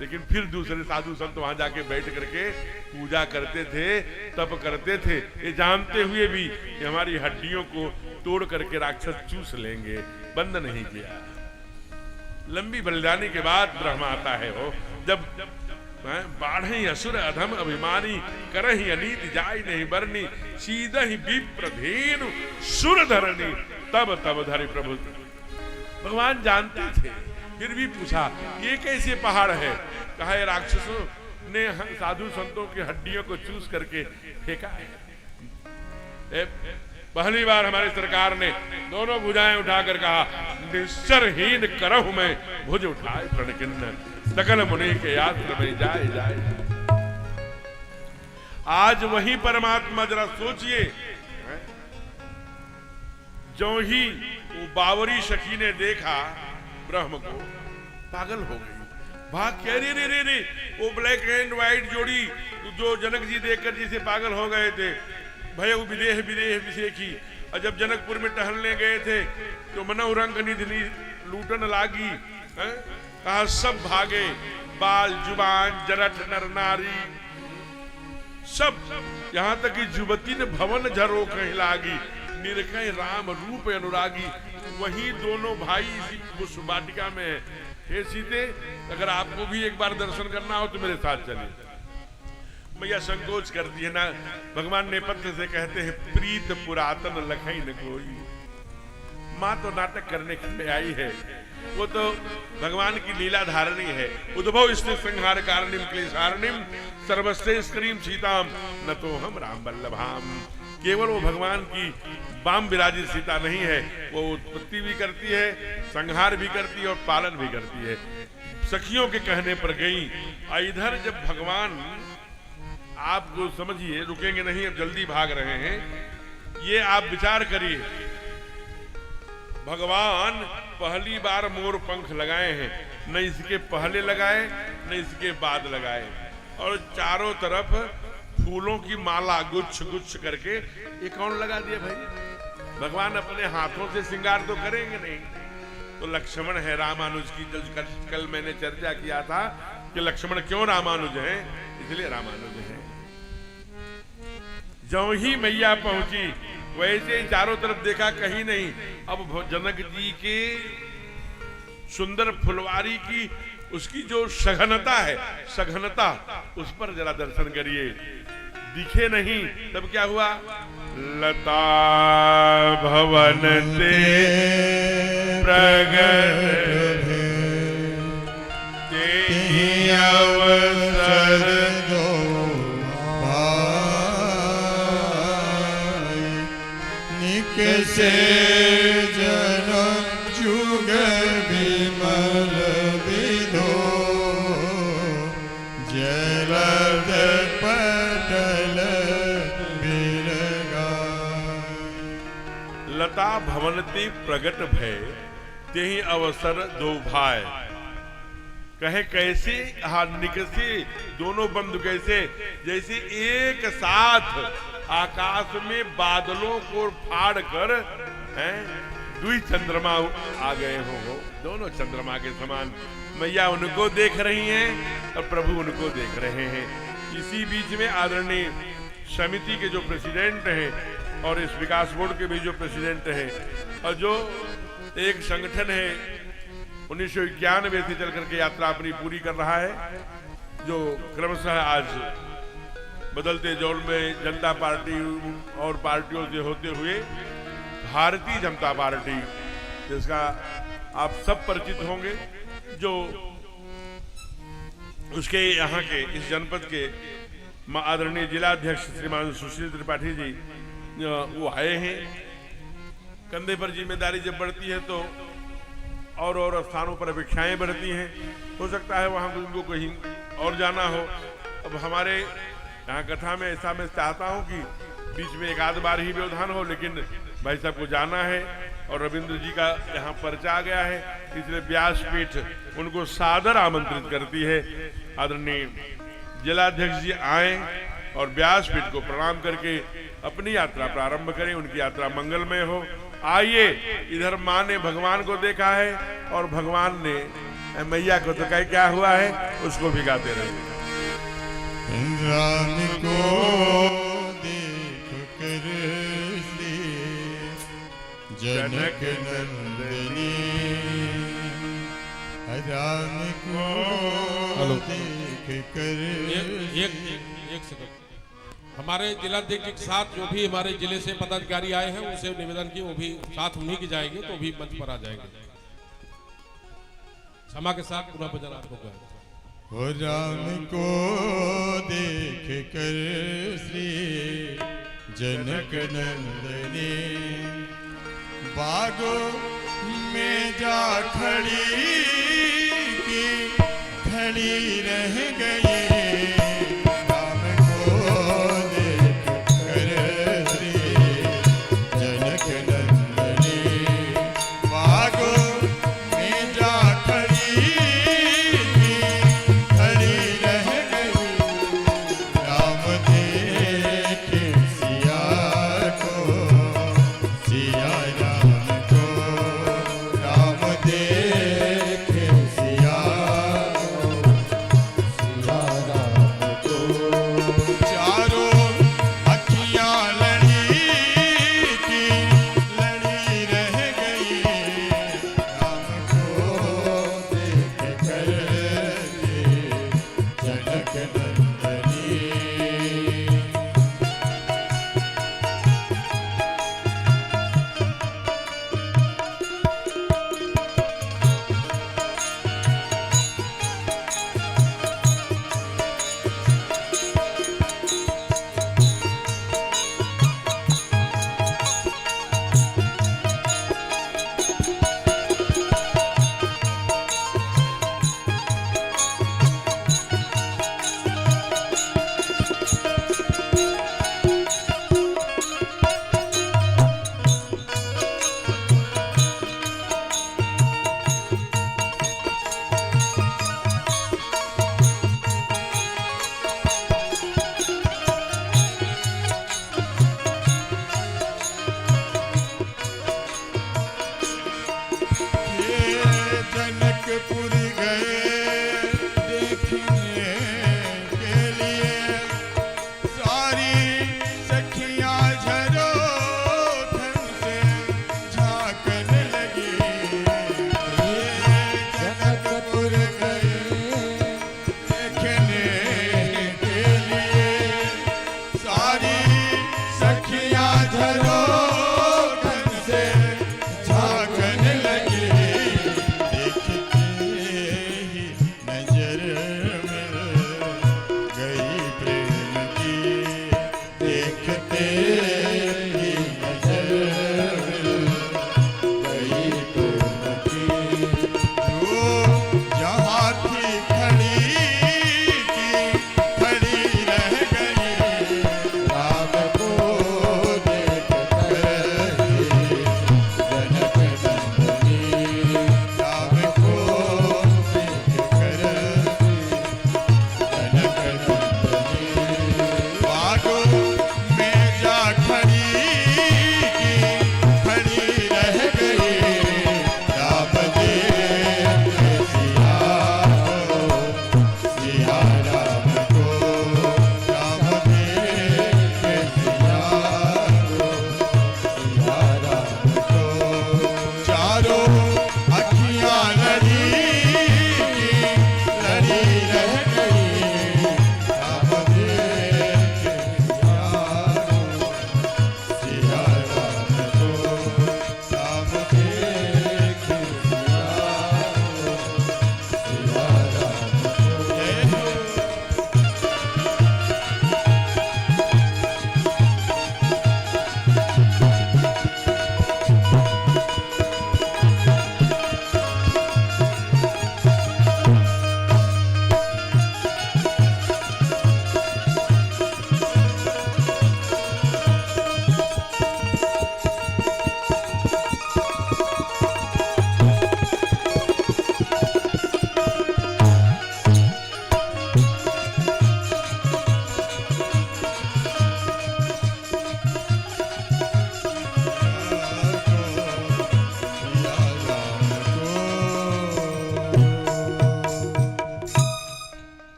लेकिन फिर दूसरे साधु संत वहां जाके बैठ करके पूजा करते थे, तप करते थे, ये जानते हुए भी कि हमारी हड्डियों को तोड़ करके राक्षस चूस लेंगे। बंद नहीं किया। लंबी बलिदानी के बाद ब्रह्मा आता है। वो जब बाढ़ असुर अधम अभिमानी करहि अनीति जाय नहीं बरनी सीधहि विप्रधेनु सुर धरनी तब तब धरि प्रभु। भगवान जानते थे, फिर भी पूछा ये कैसे पहाड़ है? कहा ये राक्षसों ने साधु संतों की हड्डियों को चूस करके फेंका है। पहली बार हमारी सरकार ने दोनों भुजाएं उठाकर कहा निश्चरहीन करहु मैं भुज उठाए प्रणकिन्न सकल मुनि के यात्र में जाए जाए। आज वही परमात्मा, जरा सोचिए, जो ही वो बावरी सखी ने देखा ब्रह्म को, पागल हो गई। भाग के रे रे रे रे वो ब्लैक एंड व्हाइट जोड़ी जो जनक जी देखकर जिसे पागल हो गए थे, भय विदेह विदेह विषेखी। और जब जनकपुर में टहलने गए थे तो मनोरंग निधि लूटन लागी। कहा सब भागे, बाल जुबान जरठ नर नारी सब, यहाँ तक कि जुवती ने भवन झरो कहीं लागी। निरखै राम रूप अनुरागी। वही दोनों भाई उस वाटिका में है। हे सीते, अगर आपको भी एक बार दर्शन करना हो तो मेरे साथ चलिए। मैया संकोच करती है ना। भगवान नेपथ्य से कहते हैं प्रीत पुरातन लखई न कोई। माँ तो नाटक करने के लिए आई है, वो तो भगवान की लीला धारणी है। उद्भव स्थित संहार कारणिम क्लेशारणिम सर्वस्ते स्क्रीम सीताम न तो हम राम वल्लभाम। केवल वो भगवान की बाम विराजित सीता नहीं है, वो उत्पत्ति भी करती है, संहार भी करती है और पालन भी करती है। सखियों के कहने पर गई। इधर जब भगवान, आपको समझिए, रुकेंगे नहीं, अब जल्दी भाग रहे हैं। ये आप विचार करिए, भगवान पहली बार मोर पंख लगाए हैं, न इसके पहले लगाए न इसके बाद लगाए, और चारों तरफ फूलों की माला गुच्छ गुच्छ करके ये कौन लगा दिया भाई? भगवान अपने हाथों से श्रृंगार तो करेंगे नहीं। तो लक्ष्मण है रामानुज की, कल मैंने चर्चा किया था कि लक्ष्मण क्यों रामानुज है, इसलिए रामानुज है। जो ही मैया पहुंची वैसे ही चारों तरफ देखा, कहीं नहीं। अब जनक जी के सुंदर फुलवारी की उसकी जो सघनता है, सघनता, उस पर जरा दर्शन करिए। दिखे नहीं, तब क्या हुआ? लता भवन ते प्रगट तेहि अवसर दो निकसे जन जुग विमल विधो जलद पटल बिरगा। लता भवनते प्रगट भय तेहि अवसर दो भाई। कहे कैसे? हाँ, निकसे, दोनों बंधु कैसे? जैसे एक साथ आकाश में बादलों को फाड़ कर दुई चंद्रमा आ गए हो, दोनों चंद्रमा के समान। मैया उनको देख रही हैं और प्रभु उनको देख रहे हैं। इसी बीच में आदरणीय समिति के जो प्रेसिडेंट हैं और इस विकास बोर्ड के भी जो प्रेसिडेंट हैं, और जो एक संगठन है 1991 से चल करके यात्रा अपनी पूरी कर रहा है, जो क्रमशः आज बदलते दौर में जनता पार्टी और पार्टियों से होते हुए भारतीय जनता पार्टी, जिसका आप सब परिचित होंगे, जो उसके यहाँ के इस जनपद के आदरणीय जिलाध्यक्ष श्रीमान सुशील त्रिपाठी जी वो आए हैं। कंधे पर जिम्मेदारी जब बढ़ती है तो और स्थानों पर अपेक्षाएं बढ़ती हैं। हो सकता है वहां उनको कहीं और जाना हो। अब हमारे यहाँ कथा में ऐसा मैं चाहता हूँ कि बीच में एक आध बार ही व्यवधान हो, लेकिन भाई साहब को जाना है और रविंद्र जी का यहाँ परिचय आ गया है, इसलिए व्यासपीठ उनको सादर आमंत्रित करती है। आदरणीय जिलाध्यक्ष जी आए और व्यासपीठ को प्रणाम करके अपनी यात्रा प्रारंभ करें, उनकी यात्रा मंगलमय हो। आइए, इधर माँ ने भगवान को देखा है और भगवान ने मैया को, तो क्या हुआ है उसको भी गाते रहे। राम को देख कर श्री जनक नंदनी, राम को देख कर। एक सेकंड, हमारे जिलाध्यक्ष के साथ जो भी हमारे जिले से पदाधिकारी आए हैं उनसे निवेदन की वो भी साथ उन्हीं की जाएंगे, तो भी मंच पर आ जाएंगे। क्षमा के साथ पुनः भजन आपको कहें। हो राम को देख कर श्री जनक नंदनी, बागों में जा खड़ी की खड़ी रह गई।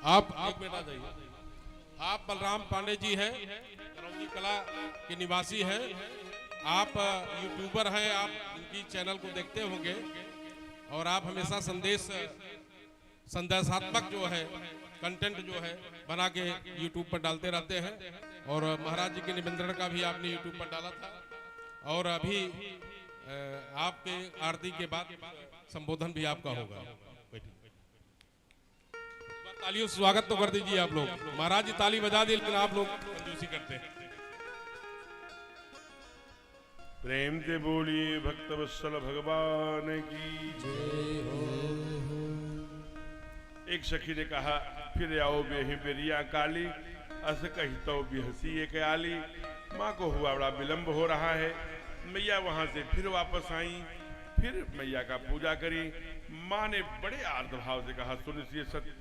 आप एक मिनट आ जाइए। आप बलराम पांडे जी हैं, करौंदी कला के निवासी हैं, आप यूट्यूबर हैं, आप इनकी चैनल को देखते होंगे और आप हमेशा संदेशात्मक जो है कंटेंट जो है बना के यूट्यूब पर डालते रहते हैं और महाराज जी के निमंत्रण का भी आपने यूट्यूब पर डाला था और अभी आपके आरती के बाद संबोधन भी आपका होगा। तालियों से स्वागत तो कर दीजिए आप लोग। महाराज जी ताली बजा दी लेकिन आप लोग कंजूसी करते हैं। प्रेम से बोलिए भक्त वत्सल भगवान की जय हो। एक सखी ने कहा फिर आओ बेही बेरिया काली अस कही तो बिहसी एक आली। माँ को हुआ बड़ा विलंब हो रहा है। मैया वहां से फिर वापस आई, फिर मैया का पूजा करी। माँ ने बड़े आर्द्र भाव से कहा सुनिए सत्य।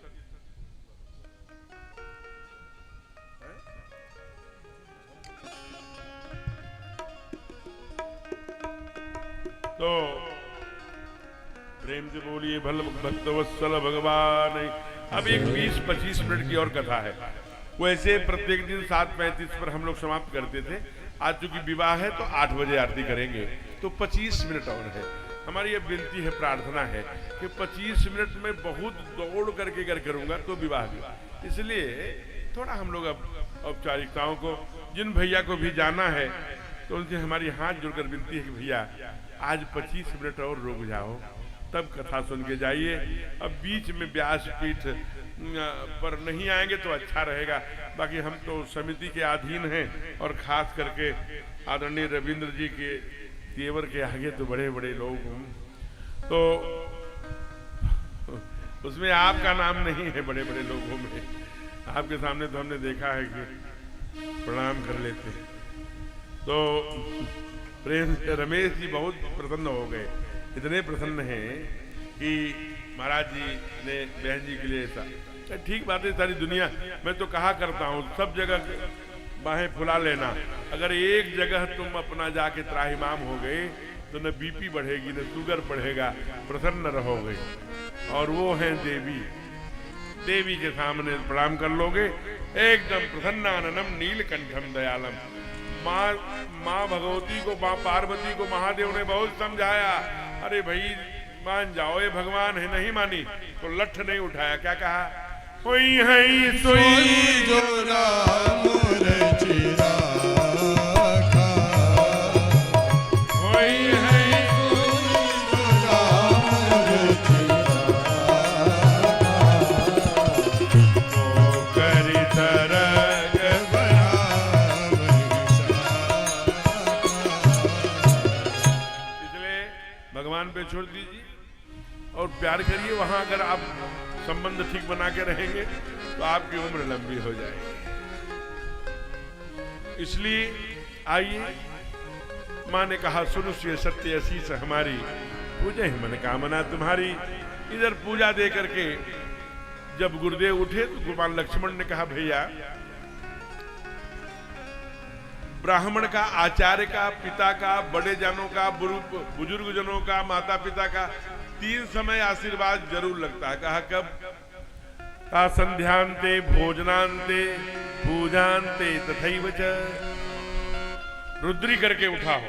तो प्रेम से बोलिए भल भक्तवत्सल भगवान। अब एक 20-25 मिनट की और कथा है। वैसे प्रत्येक दिन 7:35 पर हम लोग समाप्त करते थे। आज चूंकि विवाह है तो 8 बजे आरती करेंगे, तो 25 मिनट और है। हमारी ये विनती है, प्रार्थना है कि 25 मिनट में बहुत दौड़ करके अगर करूंगा तो विवाह भी, इसलिए थोड़ा हम लोग अब औपचारिकताओं को, जिन भैया को भी जाना है तो उनसे हमारी हाथ जोड़कर विनती है कि भैया आज 25 मिनट और रुक जाओ, तब कथा सुन के जाइए। अब बीच में व्यासपीठ पर नहीं आएंगे तो अच्छा रहेगा। बाकी हम तो समिति के अधीन हैं और खास करके आदरणीय रविंद्र जी के तेवर के आगे तो बड़े बड़े लोग हों, तो उसमें आपका नाम नहीं है। बड़े बड़े लोगों में आपके सामने तो हमने देखा है कि प्रणाम कर लेते हैं। तो प्रेम से रमेश जी बहुत प्रसन्न हो गए, इतने प्रसन्न हैं कि महाराज जी ने बहन जी के लिए ऐसा। ठीक बात है, सारी दुनिया, मैं तो कहा करता हूँ सब जगह बाहें फुला लेना। अगर एक जगह तुम अपना जाके त्राहिमाम हो गए तो न बीपी बढ़ेगी न शुगर बढ़ेगा, प्रसन्न रहोगे। और वो हैं देवी, देवी के सामने प्रणाम कर लोगे एकदम प्रसन्नाननम नीलकंठम दयालम। माँ भगवती को, माँ पार्वती को महादेव ने बहुत समझाया, अरे भाई मान जाओ ये भगवान है, नहीं मानी तो लठ नहीं उठाया। क्या कहा? कोई है सोई जो राम रचिरा खा, कोई है सोई जो राम रचिरा खा, वो करी तरग भगवान पे छोड़ दीजिए और प्यार करिए। वहां अगर आप संबंध ठीक बना के रहेंगे तो आपकी उम्र लंबी हो जाएगी। इसलिए आइए, माँ ने कहा सुनो सत्य असीस हमारी, पूजे ही मनोकामना तुम्हारी। इधर पूजा दे करके जब गुरुदेव उठे तो भगवान लक्ष्मण ने कहा भैया ब्राह्मण का, आचार्य का, पिता का, बड़े जनों का, बुजुर्ग जनों का, माता पिता का 3 समय आशीर्वाद जरूर लगता है। कहा कब? कहा संध्यांते, भोजनांते, पूजांते तथैव च। रुद्री करके उठा हो,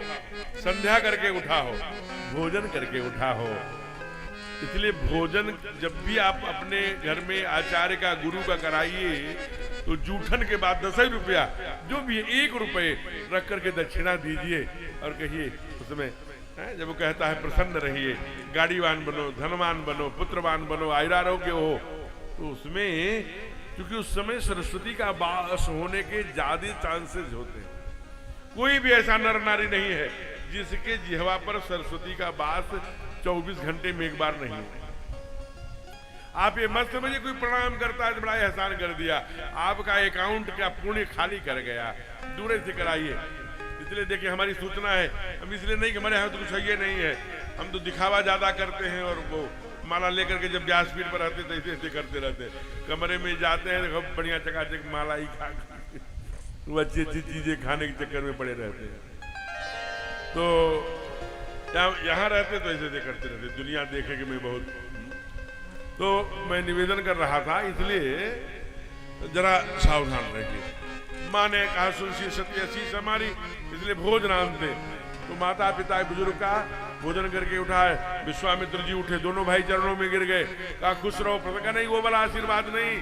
संध्या करके उठा हो, भोजन करके उठा हो। इसलिए भोजन जब भी आप अपने घर में आचार्य का, गुरु का कराइए तो जूठन के बाद 10 रुपया जो भी 1 रुपये रख करके दक्षिणा दीजिए और कहिए उसमें, जब वो कहता है प्रसन्न रहिए, गाड़ीवान बनो, धनवान बनो, पुत्रवान बनो, आयुरारोग्य हो, तो उसमें क्योंकि उस समय सरस्वती का वास होने के ज्यादा चांसेस होते हैं। कोई भी ऐसा नर नारी नहीं है जिसके जिह्वा पर सरस्वती का वास 24 घंटे में एक बार नहीं है। आप ये मत समझिए कोई प्रणाम करता है तो बड़ा एहसान कर दिया, आपका अकाउंट का पुण्य खाली कर गया। दूर से कराइए। इसलिए देखिए हमारी सूचना है, हम इसलिए नहीं कि हमारे यहाँ तो कुछ ये नहीं है, हम तो दिखावा ज्यादा करते हैं और वो माला लेकर के जब व्यासपीठ पर रहते तो ऐसे ऐसे करते रहते, कमरे में जाते हैं तो बढ़िया चकाचक माला ही खा, वो अच्छी अच्छी चीजें खाने के चक्कर में पड़े रहते हैं। तो यहाँ रहते तो ऐसे ऐसे करते रहते, दुनिया देखे कि मैं बहुत। तो मैं निवेदन कर रहा था, इसलिए जरा सावधान रहिए। माँ ने कहा सुनसी सत्य शीश हमारी, इसलिए भोज नाम थे। तो माता पिता बुजुर्ग का भोजन करके उठाए। विश्वामित्र जी उठे, दोनों भाई चरणों में गिर गए, कहा खुश रहो। प्रभु नहीं, वो वाला आशीर्वाद नहीं,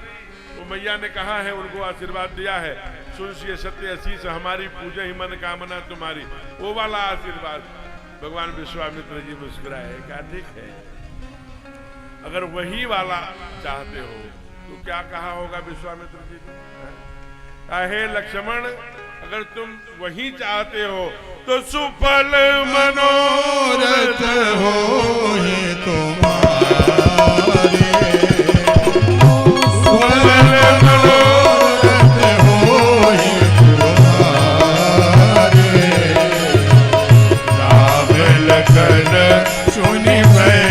वो मैया ने कहा है, उनको आशीर्वाद दिया है, सुनसी सत्य शीश हमारी, पूजे ही मन कामना तुम्हारी, वो वाला आशीर्वाद। भगवान विश्वामित्र जी मुस्कुराए, कहा ठीक है, अगर वही वाला चाहते हो तो क्या कहा होगा विश्वामित्र जी ने? हे लक्ष्मण, अगर तुम वही चाहते हो तो सुफल मनोरथ हो ये तुम्हारे, सुफल मनोरथ हो ये तुम्हारे, राम लखन सुनि भय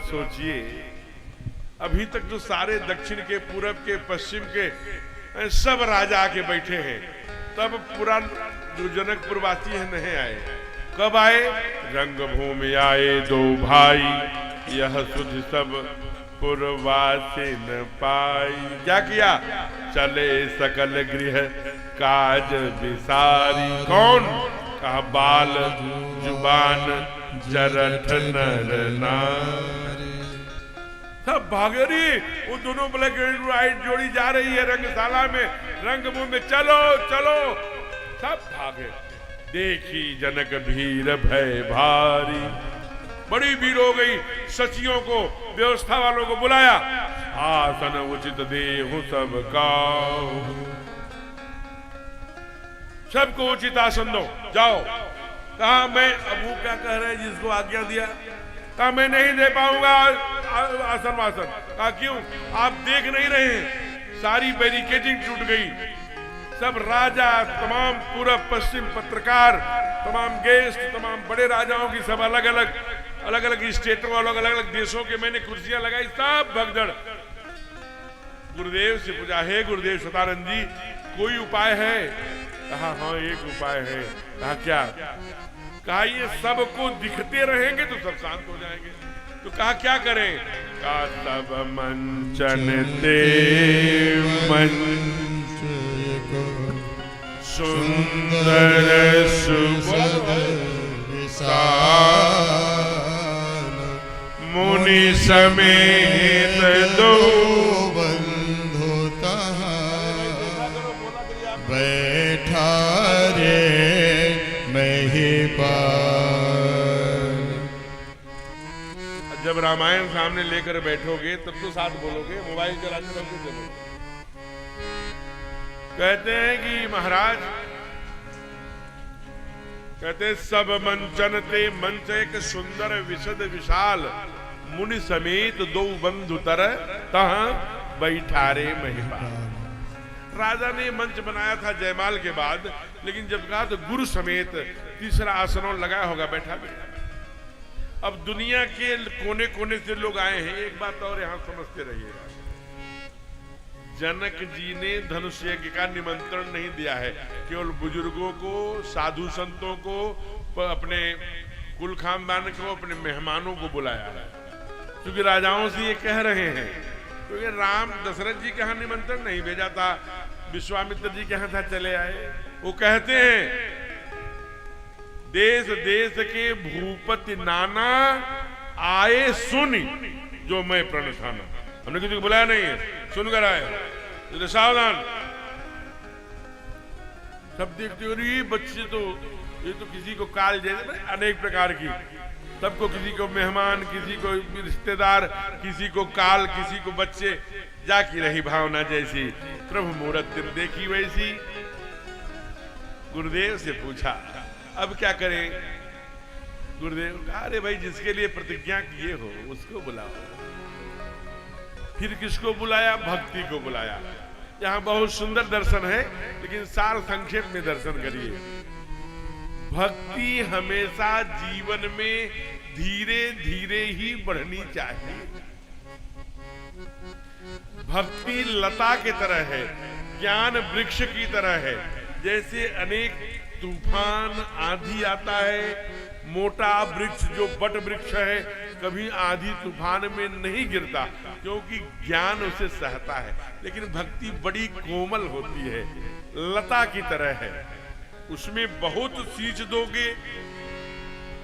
सोचिए, अभी तक जो सारे दक्षिण के, पूरब के, पश्चिम के सब राजा आके बैठे हैं, तब पूरा जो जनकपुर वासी है नहीं आए। कब आए? रंगभूमि आए दो भाई, यह सुध सब पुरवासी न पाई। क्या किया? चले सकल गृह काज विसारी। कौन? कहा बाल जुबान जरठ नर नारी। सब भागे रही, वो दोनों ब्लैक एंड व्हाइट जोड़ी जा रही है रंगशाला में, रंगभूमि में, चलो चलो, सब भागे। देखी जनक भीड़ भय भारी, बड़ी भीड़ हो गई। सचियों को, व्यवस्था वालों को बुलाया, आसन उचित देहु सबका, सबको उचित आसन दो, जाओ। कहा मैं, अब वो क्या कह रहे हैं जिसको आज्ञा दिया? कहा मैं नहीं दे पाऊंगा आसन वासन। कहा क्यों? आप देख नहीं रहे हैं, सारी बैरिकेडिंग टूट गई। सब राजा, तमाम पूरब पश्चिम पत्रकार, तमाम गेस्ट, तमाम बड़े राजाओं की सब अलग अलग स्टेटों, अलग अलग देशों के मैंने कुर्सियां लगाई, सब भगदड़। गुरुदेव से पूछा, हे गुरुदेव सतानंद जी, कोई उपाय है? कहा हाँ एक उपाय है। कहा क्या? कहा ये सबको दिखते रहेंगे तो सब शांत हो जाएंगे। तो कहा क्या करें? कहा सब मंचन देव मंच सुंदर सुबह मुनि समेत दो बैठा रे मैं ही रामायण सामने लेकर बैठोगे तब तो साथ बोलोगे, मोबाइल चलाते वक्त कैसे बोलोगे? कहते हैं कि महाराज कहते सब मंचन ते मंच एक सुंदर विशद विशाल मुनि समेत दो बंधु तर तह बैठारे महिपाल। राजा ने मंच बनाया था जयमाल के बाद, लेकिन जब कहा तो गुरु समेत तीसरा आसन लगाया होगा, बैठा बैठा। अब दुनिया के कोने कोने से लोग आए हैं। एक बात और यहां समझते रहिएगा, जनक जी ने धनुष यज्ञ का निमंत्रण नहीं दिया है, केवल बुजुर्गों को, साधु संतों को, अपने कुल खानदान को, अपने मेहमानों को बुलाया है। क्योंकि राजाओं से ये कह रहे हैं, क्योंकि राम दशरथ जी के यहाँ निमंत्रण नहीं भेजा था, विश्वामित्र जी के यहाँ था, चले आए। वो कहते हैं देश देश के भूपति नाना आए सुनी जो मैं प्रण ठाना। हमने किसी को बुलाया नहीं है, सुनकर आए, तो सावधान। सब देखते हो ये बच्चे तो, ये तो किसी को काल जैसे अनेक प्रकार की, सबको, किसी को मेहमान, किसी को रिश्तेदार, किसी को काल, किसी को बच्चे, जाकी रही भावना जैसी, प्रभु मूरत दिन देखी वैसी। गुरुदेव से पूछा अब क्या करें? गुरुदेव कहा अरे भाई जिसके लिए प्रतिज्ञा किए हो उसको बुलाओ। फिर किसको बुलाया? भक्ति को बुलाया। यहाँ बहुत सुंदर दर्शन है, लेकिन सार संक्षेप में दर्शन करिए। भक्ति हमेशा जीवन में धीरे धीरे ही बढ़नी चाहिए। भक्ति लता की तरह है, ज्ञान वृक्ष की तरह है। जैसे अनेक तूफान आंधी आता है, मोटा वृक्ष जो बट वृक्ष है कभी आंधी तूफान में नहीं गिरता, क्योंकि ज्ञान उसे सहता है। लेकिन भक्ति बड़ी कोमल होती है, लता की तरह है। उसमें बहुत सींच दोगे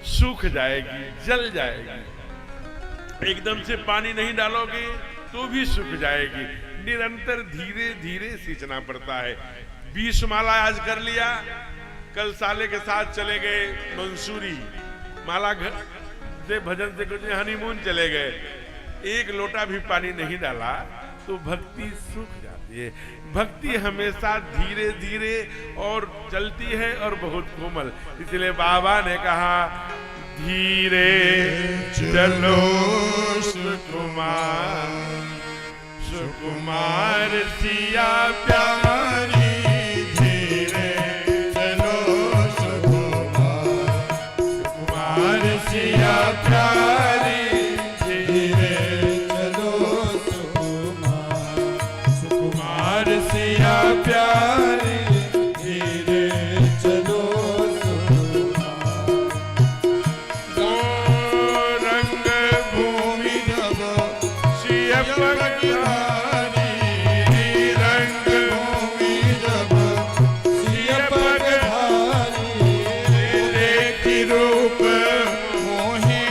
सूख जाएगी, जल जाएगी। एकदम से पानी नहीं डालोगे तो भी सूख जाएगी। निरंतर धीरे धीरे सींचना पड़ता है। 20 माला आज कर लिया, कल साले के साथ चले गए मंसूरी, माला घर से भजन से कुछ हनीमून चले गए, एक लोटा भी पानी नहीं डाला तो भक्ति सूख जाती है। भक्ति हमेशा धीरे धीरे और चलती है और बहुत कोमल। इसलिए बाबा ने कहा धीरे चलो सुकुमार, सुकुमार सिया प्यारी, धीरे चलो सुकुमार, सुकुमार सिया प्यारी, धीरे चलो सुकुमार, सुकुमार सिया प्यारी, धीरे चलो सुकुमार। रंग भूमि जब सिया पगधारी, रंग भूमि जब सिया पगधारी, देखी रूप मोहे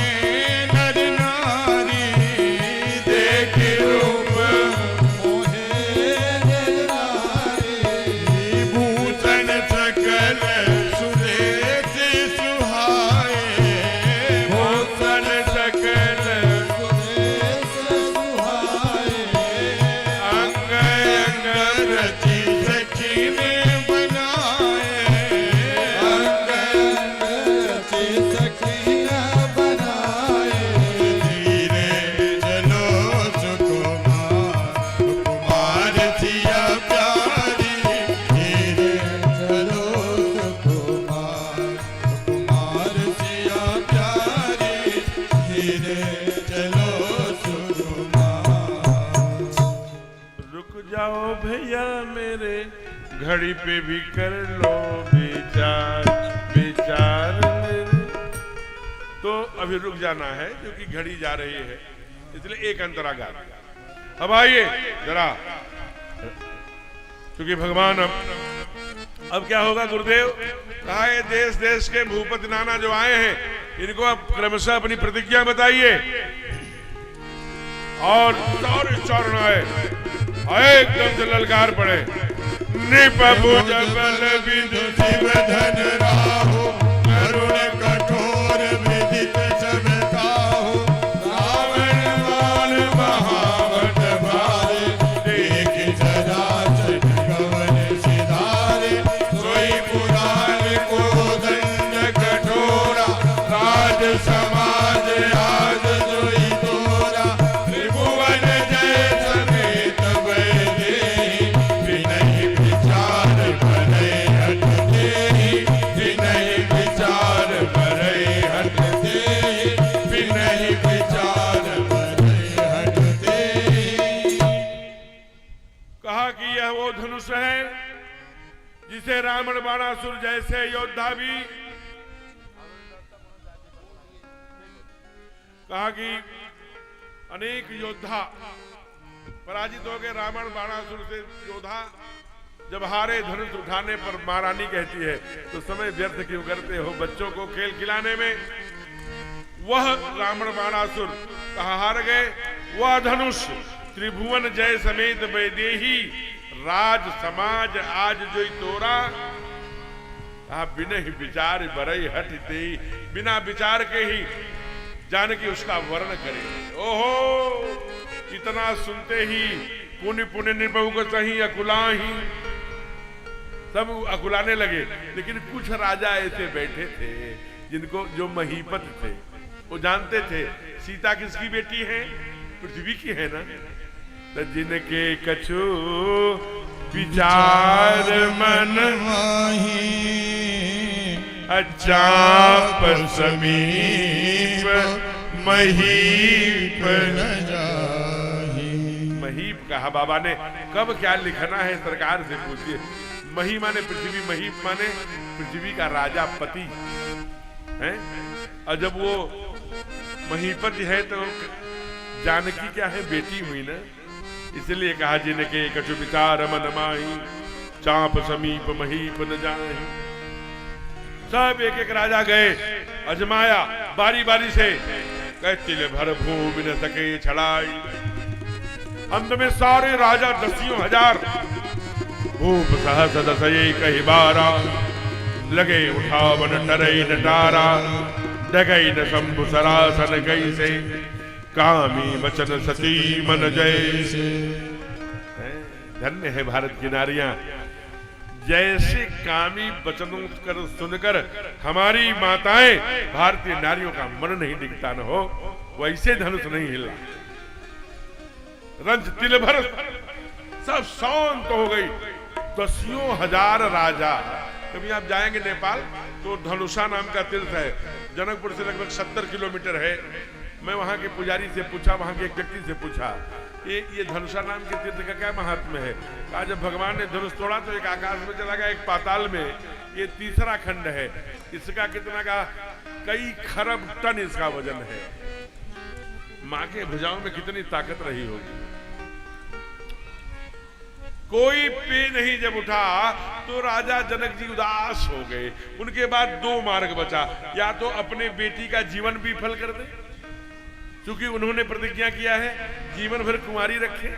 नर नारी, देखी रूप मोहे नर नारी। भूषण सकल सुरेश सुहाए, भूषण सकल सुरेश सुहाए। अंग अंग रचि सखी ने बनाए, अंग अंग रचि सखी ने बनाए। धीरे चलो सुकुमार, सुकुमार सिया प्यारी, धीरे चलो सुकुमार, सुकुमार सिया प्यारी, धीरे चलो सुकुमार। रुक जाओ भैया मेरे, घड़ी पे भी कर लो विचार, विचार मेरे। तो अभी रुक जाना है क्योंकि घड़ी जा रही है, इसलिए एक अंतरा गा। अब आइए जरा, क्योंकि भगवान अब क्या होगा? गुरुदेव कहा ये देश देश के भूपति नाना जो आए हैं, इनको अब क्रमशः अपनी प्रतिज्ञा बताइए। और चौरण आए, एकदम से ललकार पड़े, निपबु जबल विधु शिव धन राहो, करुण कठोर विदित सब काहो, रावण बाणासुर जैसे योद्धा भी कहा कि अनेक योद्धा पराजित हो गए। रावण बाणासुर से योद्धा जब हारे धनुष उठाने पर महारानी कहती है तो समय व्यर्थ क्यों करते हो बच्चों को खेल खिलाने में। वह रावण बाणासुर कहा हार गए। वह धनुष त्रिभुवन जय समेत वैदेही राज समाज आज जो तोरा। बिना ही विचार बरई हट दे, बिना विचार के ही जानकी उसका वर्ण करे। ओहो इतना सुनते ही पुण्य पुण्य निर्भव को सही अकुलाही, सब अकुलाने लगे। लेकिन कुछ राजा ऐसे बैठे थे जिनको जो महीपत थे वो जानते थे सीता किसकी बेटी है, पृथ्वी की है ना। तो जिनके कछु विचार मन माही अचाप समीप महीप न जाही। महीप कहा बाबा ने, कब क्या लिखना है सरकार से पूछिए। मही माने पृथ्वी, महीप माने पृथ्वी का राजा पति है। और जब वो महीपति है तो जानकी क्या है, बेटी हुई ना। इसलिए कहा जिनके कछु विचार मन माही चाप समीप महीप न जाही। सब एक एक राजा गए, अजमाया बारी बारी से, कहे तिल भर भूमि न सके छड़ाई। अंत में सारे राजा दसियों हजार भूप सहस दसये कही बारा। लगे उठावन टरई नटारा डगई न शंभु सरासन कैसे। कामी वचन सती मन जैसे। धन्य है भारत की नारियां, जैसे कामी वचनों कर सुनकर हमारी माताएं भारतीय नारियों का मन नहीं दिखता न हो, वैसे धनुष नहीं हिला। रंज तिल भर सब शांत हो गई। दसियों हजार राजा। कभी आप जाएंगे नेपाल तो धनुषा नाम का तीर्थ है, जनकपुर से लगभग 70 किलोमीटर है। मैं वहां के पुजारी से पूछा, वहां के एक व्यक्ति से पूछा ये धनुषा नाम के तीर्थ का क्या महात्म्य है। कहा जब भगवान ने धनुष तोड़ा तो एक आकाश में चला गया, एक पाताल में। ये तीसरा खंड है। इसका कितना का कई खरब टन इसका वजन है। माँ के भुजाओं में कितनी ताकत रही होगी। कोई पे नहीं जब उठा तो राजा जनक जी उदास हो गए। उनके बाद दो मार्ग बचा, या तो अपने बेटी का जीवन विफल कर दे क्योंकि उन्होंने प्रतिज्ञा किया है जीवन भर कुंवारी रखे,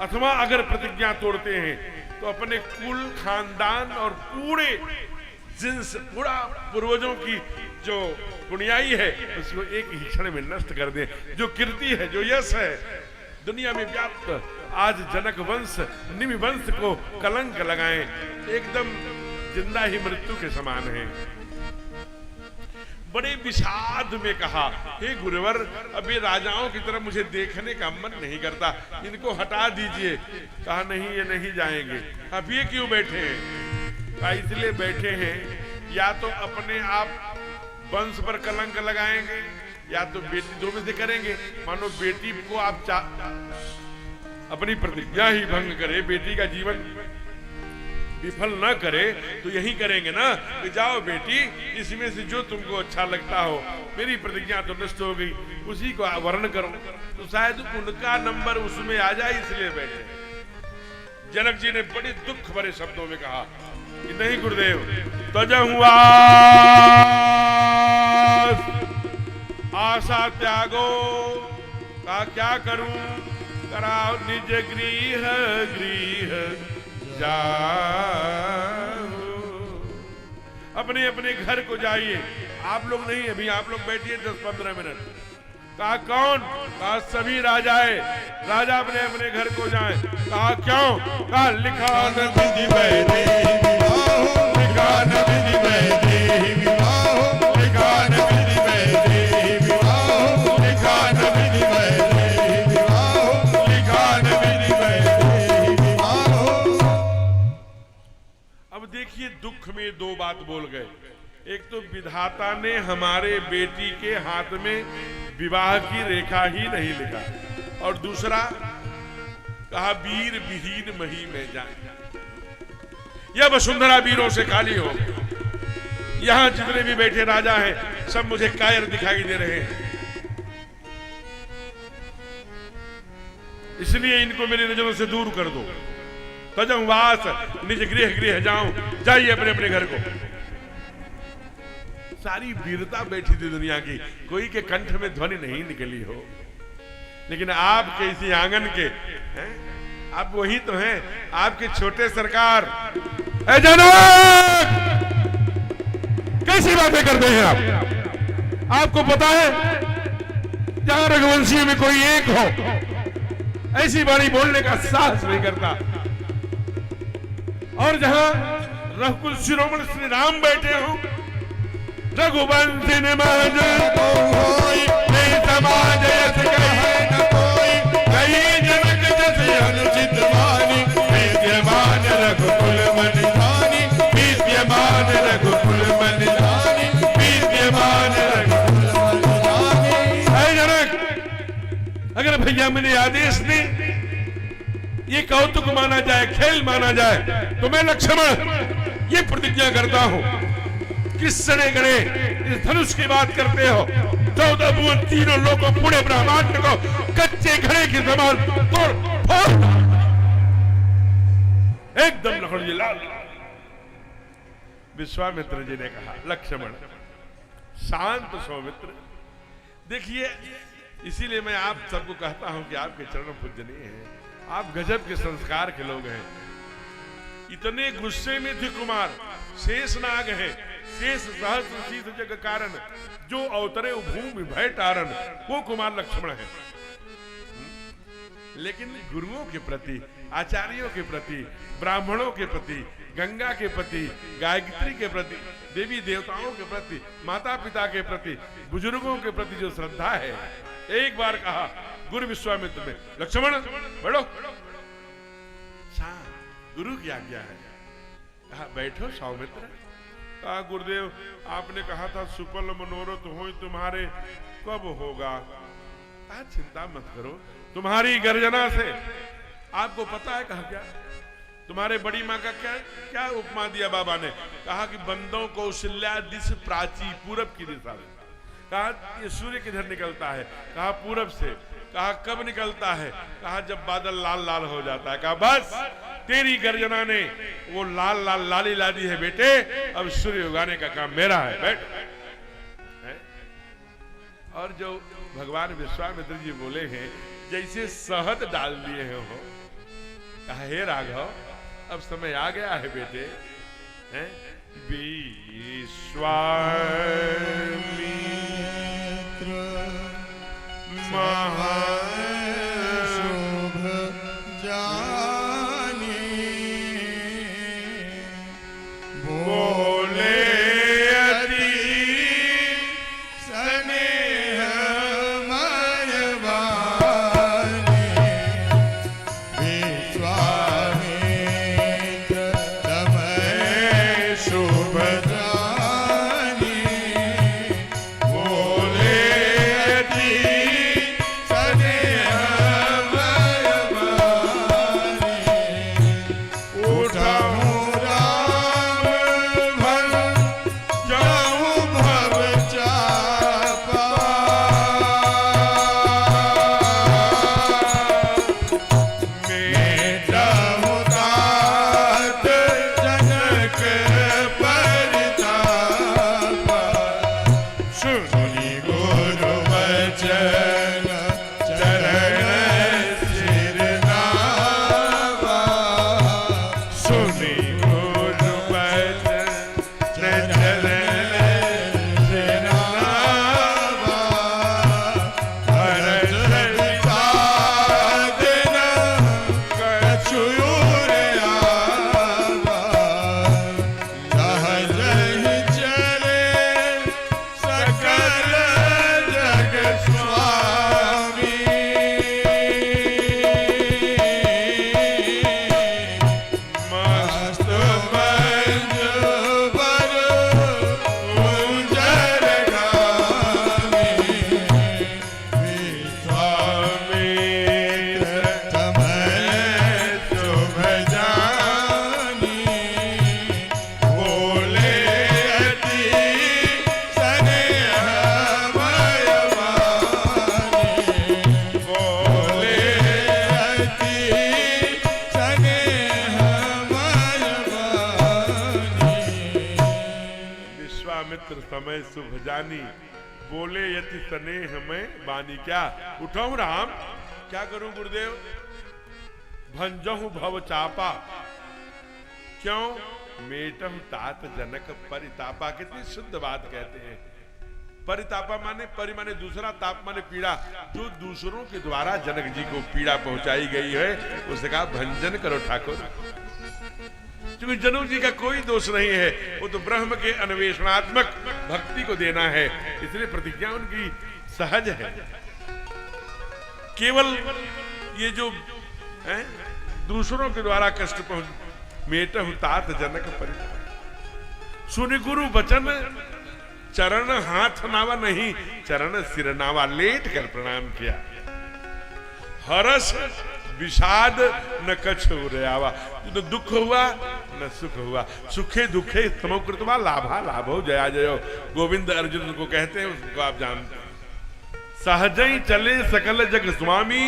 अथवा अगर प्रतिज्ञा तोड़ते हैं तो अपने कुल खानदान और पूरे जिन्स पूरा पूर्वजों की जो पुण्याई है उसको एक ही क्षण में नष्ट कर दे। जो कीर्ति है, जो यश है दुनिया में व्याप्त, आज जनक वंश निमि वंश को कलंक लगाएं, एकदम जिंदा ही मृत्यु के समान है। बड़े विषाद में कहा, हे गुरुवर अब ये राजाओं की तरफ मुझे देखने का मन नहीं करता, इनको हटा दीजिए। कहा नहीं ये नहीं जाएंगे। अब ये क्यों बैठे हैं? कहा इसलिए बैठे हैं या तो अपने आप वंश पर कलंक लगाएंगे या तो बेटी, दो में से करेंगे। मानो बेटी को आप अपनी प्रतिज्ञा ही भंग करे, बेटी का जीवन विफल न करे तो यही करेंगे ना कि जाओ बेटी इसमें से जो तुमको अच्छा लगता हो, मेरी प्रतिज्ञा तो नष्ट हो गई, उसी को वर्ण करो। तो शायद उनका नंबर उसमें आ जाए इसलिए बैठे। जनक जी ने बड़े दुख भरे शब्दों में कहा कि नहीं गुरुदेव, तजहुआ आशा त्यागो। कहा क्या करूं? कराओ निज गृह गृह जाओ, अपने अपने घर को जाइए। आप लोग नहीं, अभी आप लोग बैठिए 10-15 मिनट। कहा कौन? कहा सभी राजाएं, राजा अपने अपने घर को जाएं। कहा क्यों? कहा लिखा न विधि वैदेही विवाहो, लिखा न विधि वैदेही विवाहो, लिखा न विधि वैदेही विवाहो, लिखा न विधि वैदेही विवाहो, लिखा न विधि वैदेही विवाहो। अब देखिए दुख में दो बात बोल गए। एक तो विधाता ने हमारे बेटी के हाथ में विवाह की रेखा ही नहीं लिखा, और दूसरा कहा वीर विहीन मही में जाए। यह वसुंधरा वीरों से खाली हो। यहां जितने भी बैठे राजा हैं सब मुझे कायर दिखाई दे रहे हैं, इसलिए इनको मेरी नजरों से दूर कर दो। तजं वास निज गृह गृह जाऊं, जाइए अपने अपने घर को। सारी वीरता बैठी थी दुनिया की, कोई के कंठ में ध्वनि नहीं निकली हो, लेकिन आप कैसी आंगन के हैं? आप वही तो हैं, आपके छोटे सरकार। ए जनक, कैसी बातें करते हैं आप? आपको पता है जहां रघुवंशियों में कोई एक हो ऐसी वाणी बोलने का साहस नहीं करता, और जहां रघुकुल शिरोमणि श्री राम बैठे हो, रघुवंशी निमज को होई, नहीं समाज ऐसे कहे न कोई, कही जनक जैसे अनुचित वाणी, विद्यमान रघुकुल मन धानी, विद्यमान रघुकुल मन धानी, विद्यमान रघुकुल मन धानी। है जनक, अगर भैया मैंने आदेश दी ये कौतुक माना जाए, खेल माना जाए, तो मैं लक्ष्मण ये प्रतिज्ञा करता हूं, किस सड़े गड़े इस धनुष की बात करते हो? 14 भुवन तीनों लोगों पूरे ब्रह्मांड को कच्चे घड़े के समान तोड़ फोड़, एकदम लखनऊ लाल। विश्वामित्र जी ने कहा, लक्ष्मण शांत सौमित्र। देखिए, इसीलिए मैं आप सबको कहता हूं कि आपके चरण पूजनीय हैं, आप गजब के संस्कार के लोग हैं। इतने गुस्से में थे कुमार, शेष नाग है, शेष सहस्र शीत जग कारण, जो अवतरे भूमि भय तारण, वो कुमार लक्ष्मण है। लेकिन गुरुओं के प्रति, आचार्यों के प्रति, ब्राह्मणों के प्रति, गंगा के प्रति, गायत्री के प्रति, देवी देवताओं के प्रति, माता पिता के प्रति, बुजुर्गों के प्रति जो श्रद्धा है, एक बार कहा गुरु विश्वामित्र में, लक्ष्मण बैठो। गुरु की आज्ञा है। कहा बैठो सौमित्र। कहा गुरुदेव आपने कहा था सुफल मनोरथ हो तुम्हारे, कब होगा? कहा चिंता मत करो, तुम्हारी गर्जना से। आपको पता है कहा क्या? तुम्हारे बड़ी माँ का क्या क्या उपमा दिया बाबा ने? कहा कि बंदों कौशल्या दिश प्राची, पूरब की दिशा में। कहा ये सूर्य किधर निकलता है? कहा पूरब से। कहा कब निकलता है? कहा जब बादल लाल लाल हो जाता है। कहा बस तेरी गर्जना ने वो लाल लाल लाली ला दी है बेटे, अब सूर्य उगाने का काम मेरा है, बैठ। और जो भगवान विश्वामित्र जी बोले हैं, जैसे शहद डाल दिए हैं हो। कहा हे राघव अब समय आ गया है बेटे, हैं? विश्वामित्र शुभ जानी बोले अति स्नेह मयवानी, विश्वामित्र समय शुभ जानी संकर समय शुभ जानी, बोले यति स्नेह में बानी। क्या उठाऊं राम, क्या करूं गुरुदेव? भंजहु भव चापा, क्यों? मेटहु तात जनक परितापा। कितनी शुद्ध बात कहते हैं। परितापा माने, परि माने दूसरा, ताप माने पीड़ा। जो दूसरों के द्वारा जनक जी को पीड़ा पहुंचाई गई है, उसे कहा भंजन करो ठाकुर। क्योंकि जनक जी का कोई दोष नहीं है, वो तो ब्रह्म के अन्वेषणात्मक भक्ति को देना है, इसलिए प्रतिज्ञा उनकी सहज है। केवल ये जो है दूसरों के द्वारा कष्ट पहुंच, मेटहु तात जनक परिताप। सुनि गुरु वचन, चरण हाथ नावा नहीं, चरण सिर नावा, लेट कर प्रणाम किया। हरस विषाद न कछु रयावा, तो दुख हुआ न सुख हुआ। सुखे दुखे समकृतवा, लाभा लाभो जया जयो। गोविंद अर्जुन को कहते हैं, उसको आप जानते हैं। सहजई चले सकल जग स्वामी,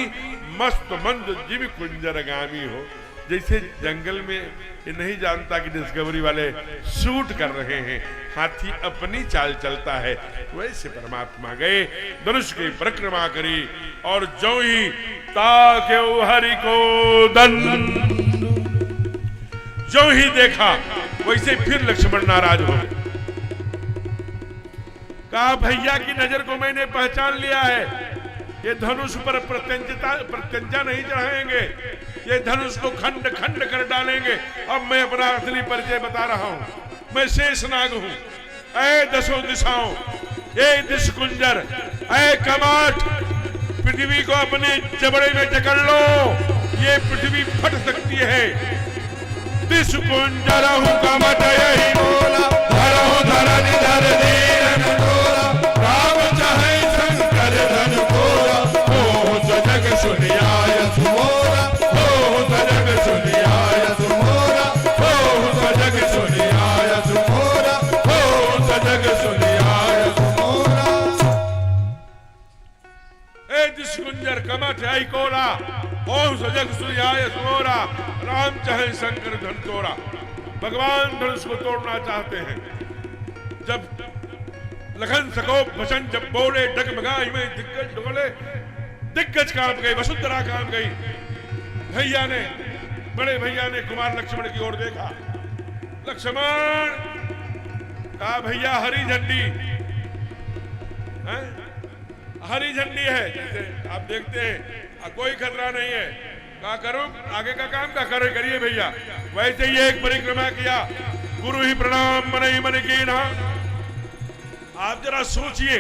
मस्त मंद जीव कुंजर गामी हो। जैसे जंगल में ये नहीं जानता कि डिस्कवरी वाले शूट कर रहे हैं, हाथी अपनी चाल चलता है, वैसे परमात्मा गए, धनुष की परिक्रमा करी, और जो ही ताके हरि को दंड, जो ही देखा वैसे फिर लक्ष्मण नाराज हो गए। कहा भैया की नजर को मैंने पहचान लिया है, ये धनुष पर प्रत्यंचा नहीं चढ़ाएंगे, ये धनुष को खंड खंड कर डालेंगे। अब मैं अपना असली परिचय बता रहा हूं, मैं शेषनाग हूं। ऐ दसों दिशाओं, ए दिश कुंजर, ऐ कमाट, पृथ्वी को अपने जबड़े में जकड़ लो, ये पृथ्वी फट सकती है। दिश कुंजर हूं कमट यही बोला, धरहु धरनि धर दीन तोरा, राम चाहे शंकर धन कोरा, हो सजग सुनियाय सुमोरा, हो सजग सुनियाय सुमोरा, हो सजग सुनियाय सुमोरा, हो सजग सुनियाय सुमोरा। ए दिश कुंजर कमठ आई कोरा, हो सजग सुनियाय सुमोरा, राम चाहे शंकर धन तोरा। भगवान धनुष को तोड़ना चाहते हैं। जब लखन सकोप भसन जब बोले, डगमगाई में दिग्गज डोले, दिग्गज कांप गई, वसुंधरा कांप गई। भैया ने, बड़े भैया ने कुमार लक्ष्मण की ओर देखा। लक्ष्मण कहा भैया हरी झंडी है, हरी झंडी है, जैसे आप देखते हैं कोई खतरा नहीं है। कहा करूं आगे का काम का करिए भैया। वैसे ही एक परिक्रमा किया, गुरु ही प्रणाम मन ही मन की ना। आप जरा सोचिए,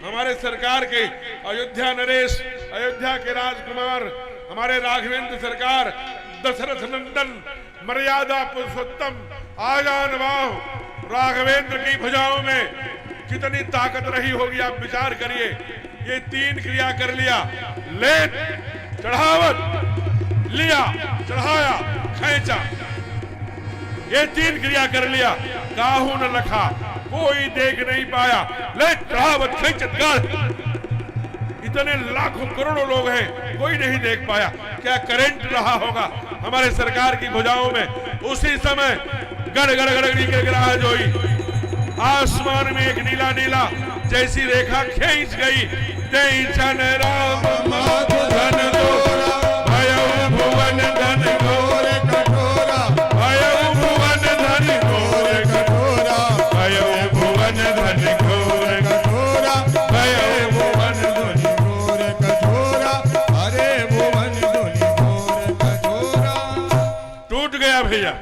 हमारे सरकार के अयोध्या नरेश, अयोध्या के राजकुमार, हमारे राघवेंद्र सरकार, दशरथ नंदन, मर्यादा पुरुषोत्तम, आजान वाह राघवेंद्र की भुजाओं में कितनी ताकत रही होगी। आप विचार करिए, ये तीन क्रिया कर लिया, लेट, चढ़ावत, लिया, चढ़ाया, खींचा, ये तीन क्रिया कर लिया। काहू न लखा, कोई देख नहीं पाया, ले चढ़ावत खींचत गाल, इतने लाखों करोड़ों लोग हैं, कोई नहीं देख पाया। क्या करंट रहा होगा हमारे सरकार की भुजाओं में। उसी समय गड़ गड़ गड़ गिर रहा जोई, आसमान में एक नीला नीला जैसी रेखा खींच गई। दे चन राम माधु धन दोरा, भयउ भुवन धन घोर कठोरा, भयउ भुवन धन घोर कठोरा, भयउ भुवन धन घोर कठोरा, भयउ भुवन धन घोर कठोरा, अरे भुवन धन घोर कठोरा। टूट गया भैया,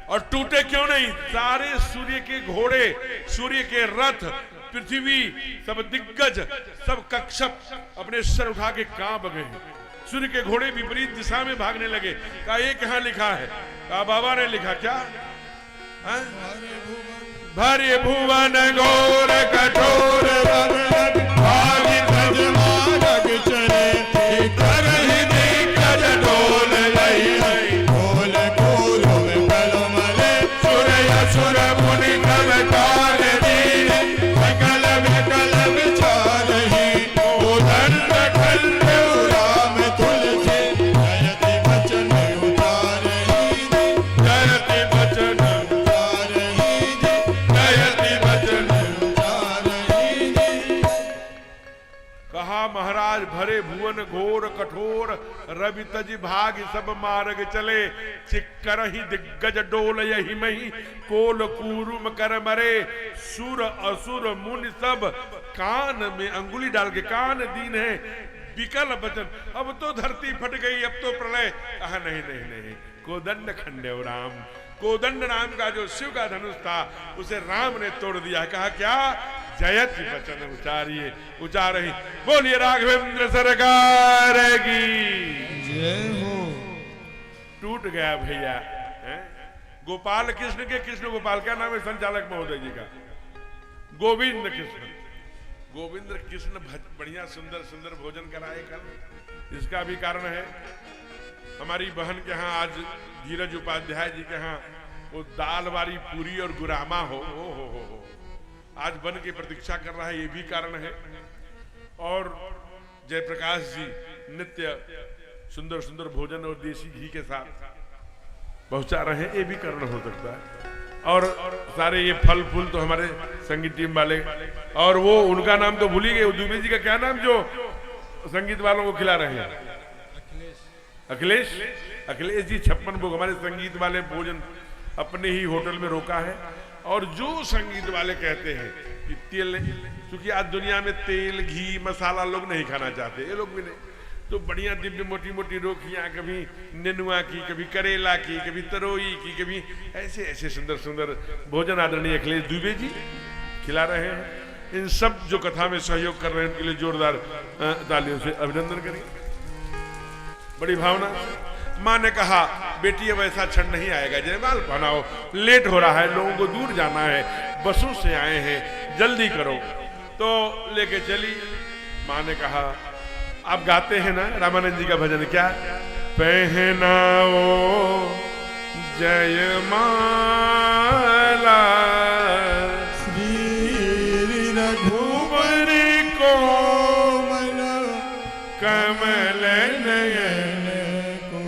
और टूटे क्यों नहीं? सारे सूर्य के घोड़े, सूर्य के रथ, पृथ्वी, सब दिग्गज, सब कक्षप अपने सर उठा के कांप गए। सूर्य के घोड़े विपरीत दिशा में भागने लगे। कहा ये कहां लिखा है? कहा बाबा ने लिखा। क्या? भरे भुवन घोर कठोर भागी भजमानक चले, करहि दिग्गज डोल लई, ढोल कोलो में बलमले, सुर असुर मुनि कव काल दीन, सकल विकल विचारहि, उदंड खंड राम तुलसी, जयति बचन उतारहि, जयति बचन उतारहि, जयति बचन भरे भुवन घोर कठोर, रवि तज भाग सब मार्ग चले, चिक्कर ही दिग्गज डोल यही मही, कोल कूरुम कर मरे, सुर असुर मुनि सब कान में अंगुली डाल के कान दीन है विकल बचन। अब तो धरती फट गई, अब तो प्रलय। कहा नहीं नहीं नहीं, कोदंड खंडेव राम। कोदंड नाम का जो शिव का धनुष था उसे राम ने तोड़ दिया। कहा क्या? जयति वचन उचारिए, उचार ही। बोलिए राघवेंद्र सरकार की जय हो। टूट गया भैया। गोपाल कृष्ण के, कृष्ण गोपाल क्या नाम है संचालक महोदय जी का? गोविंद कृष्ण। गोविंद कृष्ण बढ़िया सुंदर सुंदर भोजन कराए कल। इसका भी कारण है हमारी बहन के यहाँ आज धीरज उपाध्याय जी के यहाँ वो दाल वाली पूरी और गुरामा हो आज बन के प्रतीक्षा कर रहा है, ये भी कारण है। और जयप्रकाश जी नित्य सुंदर सुंदर भोजन और देसी घी के साथ पहुंचा रहे हैं, ये भी कारण हो सकता है। और सारे ये फल फूल तो हमारे संगीत टीम वाले, और वो उनका नाम तो भूल ही गए, दुबे जी का क्या नाम जो संगीत वालों को खिला रहे हैं? अखिलेश। अखिलेश जी 56 भोग हमारे संगीत वाले भोजन अपने ही होटल में रोका है। और जो संगीत वाले कहते हैं कि तेल, क्योंकि आज दुनिया में तेल घी मसाला लोग नहीं खाना चाहते, ये लोग भी नहीं, तो बढ़िया दिव्य मोटी मोटी रोखियां, कभी नेनुआ की, कभी करेला की, कभी तरोई की, कभी ऐसे ऐसे सुंदर सुंदर भोजन आदरणीय अखिलेश दुबे जी खिला रहे हैं। इन सब जो कथा में सहयोग कर रहे हैं उनके लिए जोरदार तालियों से अभिनंदन करिए। बड़ी भावना। माँ ने कहा बेटी अब ऐसा क्षण नहीं आएगा, जयमाल पहनाओ, लेट हो रहा है, लोगों को दूर जाना है, बसों से आए हैं, जल्दी करो। तो लेके चली। माँ ने कहा आप गाते हैं ना रामानंद जी का भजन, क्या? पहनाओ जयमाला श्री रघुवर कोमल कमल नयन को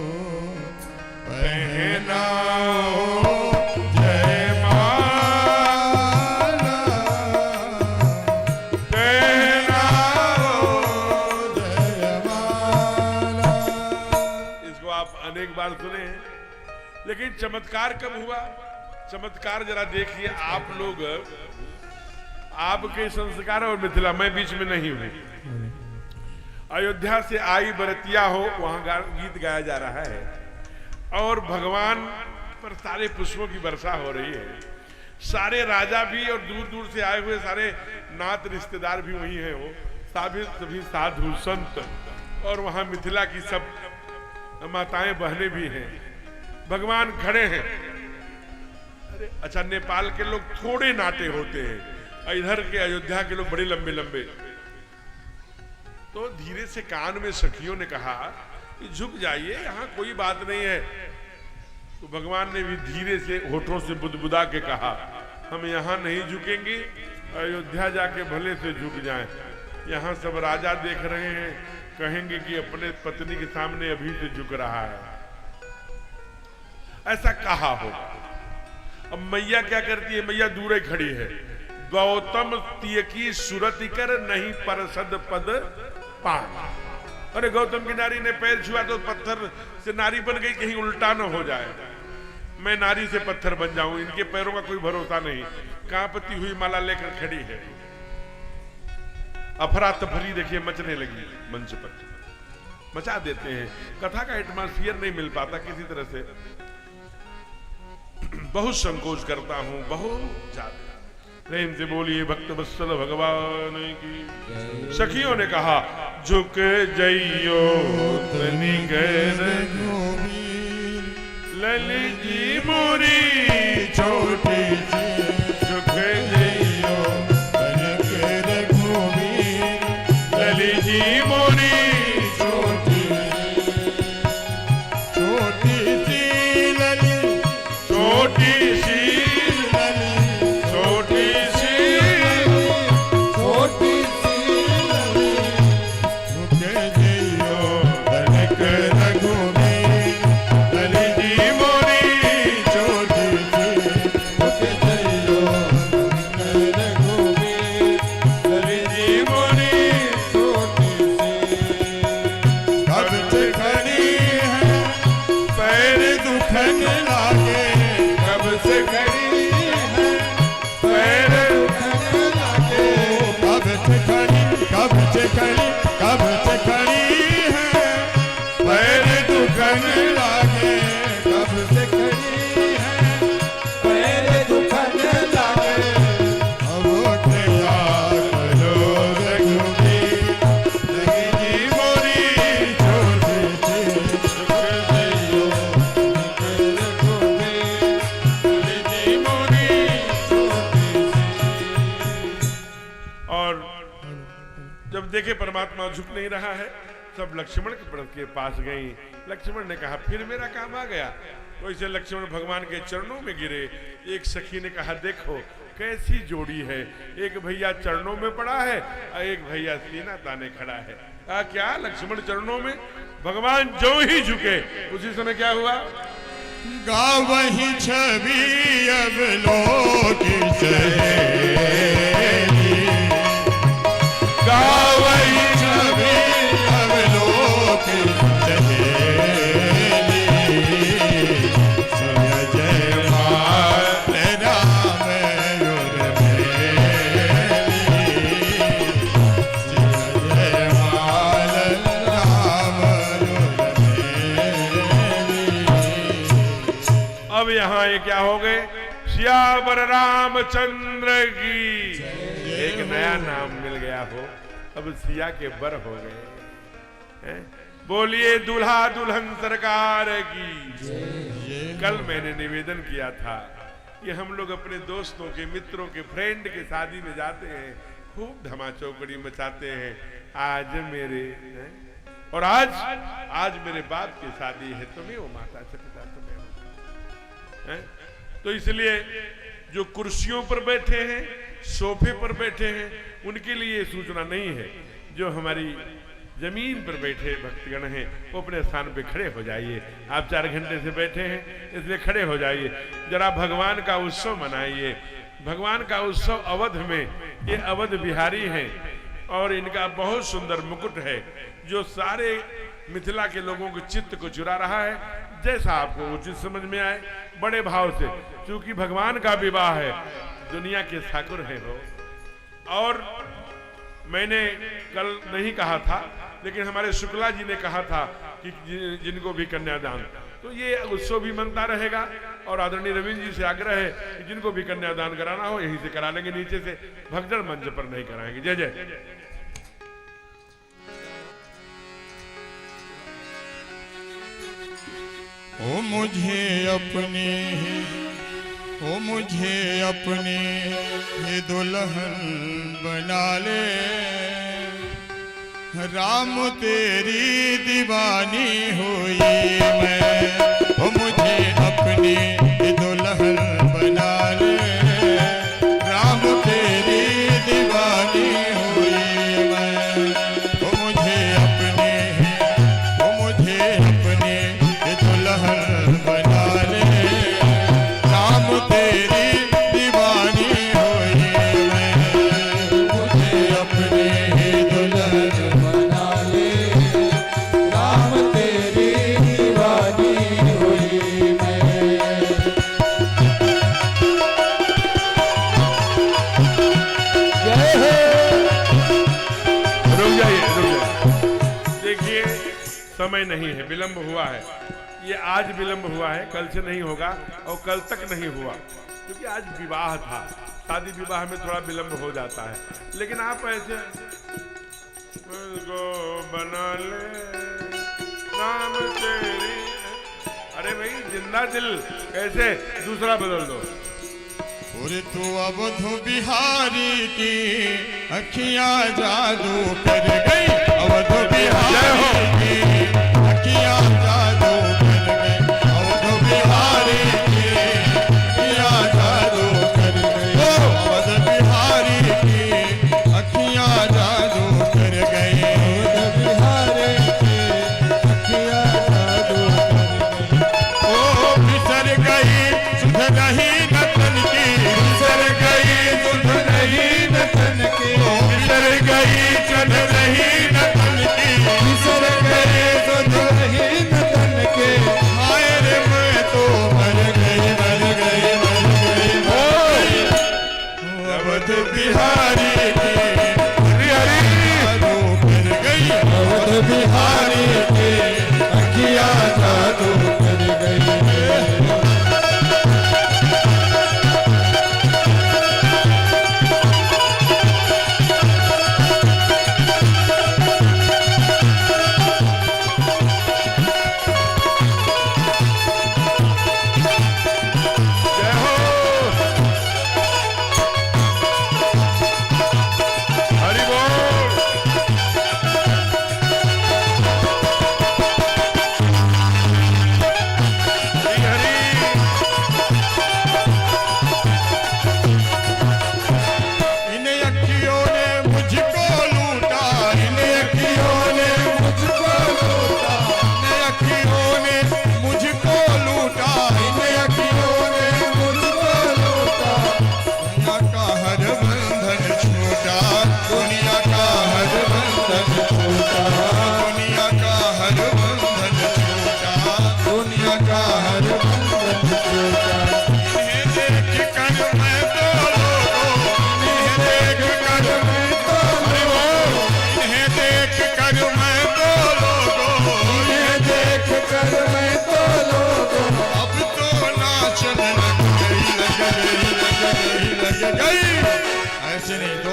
पहनाओ बार सुने हैं, लेकिन चमत्कार कब हुआ? चमत्कार जरा देखिए आप लोग। आपके संस्कार और मिथिला, मैं बीच में नहीं हूं। अयोध्या से आई बरतिया हो, वहां गीत गाया जा रहा है और भगवान पर सारे पुष्पों की वर्षा हो रही है। सारे राजा भी और दूर दूर से आए हुए सारे नात रिश्तेदार भी वही हैं, वो सभी साधु संत, और वहां मिथिला की सब माताएं बहनें भी हैं। भगवान खड़े हैं। अरे अच्छा, नेपाल के लोग थोड़े नाटे होते हैं, इधर के अयोध्या के लोग बड़े लंबे लंबे। तो धीरे से कान में सखियों ने कहा कि झुक जाइए, यहाँ कोई बात नहीं है। तो भगवान ने भी धीरे से होठों से बुदबुदा के कहा हम यहाँ नहीं झुकेंगे, अयोध्या जाके भले से झुक जाएं। यहाँ सब राजा देख रहे हैं, कहेंगे कि अपने पत्नी के सामने अभी से झुक रहा है। ऐसा कहा होगा। अब मैया क्या करती है? मैया दूर खड़ी है। गौतम तिय की सुरति कर नहीं परसद पद पान। अरे गौतम की नारी ने पैर छुआ तो पत्थर से नारी बन गई, कहीं उल्टा न हो जाए, मैं नारी से पत्थर बन जाऊं। इनके पैरों का कोई भरोसा नहीं। कांपती हुई माला लेकर खड़ी है। अफरा तफरी देखिए मचने लगी, मंच पर मचा देते हैं। कथा का एटमॉस्फियर नहीं मिल पाता किसी तरह से। बहुत संकोच करता हूं, बहुत ज्यादा। प्रेम से बोलिए भक्त वत्सल भगवान की। सखियों ने कहा झुक जइयो तनिकर ललित जी मोरी छोटी सी, झुक जइयो तनिकर ललित जी मोरी छोटी सी ललित, छोटी सी और जब देखे परमात्मा झुक नहीं रहा है, सब लक्ष्मण के पास गई। लक्ष्मण ने कहा फिर मेरा काम आ गया। तो इसे लक्ष्मण भगवान के चरणों में गिरे। एक सखी ने कहा देखो कैसी जोड़ी है, एक भैया चरणों में पड़ा है और एक भैया सीना ताने खड़ा है। क्या लक्ष्मण चरणों में, भगवान जो ही झुके उसी समय क्या हुआ, गावही छवि अब लोक सहेली, गावही छवि अब लोक सहेली, सुन जयमाल राम युर मेली, सुन जयमाल राम युर मेली। अब यहाँ ये क्या हो गए, सियावर रामचंद्र की एक नया नाम मिल गया हो, अब सिया के बर हो गए। बोलिए दूल्हा दुल्हन सरकार की। कल मैंने निवेदन किया था कि हम लोग अपने दोस्तों के, मित्रों के, फ्रेंड के शादी में जाते हैं, खूब धमा चौकड़ी मचाते हैं। आज मेरे और आज मेरे बाप की शादी है, तुम्हें वो माता पिता तुम्हें। तो इसलिए जो कुर्सियों पर बैठे हैं, सोफे पर बैठे हैं, उनके लिए सूचना नहीं है। जो हमारी जमीन पर बैठे भक्तगण हैं वो अपने स्थान पे खड़े हो जाइए। आप 4 घंटे से बैठे हैं इसलिए खड़े हो जाइए, जरा भगवान का उत्सव मनाइए। भगवान का उत्सव अवध में, ये अवध बिहारी हैं और इनका बहुत सुंदर मुकुट है जो सारे मिथिला के लोगों के चित्त को चुरा रहा है। जैसा आपको उचित समझ में आए, बड़े भाव से, क्योंकि भगवान का विवाह है, दुनिया के ठाकुर हैं वो। और मैंने कल नहीं कहा था, लेकिन हमारे शुक्ला जी ने कहा था कि जिनको भी कन्यादान, तो ये उत्सव भी मनता रहेगा। और आदरणीय रविंद्र जी से आग्रह है कि जिनको भी कन्यादान कराना हो यहीं से करा लेंगे, नीचे से भगदड़ मंच पर नहीं कराएंगे। जय जय। ओ मुझे अपने ये दुल्हन बना ले, राम तेरी दीवानी हुई मैं। ओ मुझे अपने ये दुल्हन बना ले, राम तेरी दीवानी हुई मैं। ओ मुझे अपने ये दुल्हन बना ले, राम तेरी दीवानी हुई मैं। मुझे अपने ही दुल्हन बना ले, राम तेरी दीवानी हुई मैं। रुक जाइए। देखिए समय नहीं है, विलंब हुआ है। ये आज विलंब हुआ है, कल से नहीं होगा और कल तक नहीं हुआ, क्योंकि आज विवाह था। शादी विवाह में थोड़ा विलंब हो जाता है, लेकिन आप ऐसे बना ले नाम तेरी, अरे भाई जिंदा दिल कैसे, दूसरा बदल दो। और तू अवधु बिहारी की अखियां जादू कर गई, अवधु बिहारी की अखियां जादू कर गई, अवधु बिहारी की अखियां जादू कर गई, अवध बिहारी की अखियां जादू कर गई, अवध बिहारी की अखियां जादू कर गई। ओ बिसर गई सुध नहीं नतन की, बिसर गई सुध नहीं नतन की, बिसर गई सुध नहीं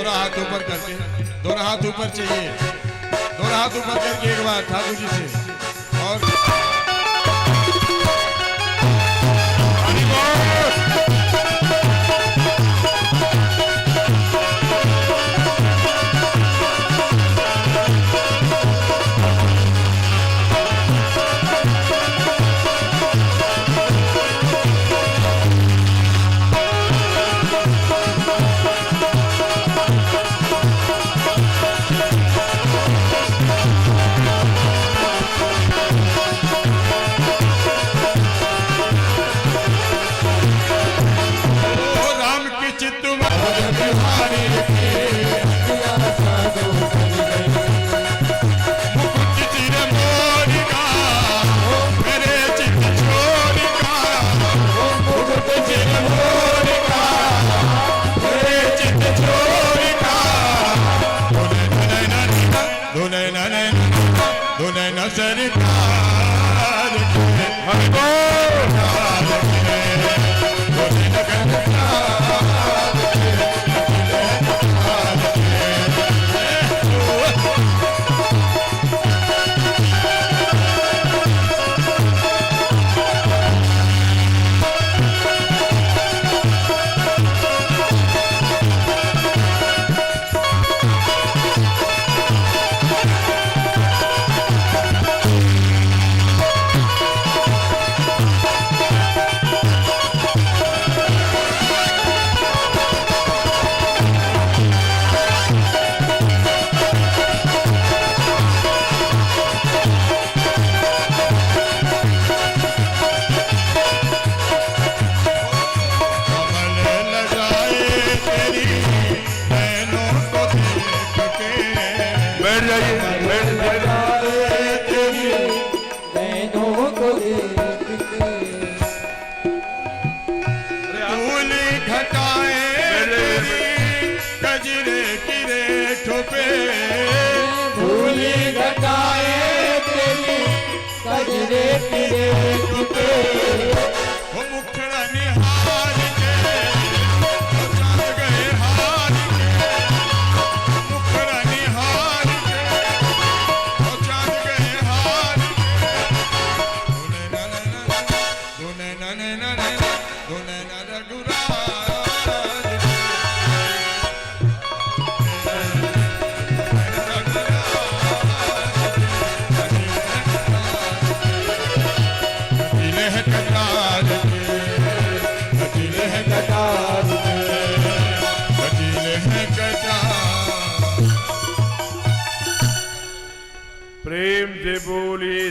दोनों हाथ ऊपर करके, दोनों हाथ ऊपर चाहिए, दोनों हाथ ऊपर करके एक बार ठाकुर जी से। और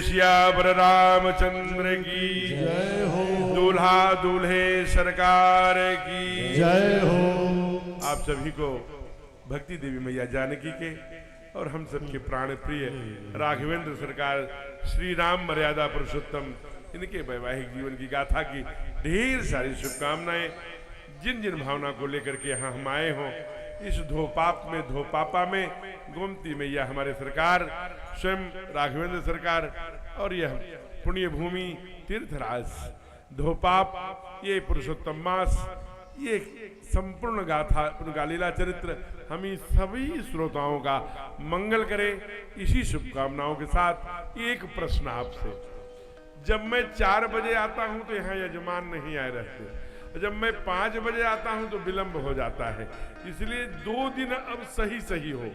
सियावर रामचंद्र की जय हो। दूल्हा दूल्हे सरकार की जय हो। आप सभी को भक्ति देवी मैया जानकी के और हम सबके प्राण प्रिय राघवेंद्र सरकार श्री राम मर्यादा पुरुषोत्तम इनके वैवाहिक जीवन की गाथा की ढेर सारी शुभकामनाएं। जिन जिन भावना को लेकर के यहाँ हम आए हों, इस धोपापा में गोमती मैया हमारे सरकार स्वयं राघवेंद्र सरकार और यह पुण्य भूमि तीर्थराज धोपाप, ये पुरुषोत्तम मास, ये संपूर्ण गाथा गालीला चरित्र हम ही सभी श्रोताओं का मंगल करे। इसी शुभकामनाओं के साथ एक प्रश्न आपसे, जब मैं 4 बजे आता हूं तो यहाँ यजमान नहीं आए रहते, जब मैं 5 बजे आता हूं तो विलंब हो जाता है, इसलिए 2 दिन अब सही हो।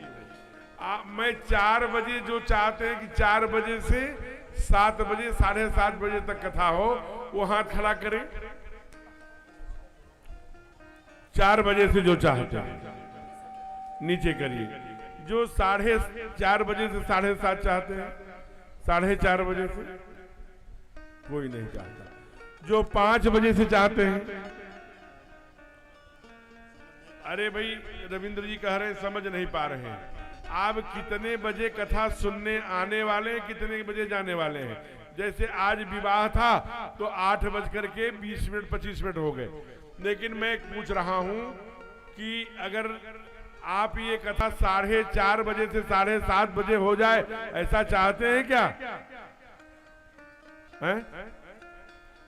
मैं 4 बजे जो चाहते हैं कि 4 बजे से 7 बजे 7:30 बजे तक कथा हो, वो हाथ खड़ा करें। 4 बजे से जो चाहते हैं नीचे करिए। जो 4:30 बजे से 7:30 चाहते हैं, 4:30 बजे से कोई नहीं चाहता। जो 5 बजे से चाहते हैं, अरे भाई रविंद्र जी कह रहे हैं समझ नहीं पा रहे हैं, आप कितने बजे कथा सुनने आने वाले हैं, कितने बजे जाने वाले हैं? जैसे आज विवाह था तो 8:20 25 मिनट हो गए, लेकिन मैं पूछ रहा हूं कि अगर आप ये कथा 4:30 बजे से 7:30 बजे हो जाए, ऐसा चाहते हैं क्या?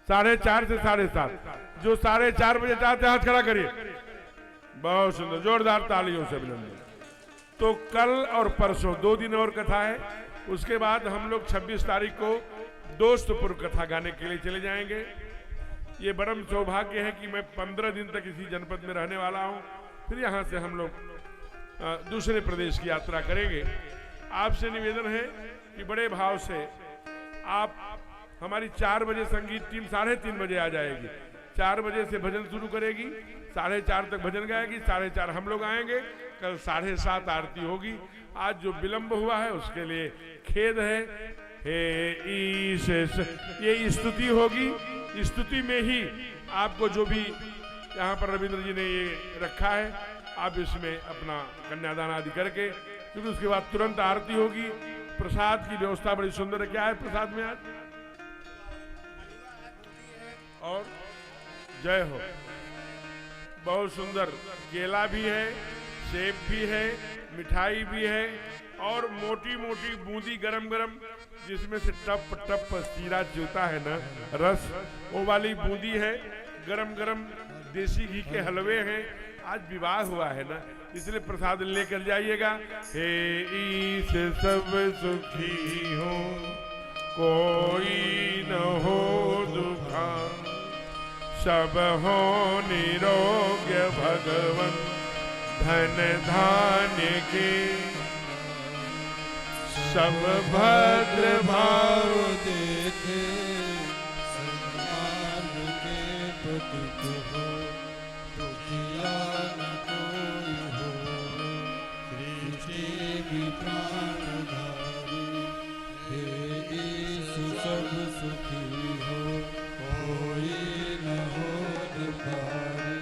4:30 से 7:30। जो 4:30 बजे चाहते हैं हाथ खड़ा करिए। बहुत सुंदर, जोरदार तालियों से अभिनंदन। तो कल और परसों 2 दिन और कथा है। उसके बाद हम लोग 26 तारीख को दोस्तपुर कथा गाने के लिए चले जाएंगे। ये परम सौभाग्य है कि मैं 15 दिन तक इसी जनपद में रहने वाला हूँ। फिर यहाँ से हम लोग दूसरे प्रदेश की यात्रा करेंगे। आपसे निवेदन है कि बड़े भाव से आप हमारी 4 बजे संगीत टीम 3:30 बजे आ जाएगी। 4 बजे से भजन शुरू करेगी, 4:30 तक भजन गाएगी, 4:30 हम लोग आएंगे। कल 7:30 आरती होगी। आज जो विलंब हुआ है उसके लिए खेद है। हे ईश, ये स्तुति होगी। स्तुति में ही आपको जो भी यहाँ पर रविंद्र जी ने ये रखा है, आप इसमें अपना कन्यादान आदि करके, क्योंकि उसके बाद तुरंत आरती होगी। प्रसाद की व्यवस्था बड़ी सुंदर है। क्या है प्रसाद में आज? और जय हो, बहुत सुंदर केला भी है, सेब भी है, मिठाई भी है और मोटी मोटी बूंदी गरम गरम, जिसमें से टप टप सीरा चूता है ना रस, वो वाली बूंदी है। गरम गरम देसी घी के हलवे हैं। आज विवाह हुआ है ना, इसलिए प्रसाद लेकर जाइएगा। हे ईश सब सुखी हो, कोई न हो दुखा, सब हो निरोग्य भगवन, धन धान्य के सब भद्र भाव देखे, संसार के पतित हो, दुखिया न कोई हो, सृष्टि की प्राणधारी, हे यीशु सब सुखी हो, कोई न हो दुखारी।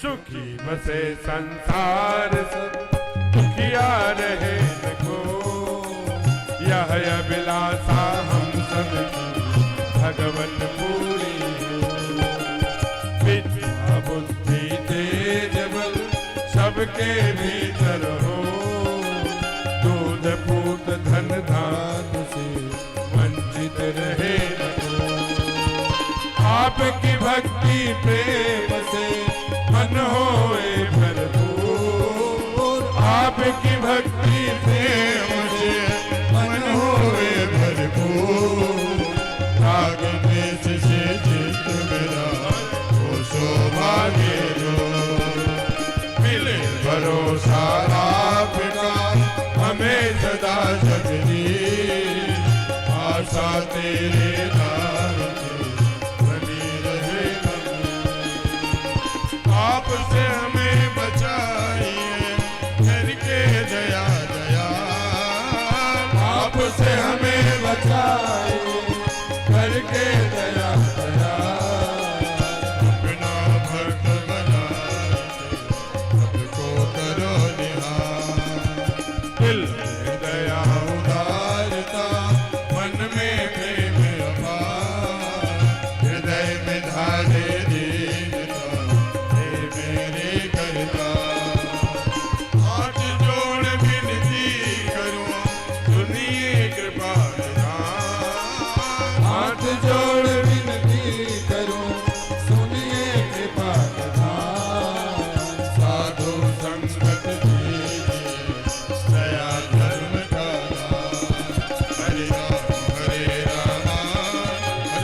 सुखी बसे संसार सब, दुखिया रहे न को, यह अभिलाषा हम सब भगवन पूरी हो। विद्या बुद्धि तेज बल सबके भीतर हो, दूध पूत धन धान से वंचित रहे न को। आपकी भक्ति प्रेम से मन होए भरपूर, आपकी भक्ति प्रेम से मन होए भरपूर। राग देश से चित्त मेरा वो सौभाग्य जो, मिले भरोसा आपका हमें सदा जगनी, आशा तेरे नाम की बनी रहे बनी। आपसे हमें बचाइए करके दया दया, आपसे हमें बचाइए करके दया दया। अपना भक्त बनाए सबको करो निहार, दिल में दया उदारता, मन में प्रेम अपार, हृदय में धारे दीनता, हे मेरे करता। हाथ जोड़ विनती करूं, सुनिए कृपा निधान। हाथ जोड़ विनती करूं, सुनिए कृपा निधान। साधु संगत दीजिए, दया धर्म का दान। हरे राम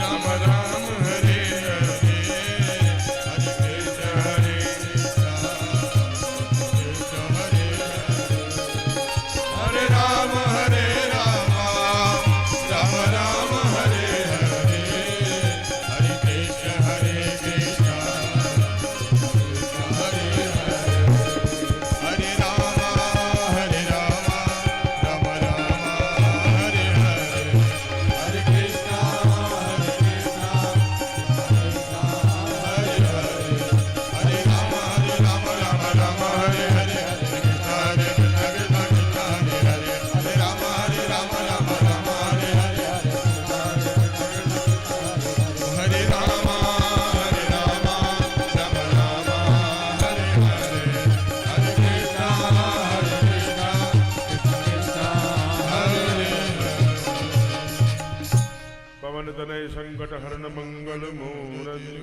राम राम हरे हरे, हरे कृष्ण हरे कृष्ण, कृष्ण हरे हरे। हरे राम राम राम हरे हरे, हरे कृष्ण हरे कृष्ण, कृष्ण हरे हरे। हरे राम राम राम हरे हरे, हरे कृष्ण हरे हरे, हरे राम राम हरे हरे, हरे कृष्ण हरे कृष्ण, कृष्ण हरे हरे। हरे राम राम हरे हरे, हरे राम राम हरे हरे, हरे कृष्ण कृष्ण हरे हरे। पवन तनय संकट हरण मंगल मूरति,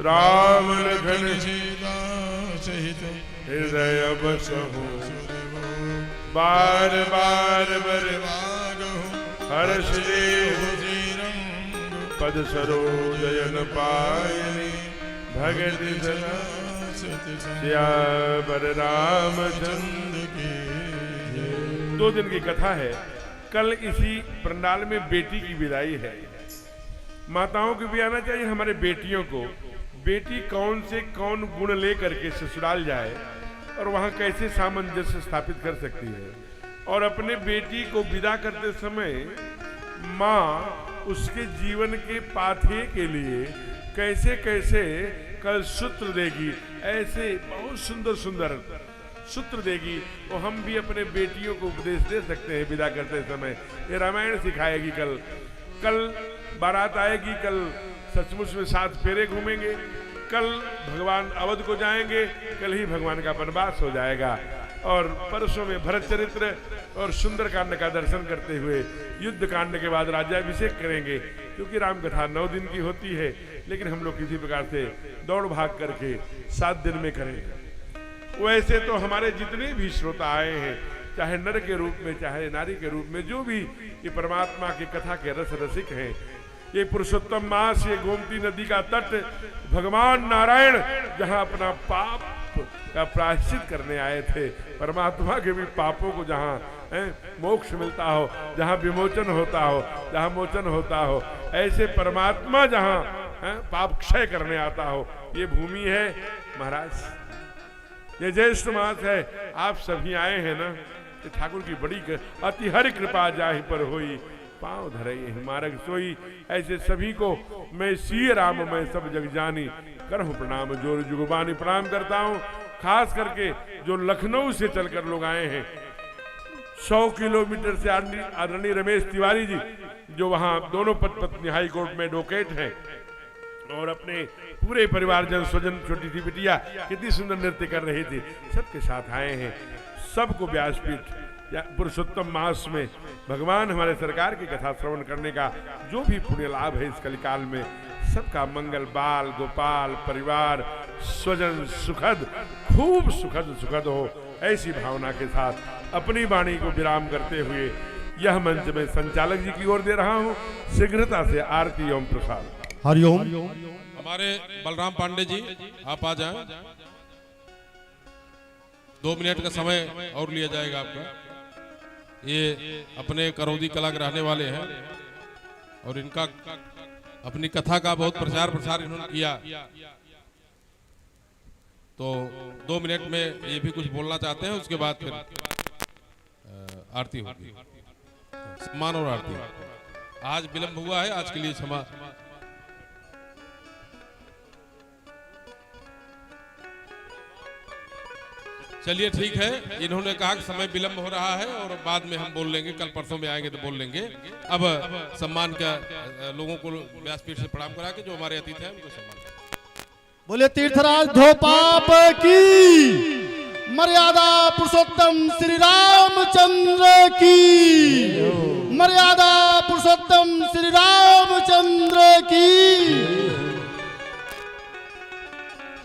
राम लखन सीता सहित हृदय बसहु बार बार बर हर्ष देहु पद सरोजन पायनि भगति सदा श्यावर रामचंद्र की। 2 दिन की कथा है। कल इसी पंडाल में बेटी की विदाई है। माताओं को भी आना चाहिए हमारे बेटियों को, बेटी कौन से कौन गुण ले करके ससुराल जाए और वहां कैसे सामंजस्य स्थापित कर सकती है, और अपने बेटी को विदा करते समय माँ उसके जीवन के पाथे के लिए कैसे कैसे कल सूत्र देगी, ऐसे बहुत सुंदर सुंदर सूत्र देगी। वो हम भी अपने बेटियों को उपदेश दे सकते हैं विदा करते समय। ये रामायण सिखाएगी। कल बारात आएगी, कल सचमुच में 7 फेरे घूमेंगे, कल भगवान अवध को जाएंगे, कल ही भगवान का वनवास हो जाएगा, और परसों में भरत चरित्र और सुंदर कांड का दर्शन करते हुए युद्ध कांड के बाद राज्याभिषेक करेंगे। क्योंकि राम कथा 9 दिन की होती है, लेकिन हम लोग किसी प्रकार से दौड़ भाग करके 7 दिन में करेंगे। वैसे तो हमारे जितने भी श्रोता आए हैं, चाहे नर के रूप में चाहे नारी के रूप में, जो भी ये परमात्मा की कथा के रस रसिक हैं, ये पुरुषोत्तम मास, ये गोमती नदी का तट, भगवान नारायण जहां अपना पाप का प्रायश्चित करने आए थे, परमात्मा के भी पापों को जहां मोक्ष मिलता हो, जहां विमोचन होता हो, जहां मोचन होता हो, ऐसे परमात्मा जहां पाप क्षय करने आता हो, ये भूमि है महाराज। ये ज्येष्ठ मास है, आप सभी आए हैं ना, ये ठाकुर की बड़ी अति हरि कृपा जाहि पर होई, पांव धरे मार्ग सोई। ऐसे सभी को मैं सिय राम मैं सब जग जानी, करहूं प्रणाम जोर जुगबानी। प्रणाम करता हूं खास करके जो लखनऊ से चलकर लोग आए हैं, 100 किलोमीटर से आदरणीय रमेश तिवारी जी, जो वहां दोनों पत्नी हाई कोर्ट में एडवोकेट हैं, और अपने पूरे परिवारजन स्वजन, छोटी सी बिटिया कितनी सुंदर नृत्य कर रही थी, सबके साथ आए हैं। सबको व्यासपीठ पुरुषोत्तम मास में भगवान हमारे सरकार की कथा श्रवण करने का जो भी पुण्य लाभ है इस कलिकाल में, सबका मंगल, बाल गोपाल परिवार स्वजन सुखद, खूब सुखद हो, ऐसी भावना के साथ अपनी वाणी को विराम करते हुए यह मंच में संचालक जी की ओर दे रहा हूं। शीघ्रता से आरती एवं प्रसाद। हरिओम। हमारे बलराम पांडे जी आप आ जाएं, 2 मिनट का समय और लिया जाएगा आपका। ये अपने करौदी कला के रहने वाले हैं और इनका अपनी कथा का बहुत प्रचार प्रसार इन्होंने किया, तो 2 मिनट में ये भी कुछ बोलना चाहते हैं, उसके बाद फिर आरती होगी, सम्मान और आरती। आज विलंब हुआ है, आज के लिए क्षमा। चलिए ठीक है, इन्होंने कहा कि समय विलंब हो रहा है और बाद में हम बोल लेंगे, कल परसों में आएंगे तो बोल लेंगे। अब सम्मान का लोगों को व्यासपीठ से प्रणाम करा के जो हमारे अतिथि हैं उनको सम्मान। बोले तीर्थराज धोपाप की, मर्यादा पुरुषोत्तम श्री रामचंद्र की, मर्यादा पुरुषोत्तम श्री रामचंद्र की।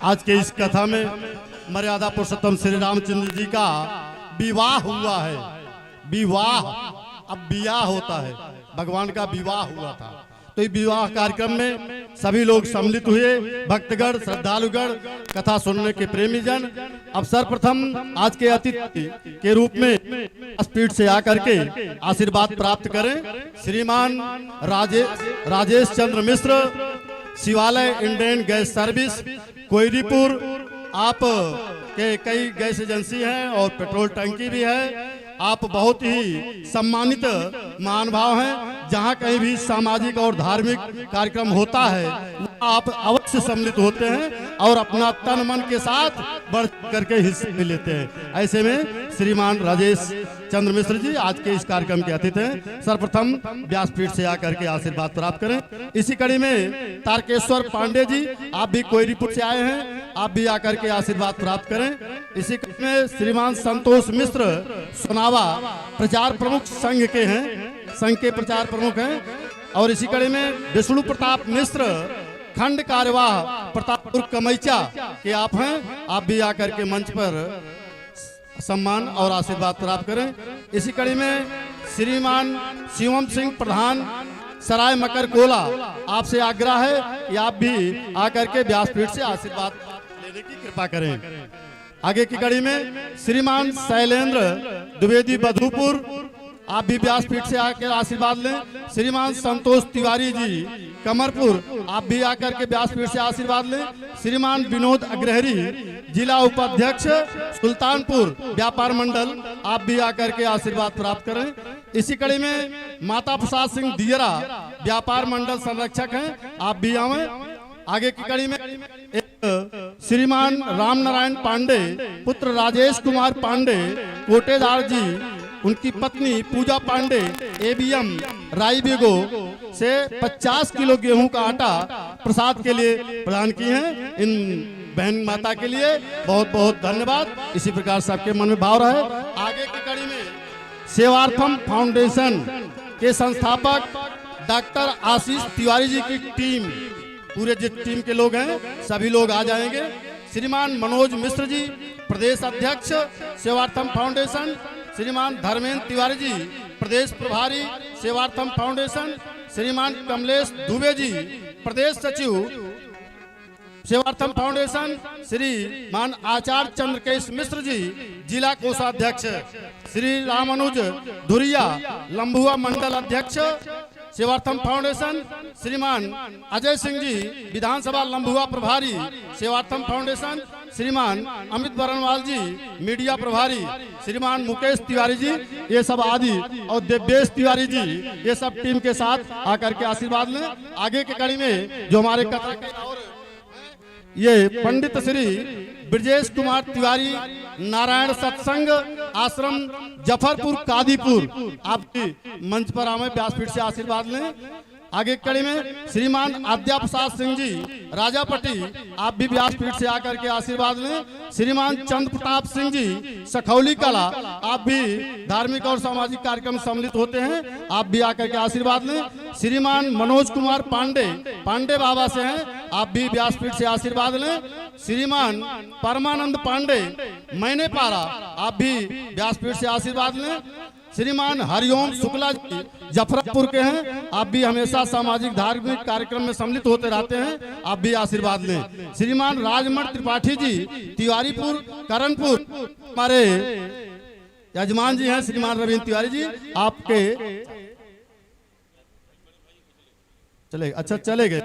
आज के इस कथा में मर्यादा पुरुषोत्तम श्री रामचंद्र जी का विवाह हुआ है। विवाह, अब विवाह होता है, भगवान का विवाह हुआ था। तो इस विवाह कार्यक्रम में सभी लोग सम्मिलित हुए, भक्तगण, श्रद्धालुगण, कथा सुनने के प्रेमी जन। अब सर्वप्रथम आज के अतिथि के रूप में स्पीड से आकर के आशीर्वाद प्राप्त करें श्रीमान राजेश चंद्र मिश्र, शिवालय इंडियन गैस सर्विस कोयरीपुर। आप के कई गैस एजेंसी हैं और पेट्रोल टंकी भी है। आप बहुत ही सम्मानित महानुभाव हैं। जहाँ कहीं भी सामाजिक और धार्मिक कार्यक्रम होता है आप अवश्य सम्मिलित होते हैं और अपना तन मन के साथ बढ़ करके हिस्से में लेते हैं। ऐसे में श्रीमान राजेश चंद्र मिश्र जी आज के इस कार्यक्रम के अतिथि हैं। सर्वप्रथम व्यासपीठ से आकर के आशीर्वाद प्राप्त करें। इसी कड़ी में तारकेश्वर पांडे जी, आप भी कोयरीपुर से आए हैं, आप भी आकर के आशीर्वाद प्राप्त करें। इसी कड़ी में श्रीमान संतोष मिश्र सोनावा प्रचार प्रमुख संघ के हैं, संघ के प्रचार प्रमुख हैं। और इसी कड़ी में विष्णु प्रताप मिश्र खंड कार्यवाह प्रतापपुर कमैचा के आप हैं, आप भी आकर के मंच पर सम्मान और आशीर्वाद प्राप्त करें। इसी कड़ी में श्रीमान शिवम सिंह प्रधान सराय मकर कोला, आपसे आग्रह है कि आप भी आकर के व्यासपीठ से आशीर्वाद लेने की कृपा करें। आगे की कड़ी में श्रीमान शैलेंद्र द्विवेदी बधुपुर, आप भी व्यासपीठ से आकर आशीर्वाद लें। श्रीमान संतोष तिवारी जी कमरपुर, आप भी आकर के व्यासपीठ से आशीर्वाद लें। श्रीमान विनोद अग्रहरी जिला उपाध्यक्ष सुल्तानपुर व्यापार मंडल, आप भी आकर के आशीर्वाद प्राप्त करें। इसी कड़ी में माता प्रसाद सिंह दियरा व्यापार मंडल संरक्षक हैं, आप भी आवें। आगे की कड़ी में एक श्रीमान राम नारायण पांडे पुत्र राजेश कुमार पांडे कोटेदार जी, उनकी पत्नी पूजा पांडे एबीएम रायबेगो से 50 किलो गेहूं का आटा प्रसाद के लिए प्रदान किए हैं। इन बहन माता के लिए बहुत बहुत धन्यवाद। इसी प्रकार सबके मन में भाव रहे। आगे की कड़ी में सेवार्थम फाउंडेशन के संस्थापक डॉक्टर आशीष तिवारी जी की टीम, पूरे जिस टीम के लोग हैं सभी लोग आ जाएंगे। श्रीमान मनोज मिश्र जी प्रदेश अध्यक्ष सेवार्थम फाउंडेशन, श्रीमान धर्मेंद्र तिवारी जी प्रदेश प्रभारी सेवार्थम फाउंडेशन, श्रीमान कमलेश दुबे जी प्रदेश सचिव सेवार्थम फाउंडेशन, श्रीमान आचार्य चंद्रकेश मिश्र जी जिला कोषाध्यक्ष, श्री रामानुज धुरिया लंबुआ मंडल अध्यक्ष सेवार्थम फाउंडेशन, श्रीमान अजय सिंह जी विधानसभा लंबुआ प्रभारी सेवार्थम फाउंडेशन, श्रीमान अमित बरनवाल जी मीडिया प्रभारी, श्रीमान मुकेश तिवारी जी, ये सब आदि और देवेश तिवारी जी, ये सब टीम के साथ आकर के आशीर्वाद लें। आगे के कड़ी में जो हमारे कथा के और ये पंडित श्री ब्रजेश कुमार तिवारी नारायण सत्संग आश्रम जफरपुर कादीपुर, आप मंच पर आवे व्यासपीठ से आशीर्वाद लें। आगे कड़ी में श्रीमान आद्या प्रसाद सिंह जी राजापट्टी, आप भी व्यासपीठ से आकर के आशीर्वाद लें। श्रीमान चंद्र प्रताप सिंह जी सखौली कला, आप भी धार्मिक और सामाजिक कार्यक्रम सम्मिलित होते हैं, आप भी आकर के आशीर्वाद लें। श्रीमान मनोज कुमार पांडे पांडे बाबा से हैं, आप भी व्यासपीठ से आशीर्वाद लें। श्रीमान परमानंद पांडे मैंने पारा, आप भी व्यासपीठ से आशीर्वाद लें। श्रीमान हरिओम शुक्ला जी जफरपुर के हैं, आप भी हमेशा सामाजिक धार्मिक कार्यक्रम में सम्मिलित होते रहते हैं, आप भी आशीर्वाद लें। श्रीमान राजमण त्रिपाठी जी तिवारीपुर करणपुर, हमारे यजमान जी हैं श्रीमान रविंद्र तिवारी जी, आपके चले अच्छा चले गए,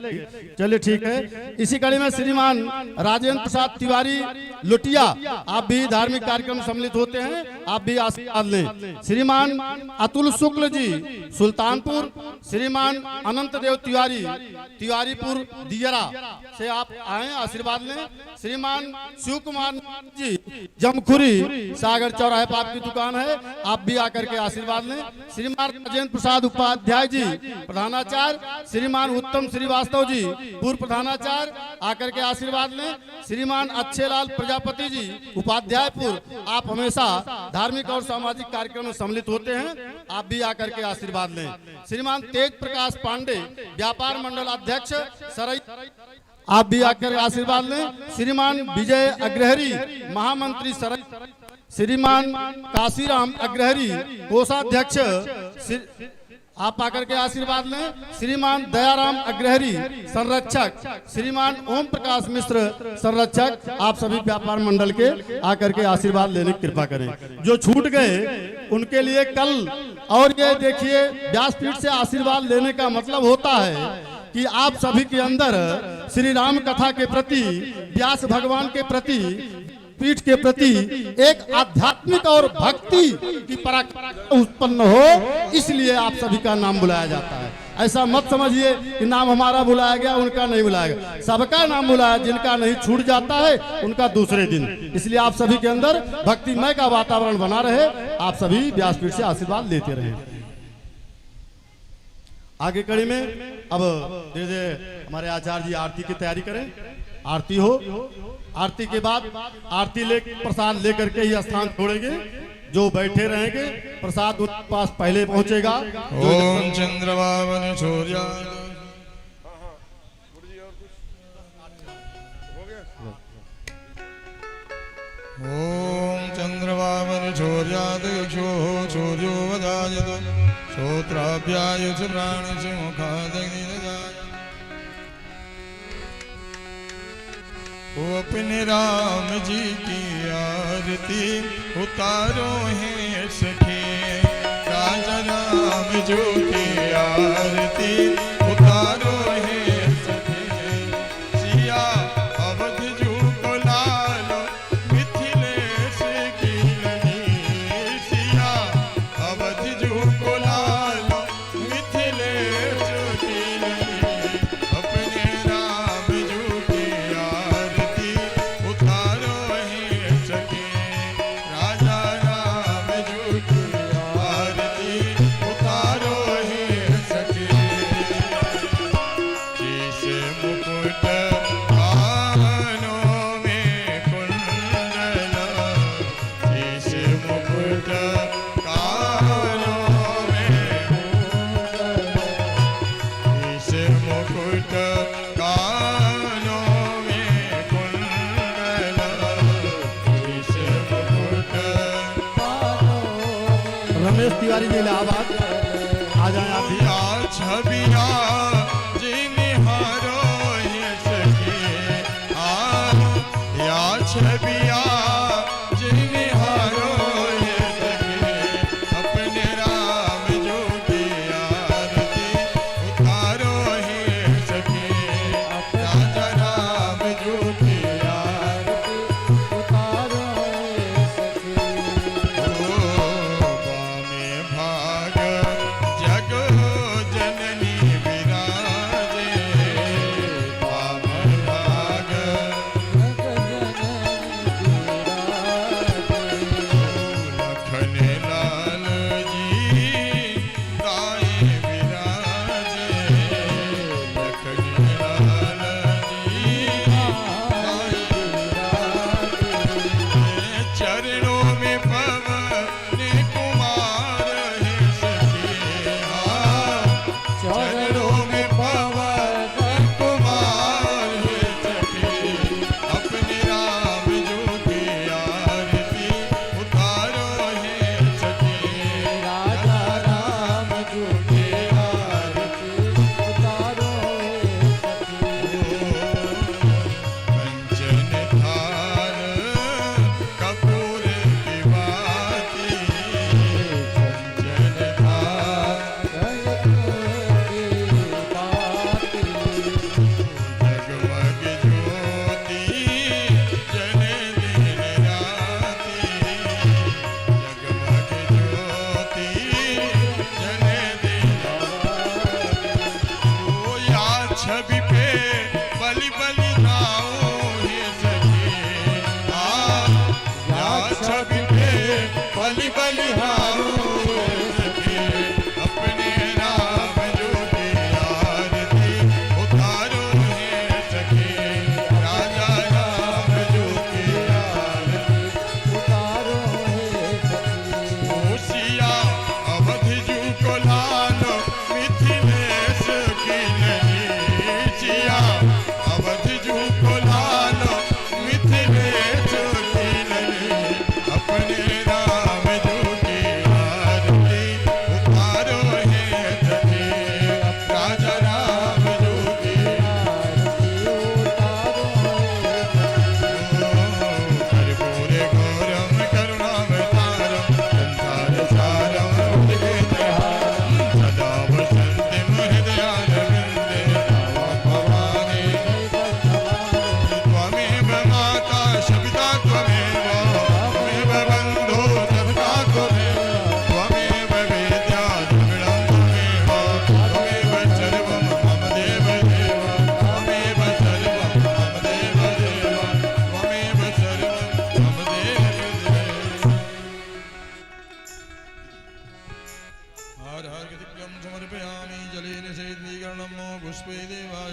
चलिए ठीक है। इसी कड़ी में श्रीमान राजेंद्र प्रसाद तिवारी लुटिया, आप भी धार्मिक कार्यक्रम सम्मिलित होते हैं, आप भी आशीर्वाद लें। श्रीमान अतुल शुक्ल जी सुल्तानपुर, श्रीमान अनंत देव तिवारी तिवारीपुर दियरा से आप आए, आशीर्वाद लें। श्रीमान शिव कुमार जी जमखुरी सागर चौराहे पर आपकी दुकान है, आप भी आकर के आशीर्वाद लें। श्रीमान राजेंद्र प्रसाद उपाध्याय जी प्रधानाचार्य, श्रीमान उत्तम श्रीवास्तव जी पूर्व प्रधानाचार्य, आकर के आशीर्वाद लें। श्रीमान अच्छेलाल प्रजापति जी उपाध्यायपुर, आप हमेशा धार्मिक और सामाजिक कार्यक्रम में सम्मिलित होते हैं, आप भी आकर के आशीर्वाद लें। श्रीमान तेज प्रकाश पांडे व्यापार मंडल अध्यक्ष सरई, आप भी आकर आशीर्वाद लें। श्रीमान विजय अग्रहरी महामंत्री सरई, श्रीमान काशीराम अग्रहरी कोषाध्यक्ष, आप आकर के आशीर्वाद लें। श्रीमान दयाराम अग्रहरी संरक्षक, श्रीमान ओम प्रकाश मिश्र संरक्षक, आप सभी व्यापार मंडल के आकर के आशीर्वाद लेने की कृपा करें। जो छूट गए उनके लिए कल, और ये देखिए व्यासपीठ से आशीर्वाद लेने का मतलब होता है कि आप सभी के अंदर श्री राम कथा के प्रति, व्यास भगवान के प्रति, पीठ के प्रति एक आध्यात्मिक और भक्ति की परंपरा उत्पन्न हो, इसलिए आप सभी का नाम बुलाया जाता है। ऐसा मत समझिए कि नाम हमारा बुलाया गया उनका नहीं बुलाया गया, सबका नाम बुलाया, जिनका नहीं छूट जाता है उनका दूसरे दिन। इसलिए आप सभी के अंदर भक्तिमय का वातावरण बना रहे, आप सभी व्यासपीठ से आशीर्वाद लेते रहे। आगे कड़ी में अब धीरे धीरे हमारे आचार्य जी आरती की तैयारी करें, आरती हो, आरती के बाद आरती ले प्रसाद लेकर के ही स्थान छोड़ेंगे। जो बैठे रहेंगे प्रसाद उनके पास पहले पहुंचेगा। ओम चंद्रबाबन सूर्या ओम चंद्रबाबर शौर्यादक्षो शौर्यो वजायत श्रोत्राभ्यायुष प्राणिष मुखादग्निरजाय। वो अपने राम जी की आरती उतारो है सखी, राजा राम जो की आरती उतारो है सखी। सिया अवध जू को लालो मिथिलेश की लनी, सिया अवध जू को लालो मिथिलेश की लनी। अपने राम जू की आरती उतारो है सखी, राजा राम जू की आरती उतारो है सखी। शीश मुकुट कानों में कुंडल, शीश मुकुट कानों में शीश मुकुट कानों में कुंडल, शीश मुकुट रमेश तिवारी जी इलाहाबाद आ जाए आप भी। या छबिया जिनिहारो ये सखी, या छबिया जिनिहारो ये सखी। अपने राम जो की आरती उतारो है सखी, राजा राम जो की आरती उतारो है सखी। ओ बामे भाग जग जननी विराजे, बामे भाग लखन लाल जी गाए विराजे, लखन लाल जी गाए विराजे। चरणों में पवन कुमार है सखी, चरणों में पवन कुमार है सखी। अपने राम जो की आरती उतारो है सखी, राजा राम जो की आरती उतारो है सखी। कंचन थाल कपूर की बाती, कंचन थाल जगमग ज्योति जने दिन राती, जगमग ज्योति जने दिन राती। ओ या छवि पे बलि बलि नाओ है सखी, या छवि पे बलि बलि नाओ